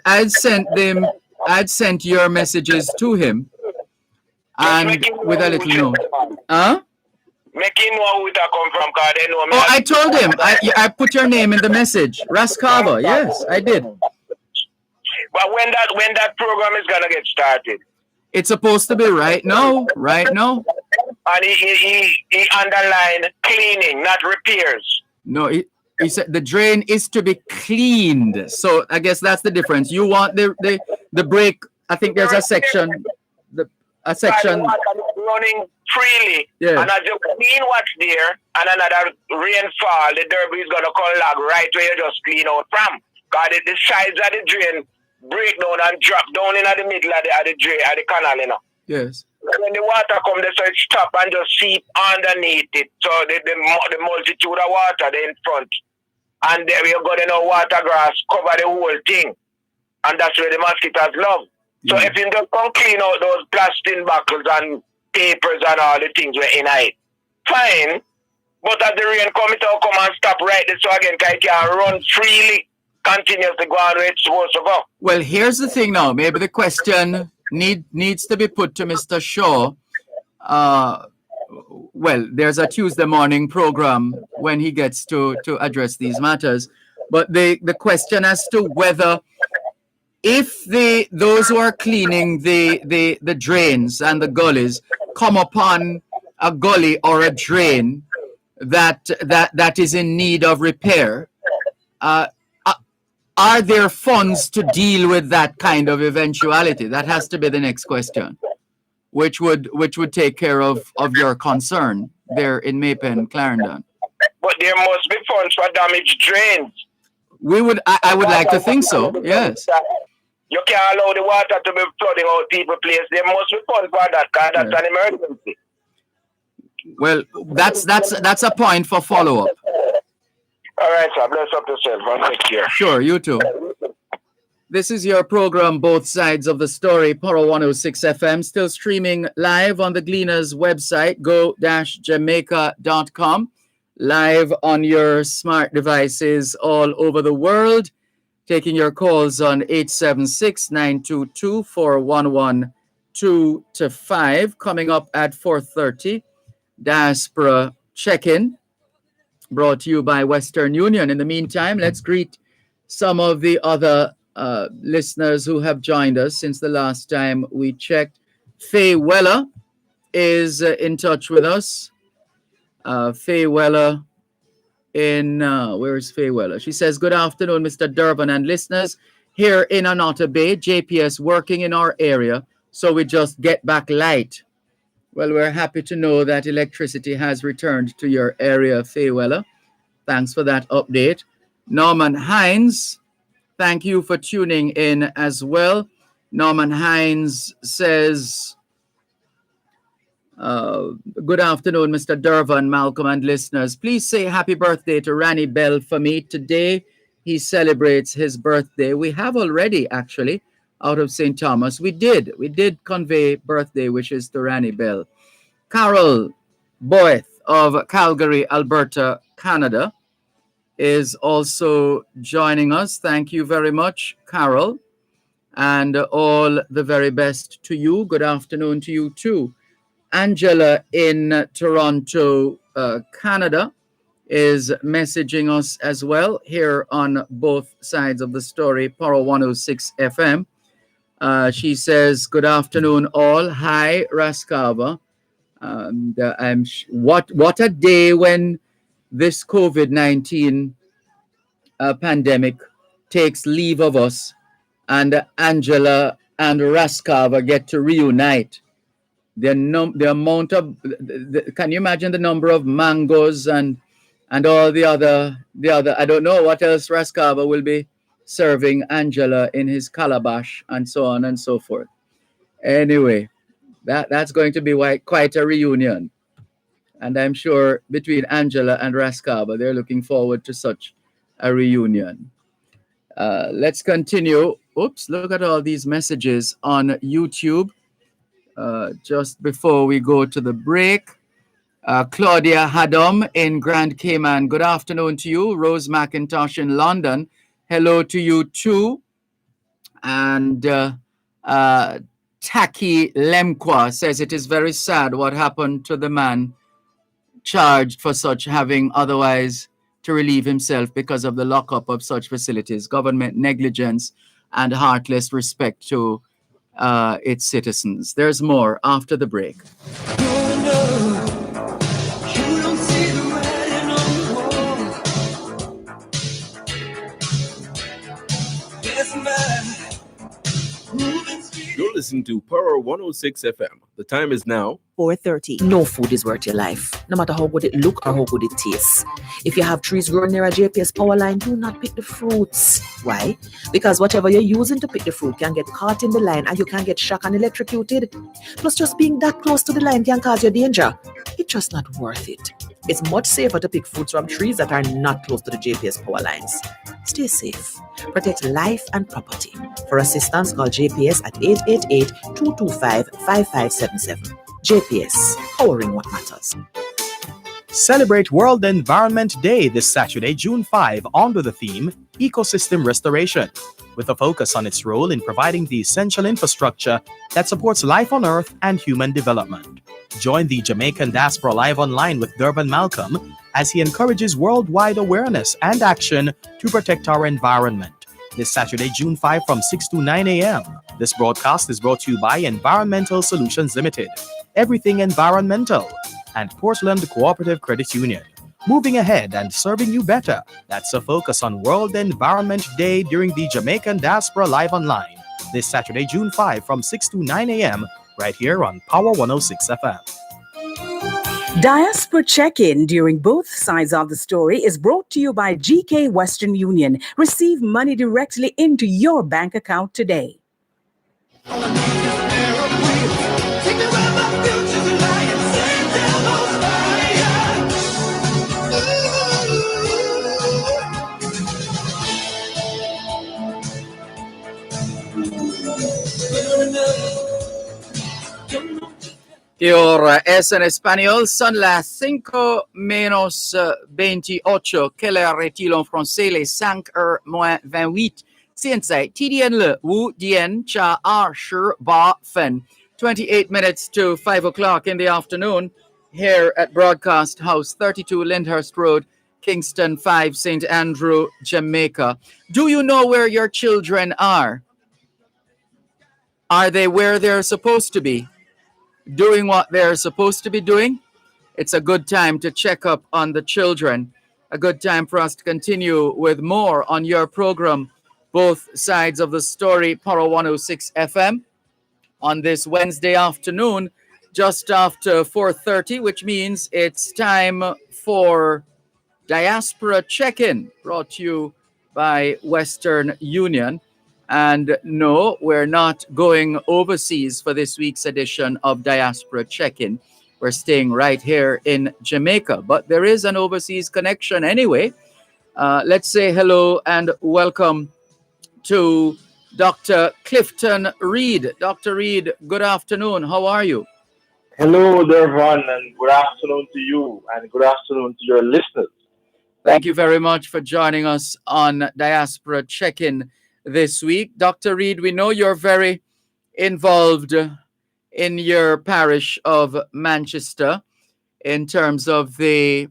A: had sent your messages to him, and with a little note. Huh?
S: Make him know who that come from, because they know me.
A: Oh, I told him. I put your name in the message. Raskava. Yes, I did.
S: But when that program is gonna get started?
A: It's supposed to be right now.
S: And he underlined cleaning, not repairs.
A: No, he said the drain is to be cleaned. So I guess that's the difference. You want the break. I think there's a section.
S: Running freely.
A: Yeah.
S: And as you clean what's there, and another rainfall, the debris is gonna collect right where you just clean out from. Because the sides of the drain break down and drop down in the middle of the drain, of the canal, you know.
A: Yes.
S: When the water comes there, so it stop and just seep underneath it. So the multitude of water there in front. And there we got water grass cover the whole thing. And that's where the mosquitoes love. So if you just come clean out those plastic bottles and papers and all the things we're in it, fine. But as the rain come, it will come and stop right there, so again, it can run freely, continuously go on where it's supposed to go.
A: Well, here's the thing now. Maybe the question needs to be put to Mr. Shaw. Well, there's a Tuesday morning program when he gets to address these matters. But the question as to whether if those who are cleaning the drains and the gullies come upon a gully or a drain that is in need of repair, are there funds to deal with that kind of eventuality? That has to be the next question, which would take care of your concern there in Maypen, Clarendon.
S: But there must be funds for damaged drains.
A: I would like to think so. Yes.
S: You can't allow the water to be flooding out people's place. There must be funds for that because that's an emergency.
A: Well, that's a point for follow-up.
S: All right, sir. Bless up yourself and take care.
A: Sure, you too. This is your program, Both Sides of the Story, Poro 106 FM, still streaming live on the Gleaners website, go-jamaica.com, live on your smart devices all over the world, taking your calls on 876-922-4112-5, coming up at 4:30, Diaspora Check-In, brought to you by Western Union. In the meantime, let's greet some of the other listeners who have joined us since the last time we checked. Faye Weller is in touch with us. Faye Weller where is Faye Weller? She says, good afternoon, Mr. Dervan and listeners. Here in Anota Bay, JPS working in our area, so we just get back light. Well, we're happy to know that electricity has returned to your area, Faye Weller. Thanks for that update. Norman Hines, thank you for tuning in as well. Norman Hines says, good afternoon, Mr. Dervan, Malcolm, and listeners. Please say happy birthday to Ranny Bell for me. Today, he celebrates his birthday. We have already, actually, out of St. Thomas. We did convey birthday wishes to Ranny Bell. Carol Boyth of Calgary, Alberta, Canada, is also joining us. Thank you very much, Carol, and all the very best to you. Good afternoon to you too. Angela in Toronto, Canada, is messaging us as well here on Both Sides of the Story, Poro 106 FM. She says, good afternoon all. Hi, Raskava. What a day when this COVID-19 pandemic takes leave of us, and Angela and Raskava get to reunite. The amount of, can you imagine the number of mangoes and all the other, I don't know what else Raskava will be serving Angela in his calabash and so on and so forth. Anyway, that's going to be quite a reunion. And I'm sure between Angela and Raskava, they're looking forward to such a reunion. Let's continue. Oops, look at all these messages on YouTube. Just before we go to the break, Claudia Hadom in Grand Cayman. Good afternoon to you. Rose McIntosh in London. Hello to you too. And Taki Lemqua says it is very sad what happened to the man charged for such, having otherwise to relieve himself because of the lockup of such facilities, government negligence, and heartless respect to its citizens. There's more after the break.
D: You're listening to Power 106 FM. The time is now
E: 4:30. No food is worth your life, no matter how good it look or how good it tastes. If you have trees growing near a JPS power line, do not pick the fruits. Why? Because whatever you're using to pick the fruit can get caught in the line and you can get shocked and electrocuted. Plus, just being that close to the line can cause you danger. It's just not worth it. It's much safer to pick fruits from trees that are not close to the JPS power lines. Stay safe. Protect life and property. For assistance, call JPS at 888-225-5577. JPS, powering what matters.
F: Celebrate World Environment Day this Saturday, June 5, under the theme Ecosystem Restoration, with a focus on its role in providing the essential infrastructure that supports life on Earth and human development. Join the Jamaican Diaspora Live Online with Dervan Malcolm as he encourages worldwide awareness and action to protect our environment. This Saturday, June 5 from 6 to 9 a.m. This broadcast is brought to you by Environmental Solutions Limited, Everything Environmental, and Portland Cooperative Credit Union. Moving ahead and serving you better. That's a focus on World Environment Day during the Jamaican Diaspora Live Online. This Saturday, June 5 from 6 to 9 a.m. right here on Power 106 FM.
P: Diaspora Check-In during Both Sides of the Story is brought to you by GK Western Union. Receive money directly into your bank account today.
B: Take me where my future's lying. Send devil's
A: Y ahora es en español, son las 5 menos 28, que le retire en français les 5h moins 28. 现在提点了5点加28分 28 minutes to 5 o'clock in the afternoon here at Broadcast House, 32 Lyndhurst Road, Kingston 5, St. Andrew, Jamaica. Do you know where your children are? Are they where they're supposed to be? Doing what they're supposed to be doing? It's a good time to check up on the children. A good time for us to continue with more on your program, both sides of the story, Power 106 FM, on this Wednesday afternoon, just after 4:30, which means it's time for Diaspora Check-in, brought to you by Western Union. And no, we're not going overseas for this week's edition of Diaspora Check-in. We're staying right here in Jamaica, but there is an overseas connection anyway. Let's say hello and welcome to Dr. Clifton Reed. Dr. Reed, good afternoon. How are you?
T: Hello, Dervan, and good afternoon to you, and good afternoon to your listeners.
A: Thank you very much for joining us on Diaspora Check-in this week. Dr. Reed, we know you're very involved in your parish of Manchester in terms of the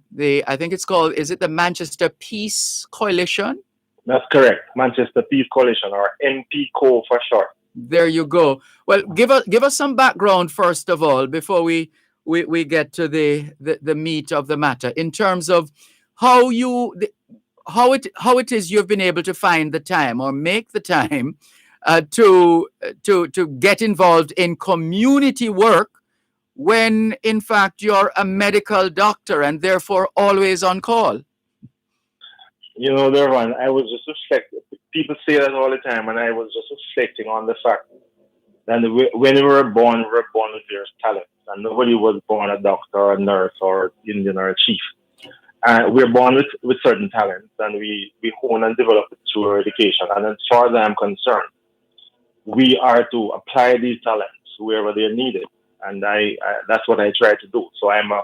A: I think it's called, is it the Manchester Peace Coalition?
T: That's correct. Manchester Peace Coalition, or MPCO for short.
A: There you go. Well, give us some background first of all before we get to the meat of the matter in terms of how it is you've been able to find the time or make the time to get involved in community work when in fact you're a medical doctor and therefore always on call.
T: You know, Dervan, I was just reflecting. People say that all the time, and I was just reflecting on the fact that when we were born with various talents, and nobody was born a doctor or a nurse or Indian or a chief. We're born with certain talents, and we hone and develop it through our education. And as far as I'm concerned, we are to apply these talents wherever they're needed. And I that's what I try to do. So I'm a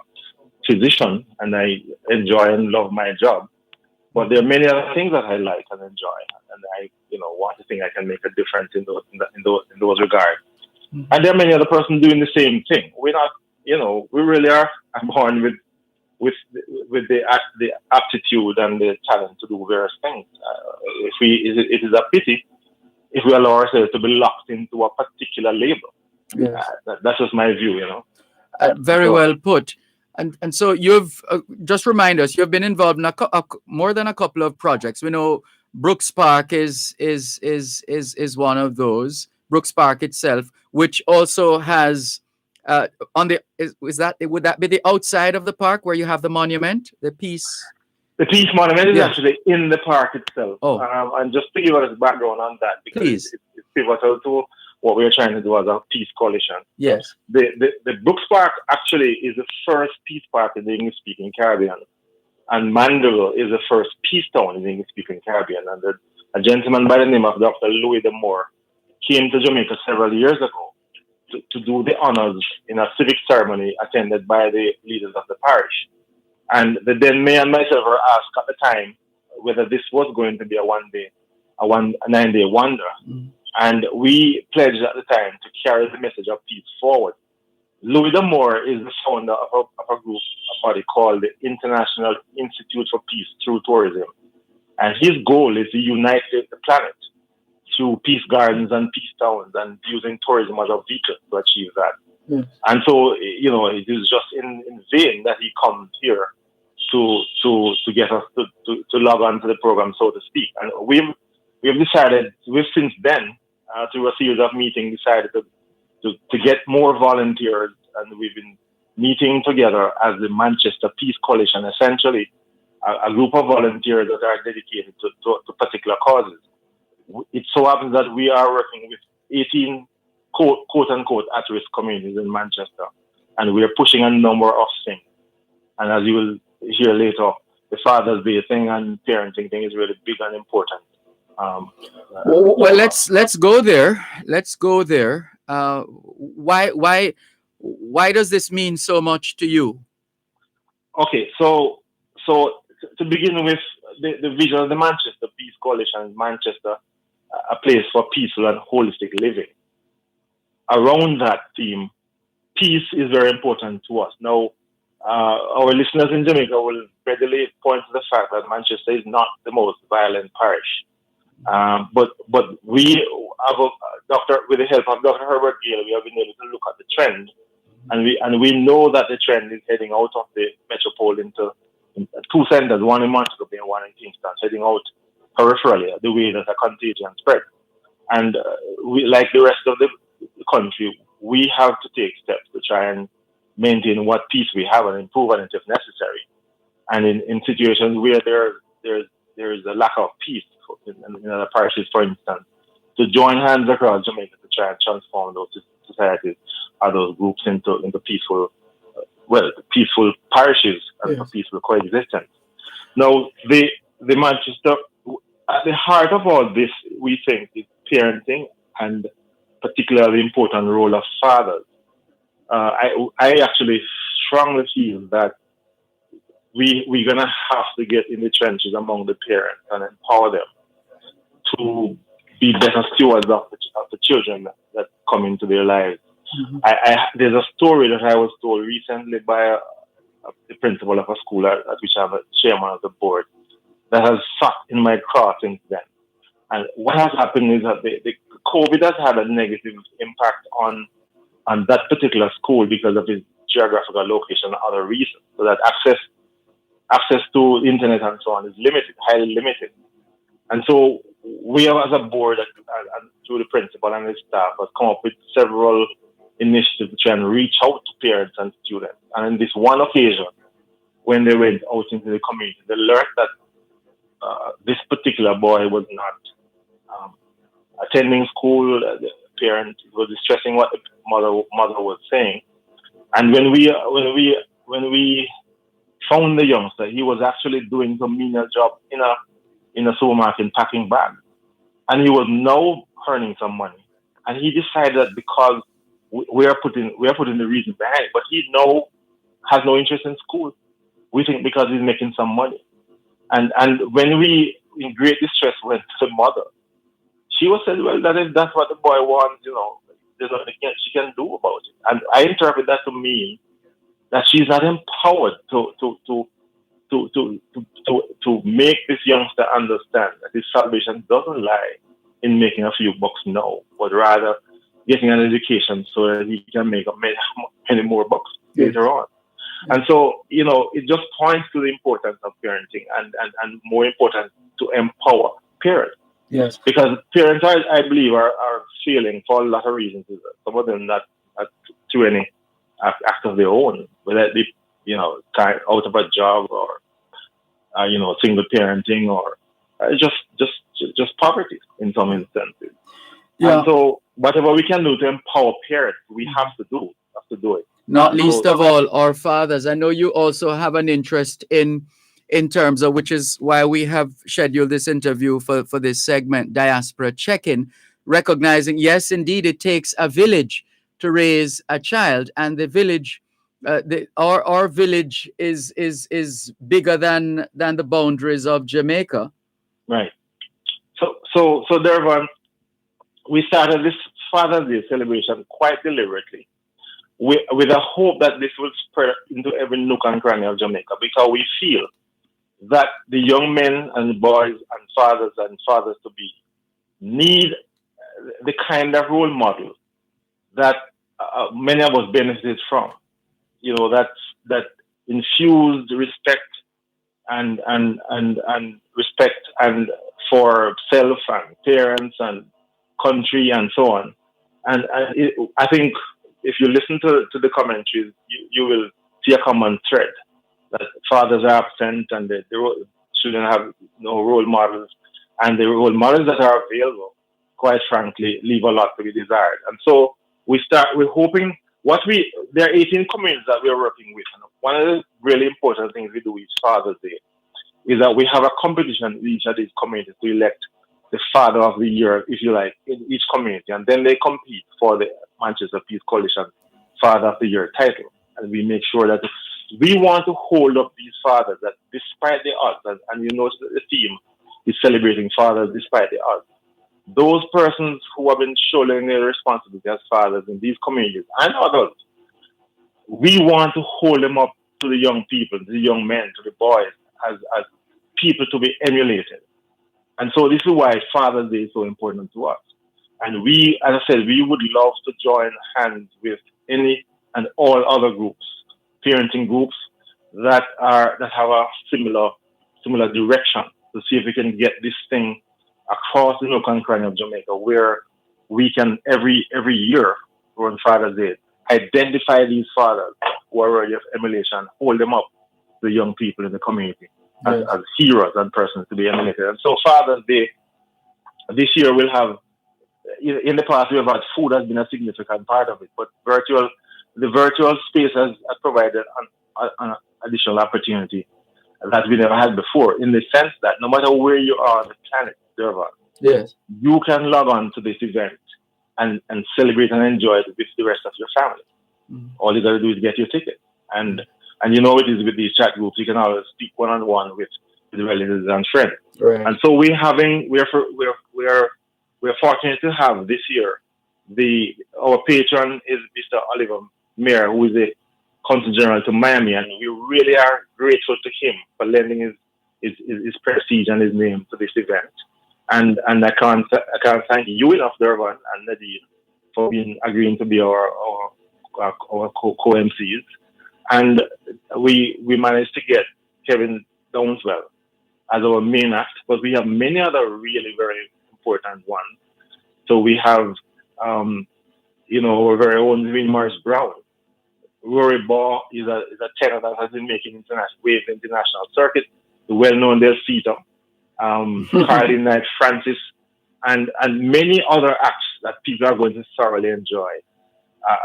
T: physician, and I enjoy and love my job. But there are many other things that I like and enjoy, and I want to think I can make a difference in those regards. Mm-hmm. And there are many other persons doing the same thing. We're not, we really are born with the aptitude and the talent to do various things. It is a pity if we allow ourselves to be locked into a particular label. Yes. That's just my view,
A: Very well put. And so you've just remind us, you've been involved in more than a couple of projects. We know Brooks Park is one of those. Brooks Park itself, which also has would that be the outside of the park where you have the monument, the Peace?
T: The Peace Monument is actually in the park itself. Oh. And just to give us background on that, because it's pivotal to what we're trying to do as a peace coalition.
A: Yes.
T: The Brooks Park actually is the first peace park in the English-speaking Caribbean. And Mandeville is the first peace town in the English-speaking Caribbean. And a gentleman by the name of Dr. Louis D'Amour came to Jamaica several years ago to do the honors in a civic ceremony attended by the leaders of the parish. And the then mayor and myself were asked at the time whether this was going to be a 9-day wonder. Mm. And we pledged at the time to carry the message of peace forward. Louis D'Amour is the founder of a group, a body called the International Institute for Peace through Tourism. And his goal is to unite the planet through peace gardens and peace towns and using tourism as a vehicle to achieve that. Yes. And so, it is just in vain that he comes here to get us to log on to the program, so to speak. And we've since then, through a series of meetings, decided to get more volunteers, and we've been meeting together as the Manchester Peace Coalition, essentially a group of volunteers that are dedicated to particular causes. It so happens that we are working with 18 quote unquote at-risk communities in Manchester, and we are pushing a number of things. And as you will hear later, the Father's Day thing and parenting thing is really big and important.
A: Well, let's go there. Let's go there. Why does this mean so much to you?
T: Okay, so to begin with, the vision of the Manchester Peace Coalition is Manchester, a place for peaceful and holistic living. Around that theme, peace is very important to us. Now, our listeners in Jamaica will readily point to the fact that Manchester is not the most violent parish. But we have with the help of Dr. Herbert Gale, we have been able to look at the trend, and we know that the trend is heading out of the metropole into two centers, one in Montego Bay and one in Kingston, heading out peripherally, the way that a contagion spread. And we, like the rest of the country, we have to take steps to try and maintain what peace we have and improve on it if necessary. And in situations where there is a lack of peace in other parishes, for instance, to join hands across Jamaica to try and transform those societies or those groups into peaceful, peaceful parishes and for peaceful coexistence. Now, the Manchester, at the heart of all this, we think, is parenting and particularly the important role of fathers. I actually strongly feel that we're going to have to get in the trenches among the parents and empower them to be better stewards of the children that come into their lives. Mm-hmm. There's a story that I was told recently by the principal of a school at which I'm a chairman of the board that has sat in my craw since then. And what has happened is that the COVID has had a negative impact on that particular school because of its geographical location and other reasons. So that access to internet and so on is limited, highly limited. And so we have, as a board and through the principal and his staff, has come up with several initiatives to try and reach out to parents and students. And in this one occasion, when they went out into the community, they learned that this particular boy was not attending school. The parent was distressing what the mother was saying. And when we found the youngster, he was actually doing some menial job in a supermarket packing bags, and he was now earning some money. And he decided that because we are putting the reason behind it, but he now has no interest in school. We think because he's making some money. And when we, in great distress, went to the mother, she was said, well, if that's what the boy wants, there's nothing she can do about it. And I interpret that to mean that she's not empowered to make this youngster understand that his salvation doesn't lie in making a few bucks now, but rather getting an education so that he can make many more bucks later on. And so, it just points to the importance of parenting and more important to empower parents.
A: Yes. Because
T: parents, I believe, are failing for a lot of reasons. Some of them not through any act of their own, whether they, out of a job or, single parenting or just poverty in some instances. Yeah. And so whatever we can do to empower parents, we have to do it.
A: Not least of all, our fathers. I know you also have an interest in terms of, which is why we have scheduled this interview for this segment, Diaspora Check-In, recognizing, yes, indeed, it takes a village to raise a child, and the village, our village is bigger than the boundaries of Jamaica.
T: Right. So Dervan, we started this Father's Day celebration quite deliberately, with a hope that this will spread into every nook and cranny of Jamaica, because we feel that the young men and boys and fathers to be need the kind of role model that many of us benefited from. That infused respect and respect and for self and parents and country and so on. And I think if you listen to the commentaries, you will see a common thread that fathers are absent and the children have no role models, and the role models that are available, quite frankly, leave a lot to be desired. And so We're hoping there are 18 communities that we're working with. And one of the really important things we do each Father's Day is that we have a competition in each of these communities to elect the Father of the Year, if you like, in each community. And then they compete for the Manchester Peace Coalition Father of the Year title. And we make sure that we want to hold up these fathers that despite the odds, and you notice that the theme is celebrating fathers despite the odds. Those persons who have been shouldering their responsibility as fathers in these communities and others, we want to hold them up to the young people, to the young men, to the boys, as people to be emulated. And so this is why Father's Day is so important to us. And we, as I said, we would love to join hands with any and all other groups, parenting groups that have a similar direction to see if we can get this thing across the nook and cranny of Jamaica, where we can every year on Father's Day identify these fathers who are worthy of emulation, hold them up to the young people in the community as heroes and persons to be emulated. And so Father's Day this year will have, in the past we have had food has been a significant part of it, but the virtual space has provided an additional opportunity that we never had before, in the sense that no matter where you are on the planet, Dervan, you can log on to this event and celebrate and enjoy it with the rest of your family. All you got to do is get your ticket. And you know it is with these chat groups, you can always speak one-on-one with the relatives and friends.
A: Right.
T: And so we're fortunate to have this year our patron is Mr. Oliver Mayer, who is the Consul General to Miami, and we really are grateful to him for lending his prestige and his name to this event. And I can't thank you enough, Dervan and Nadine, for agreeing to be our co-MCs. And we managed to get Kevin Downswell as our main act, but we have many other really very important ones. So we have, our very own Win Morris Brown. Rory Baugh is a tenor that has been making waves in the international circuit. The well-known Del Cito, Carly Knight Francis, and many other acts that people are going to thoroughly enjoy.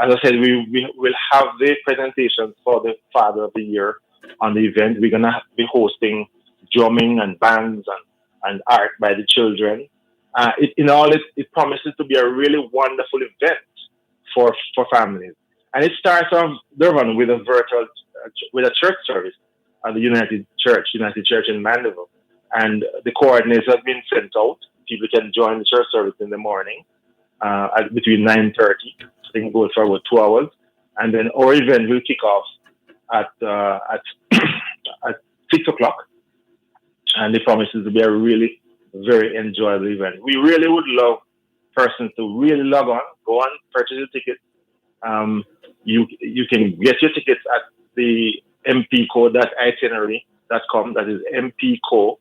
T: As I said, we will have the presentations for the Father of the Year on the event. We're going to be hosting drumming and bands and art by the children. It promises to be a really wonderful event for families. And it starts off, Dervan, with a church service at the United Church in Mandeville. And the coordinates have been sent out. People can join the church service in the morning between 9:30. I think it goes for about 2 hours. And then our event will kick off at 6 o'clock. And it promises to be a really very enjoyable event. We really would love persons to really log on, go on, purchase a ticket. You can get your tickets at the mpco.itinerary.com. That is mpco.itinerary.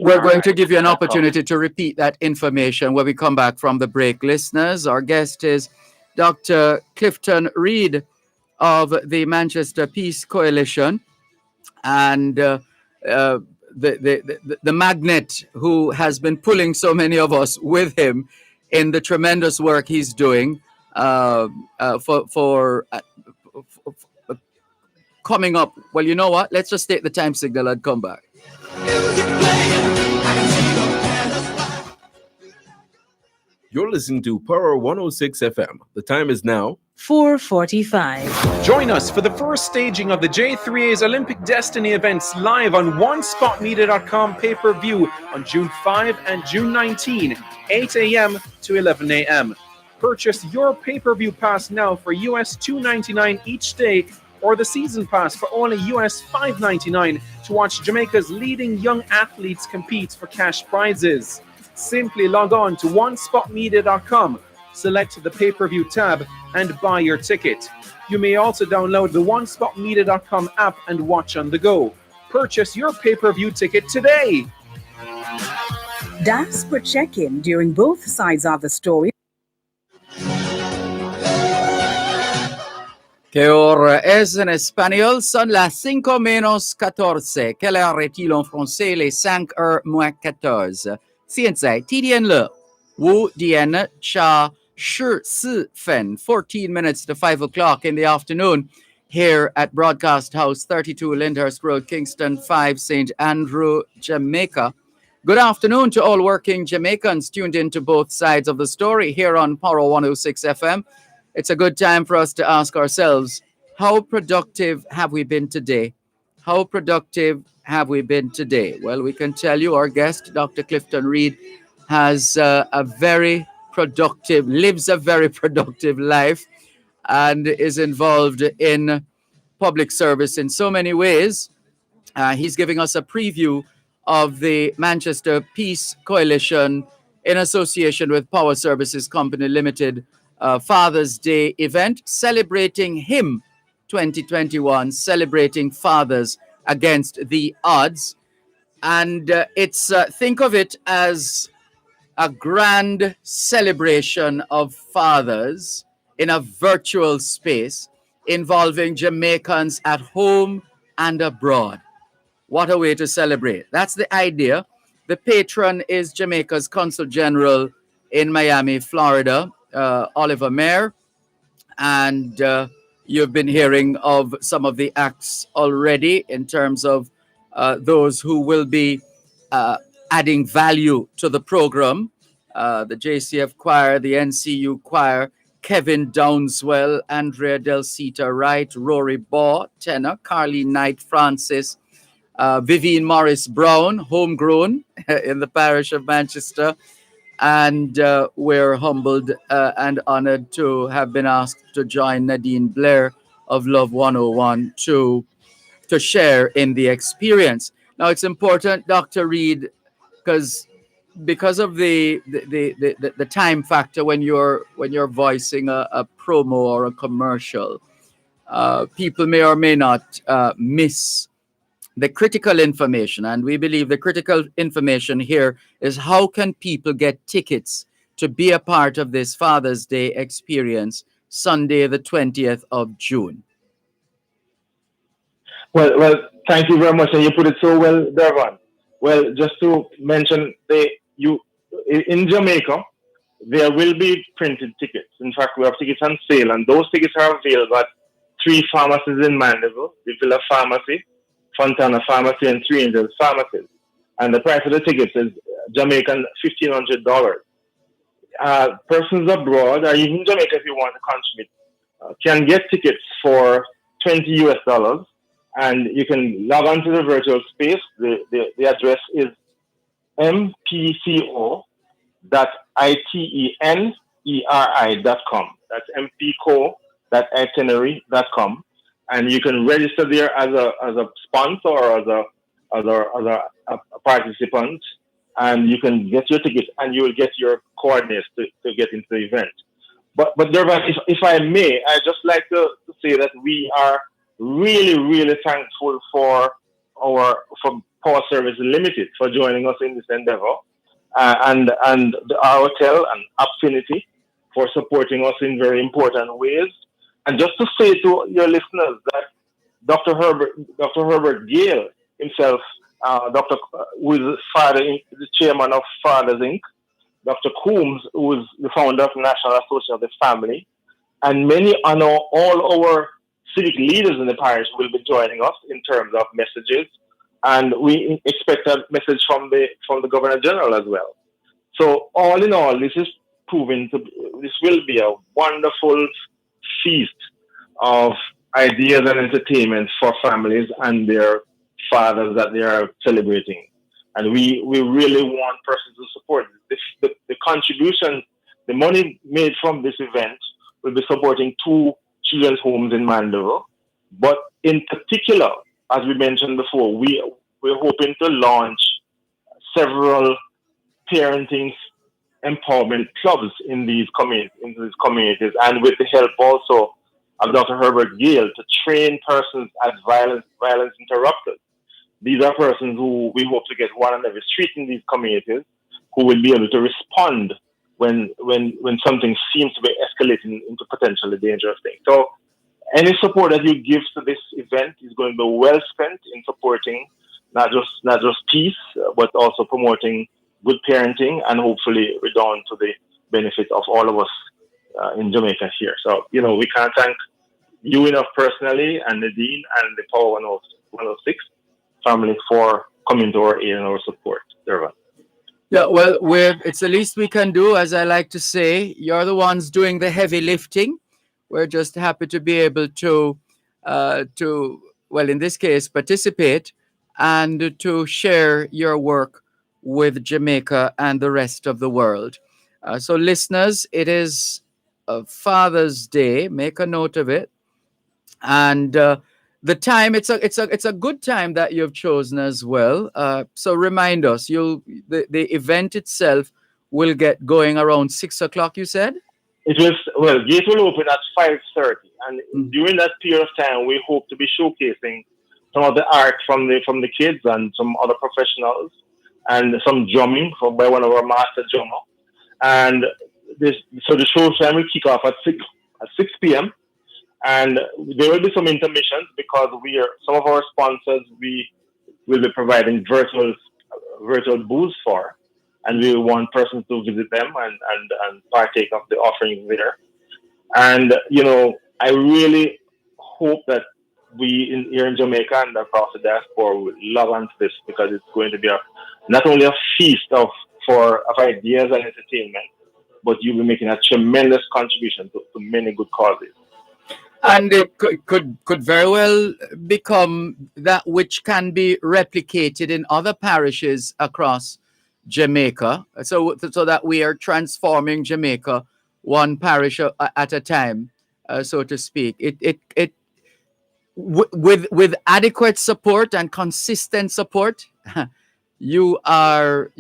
A: We're going to give you an opportunity to repeat that information when we come back from the break. Listeners, our guest is Dr. Clifton Reed of the Manchester Peace Coalition, and the magnet who has been pulling so many of us with him in the tremendous work he's doing for coming up. Well, you know what? Let's just take the time signal and come back.
D: You're listening to Power 106 FM. The time is now
P: 4:45.
G: Join us for the first staging of the J3A's Olympic Destiny events live on onespotmedia.com pay-per-view on June 5 and June 19, 8 a.m. to 11 a.m. Purchase your pay-per-view pass now for US $2.99 each day, or the season pass for only US $5.99 to watch Jamaica's leading young athletes compete for cash prizes. Simply log on to onespotmedia.com, select the pay-per-view tab, and buy your ticket. You may also download the onespotmedia.com app and watch on the go. Purchase your pay-per-view ticket today.
P: Diaspora check-in during both sides of the story.
A: Que hora es en espagnol? Son las 5 menos 14. Quelle heure est-il en français? Les 5 heures moins 14. 现在几点了？5点cha Shi Si Fen, 14 minutes to 5 o'clock in the afternoon here at Broadcast House 32 Lyndhurst Road, Kingston 5, St. Andrew, Jamaica. Good afternoon to all working Jamaicans tuned into both sides of the story here on Power 106 FM. It's a good time for us to ask ourselves, how productive have we been today? How productive have we been today? Well, we can tell you our guest, Dr. Clifton Reed, has lives a very productive life and is involved in public service in so many ways. He's giving us a preview of the Manchester Peace Coalition in association with Power Services Company Limited Father's Day event celebrating him 2021, celebrating fathers against the odds. And think of it as a grand celebration of fathers in a virtual space involving Jamaicans at home and abroad. What a way to celebrate. That's the idea. The patron is Jamaica's Consul General in Miami, Florida, Oliver Mayer. And you've been hearing of some of the acts already in terms of those who will be adding value to the program. The JCF Choir, the NCU Choir, Kevin Downswell, Andrea Del Cita Wright, Rory Baugh, tenor, Carly Knight Francis, Vivian Morris Brown, homegrown in the parish of Manchester. And we're humbled and honored to have been asked to join Nadine Blair of Love 101 to share in the experience. Now, it's important, Dr. Reed, because of the time factor when you're voicing a promo or a commercial, people may or may not miss the critical information. And we believe the critical information here is how can people get tickets to be a part of this Father's Day experience, Sunday, the 20th of June.
T: Well, thank you very much, and you put it so well, Dervan. Well, just to mention, in Jamaica, there will be printed tickets. In fact, we have tickets on sale, and those tickets are available at 3 pharmacies in Mandeville, the Villa Pharmacy, Fontana Pharmacy, and 3 Angels Pharmacies. And the price of the tickets is Jamaican $1,500. Persons abroad, or even Jamaica, if you want to contribute, can get tickets for $20 US, and you can log on to the virtual space. The address is mpco.itinerary.com. That's mpco.itinerary.com. And you can register there as a sponsor or as a participant, and you can get your ticket, and you will get your coordinates to get into the event. But Dervan, if I may, I just like to say that we are really, really thankful for Power Service Limited for joining us in this endeavor, and our hotel and Affinity for supporting us in very important ways. And just to say to your listeners that Dr. Herbert Gale himself, who is the chairman of Fathers Inc., Dr. Coombs, who is the founder of the National Association of the Family, and all our civic leaders in the parish will be joining us in terms of messages, and we expect a message from the Governor General as well. So all in all, this will be a wonderful feast of ideas and entertainment for families and their fathers that they are celebrating. And we really want persons to support this. The contribution, the money made from this event will be supporting 2 children's homes in Mandeville. But in particular, as we mentioned before, we're hoping to launch several parenting empowerment clubs in these communities, and with the help also of Dr. Herbert Gale to train persons as violence interrupters. These are persons who we hope to get one on every street in these communities, who will be able to respond when something seems to be escalating into potentially dangerous things. So any support that you give to this event is going to be well spent in supporting not just peace, but also promoting good parenting, and hopefully redound to the benefit of all of us in Jamaica here. So, we can't thank you enough personally, and the Dean and the Power 106 family for coming to our aid and our support. Dervan.
A: Yeah, well, it's the least we can do, as I like to say. You're the ones doing the heavy lifting. We're just happy to be able to, well, in this case, participate and to share your work with Jamaica and the rest of the world. So, listeners, it is Father's Day. Make a note of it, and the time it's a good time that you've chosen as well. So remind us, the event itself will get going around 6 o'clock. You said
T: Gate will open at 5:30, and during that period of time, we hope to be showcasing some of the art from the kids and some other professionals, and some drumming by one of our master drummer. And so the show time will kick off at 6 p.m. And there will be some intermissions because some of our sponsors we will be providing virtual booths for, and we want persons to visit them and partake of the offerings there. And I really hope that we here in Jamaica and across the diaspora will log on to this, because it's going to be not only a feast of ideas and entertainment, but you'll be making a tremendous contribution to many good causes.
A: And it could very well become that which can be replicated in other parishes across Jamaica, so that we are transforming Jamaica one parish at a time, so to speak. With adequate support and consistent support, you are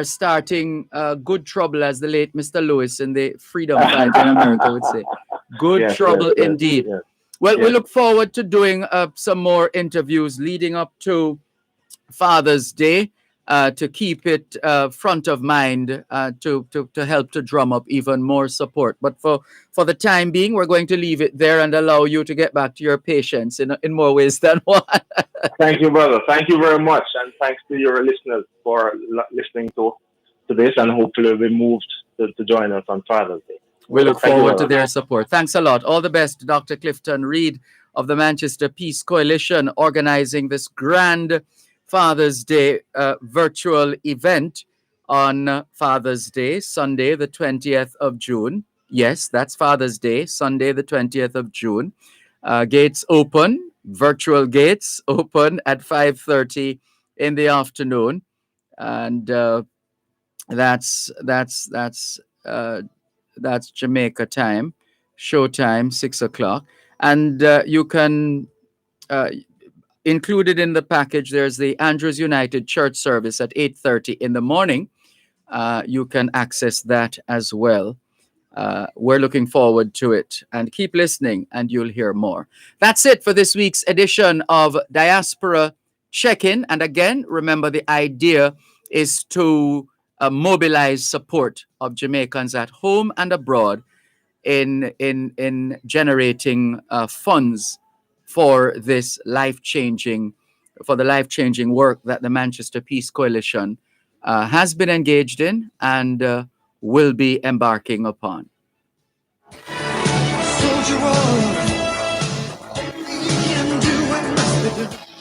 A: starting good trouble, as the late Mr. Lewis in the freedom fight in America would say. Good trouble indeed. Yes. Well, we look forward to doing some more interviews leading up to Father's Day, to keep it front of mind, to help to drum up even more support. But for the time being, we're going to leave it there and allow you to get back to your patients in more ways than one.
T: Thank you, brother. Thank you very much. And thanks to your listeners for listening to this, and hopefully they'll be moved to join us on Father's Day.
A: We look forward to their support. Thanks a lot. All the best, Dr. Clifton Reid of the Manchester Peace Coalition, organizing this grand Father's Day virtual event on Father's Day, Sunday, the 20th of June. Yes, that's Father's Day, Sunday, the 20th of June. Gates open, virtual gates open at 5:30 in the afternoon. And that's Jamaica time, show time, 6 o'clock. And you can, included in the package, there's the Andrews United Church service at 8:30 in the morning. You can access that as well. We're looking forward to it, and keep listening and you'll hear more. That's it for this week's edition of Diaspora Check-In. And again, remember, the idea is to mobilize support of Jamaicans at home and abroad in generating funds for this life-changing work that the Manchester Peace Coalition has been engaged in and will be embarking upon.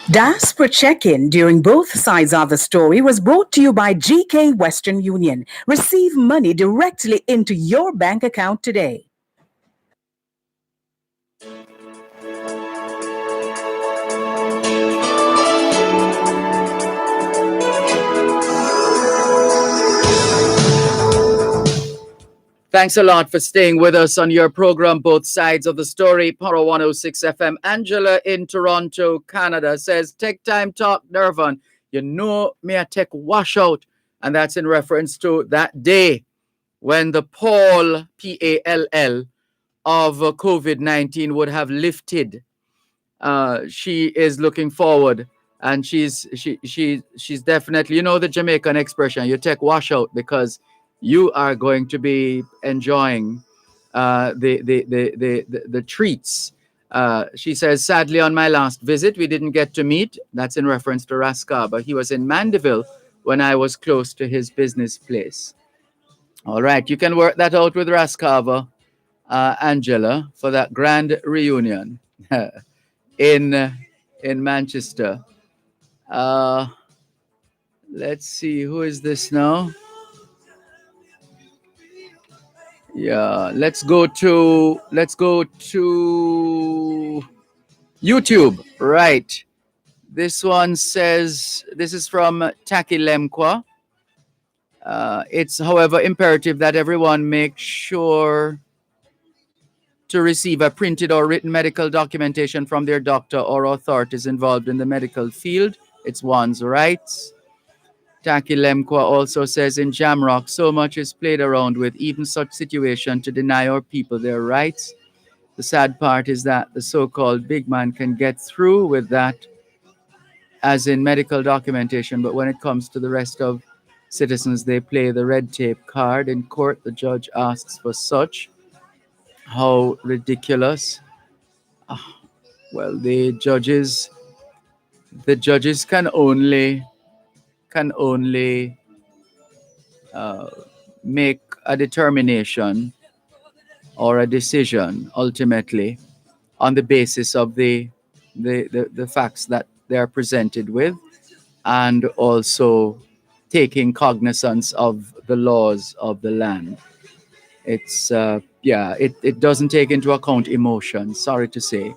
P: Diaspora Check-In during both sides of the story was brought to you by GK Western Union. Receive money directly into your bank account today.
A: Thanks a lot for staying with us on your program, Both Sides of the Story. Power 106 FM. Angela in Toronto, Canada says, take time talk, Dervan. You know me, I take washout. And that's in reference to that day when the pall, P-A-L-L, of COVID-19 would have lifted. She is looking forward. And she's definitely, you know the Jamaican expression, you take washout, because you are going to be enjoying the treats. She says, sadly, on my last visit, we didn't get to meet. That's in reference to Raskaba. He was in Mandeville when I was close to his business place. All right, you can work that out with Raskava Angela, for that grand reunion in Manchester. Let's see, who is this now? Yeah, let's go to YouTube. Right. This one says, this is from Taki Lemkwa. It's, however, imperative that everyone make sure to receive a printed or written medical documentation from their doctor or authorities involved in the medical field. It's one's rights. Taki Lemkwa also says in Jamrock, so much is played around with even such situation to deny our people their rights. The sad part is that the so-called big man can get through with that, as in medical documentation, but when it comes to the rest of citizens, they play the red tape card. In court, the judge asks for such. How ridiculous. Well, the judges can only make a determination or a decision ultimately on the basis of the facts that they are presented with, and also taking cognizance of the laws of the land. It's it doesn't take into account emotion, sorry to say,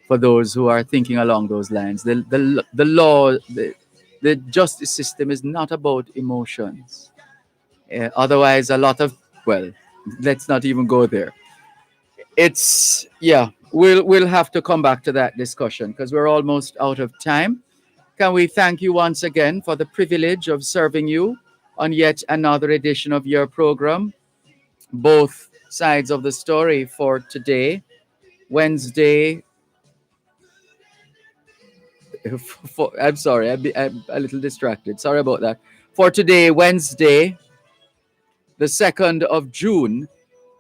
A: for those who are thinking along those lines. The law, the justice system is not about emotions. Otherwise, a lot of, well, let's not even go there. It's, we'll have to come back to that discussion because we're almost out of time. Can we thank you once again for the privilege of serving you on yet another edition of your program, Both Sides of the Story, for today, Wednesday. I'm sorry, I'm a little distracted. Sorry about that. For today, Wednesday, the 2nd of June,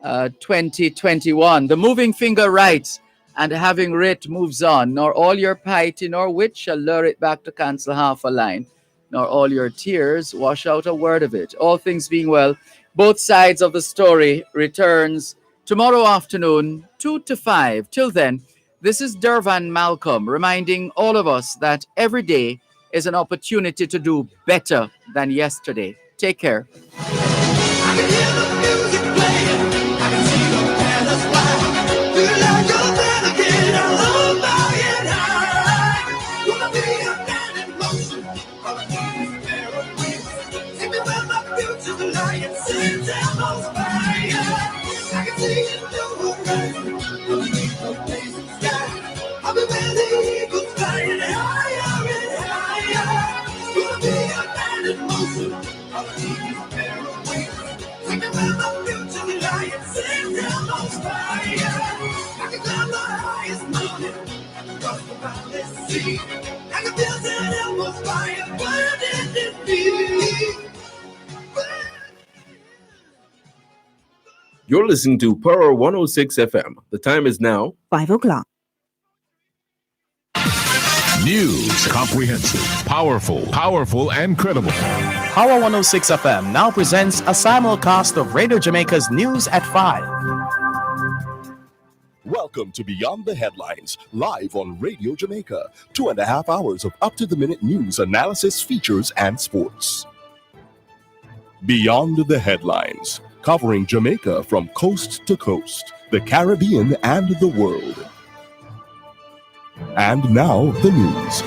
A: 2021. The moving finger writes, and having writ moves on, nor all your piety nor wit shall lure it back to cancel half a line, nor all your tears wash out a word of it. All things being well, Both Sides of the Story returns tomorrow afternoon, 2 to 5. Till then, this is Dervan Malcolm reminding all of us that every day is an opportunity to do better than yesterday. Take care.
B: I'll be where the eagles flying higher and higher. Gonna be a man in motion. I'll keep you there away. Take me where the future lion sings down on fire. I can climb the highest mountain and cross the boundless sea. I can feel that elbows fire burning in me.
D: You're listening to Power 106 FM. The time is now
P: 5 o'clock.
C: News, comprehensive, powerful, and credible.
F: Power 106 FM now presents a simulcast of Radio Jamaica's news at 5.
U: Welcome to Beyond the Headlines, live on Radio Jamaica. 2.5 hours of up-to-the-minute news, analysis, features, and sports. Beyond the Headlines, covering Jamaica from coast to coast, the Caribbean, and the world. And now, the news.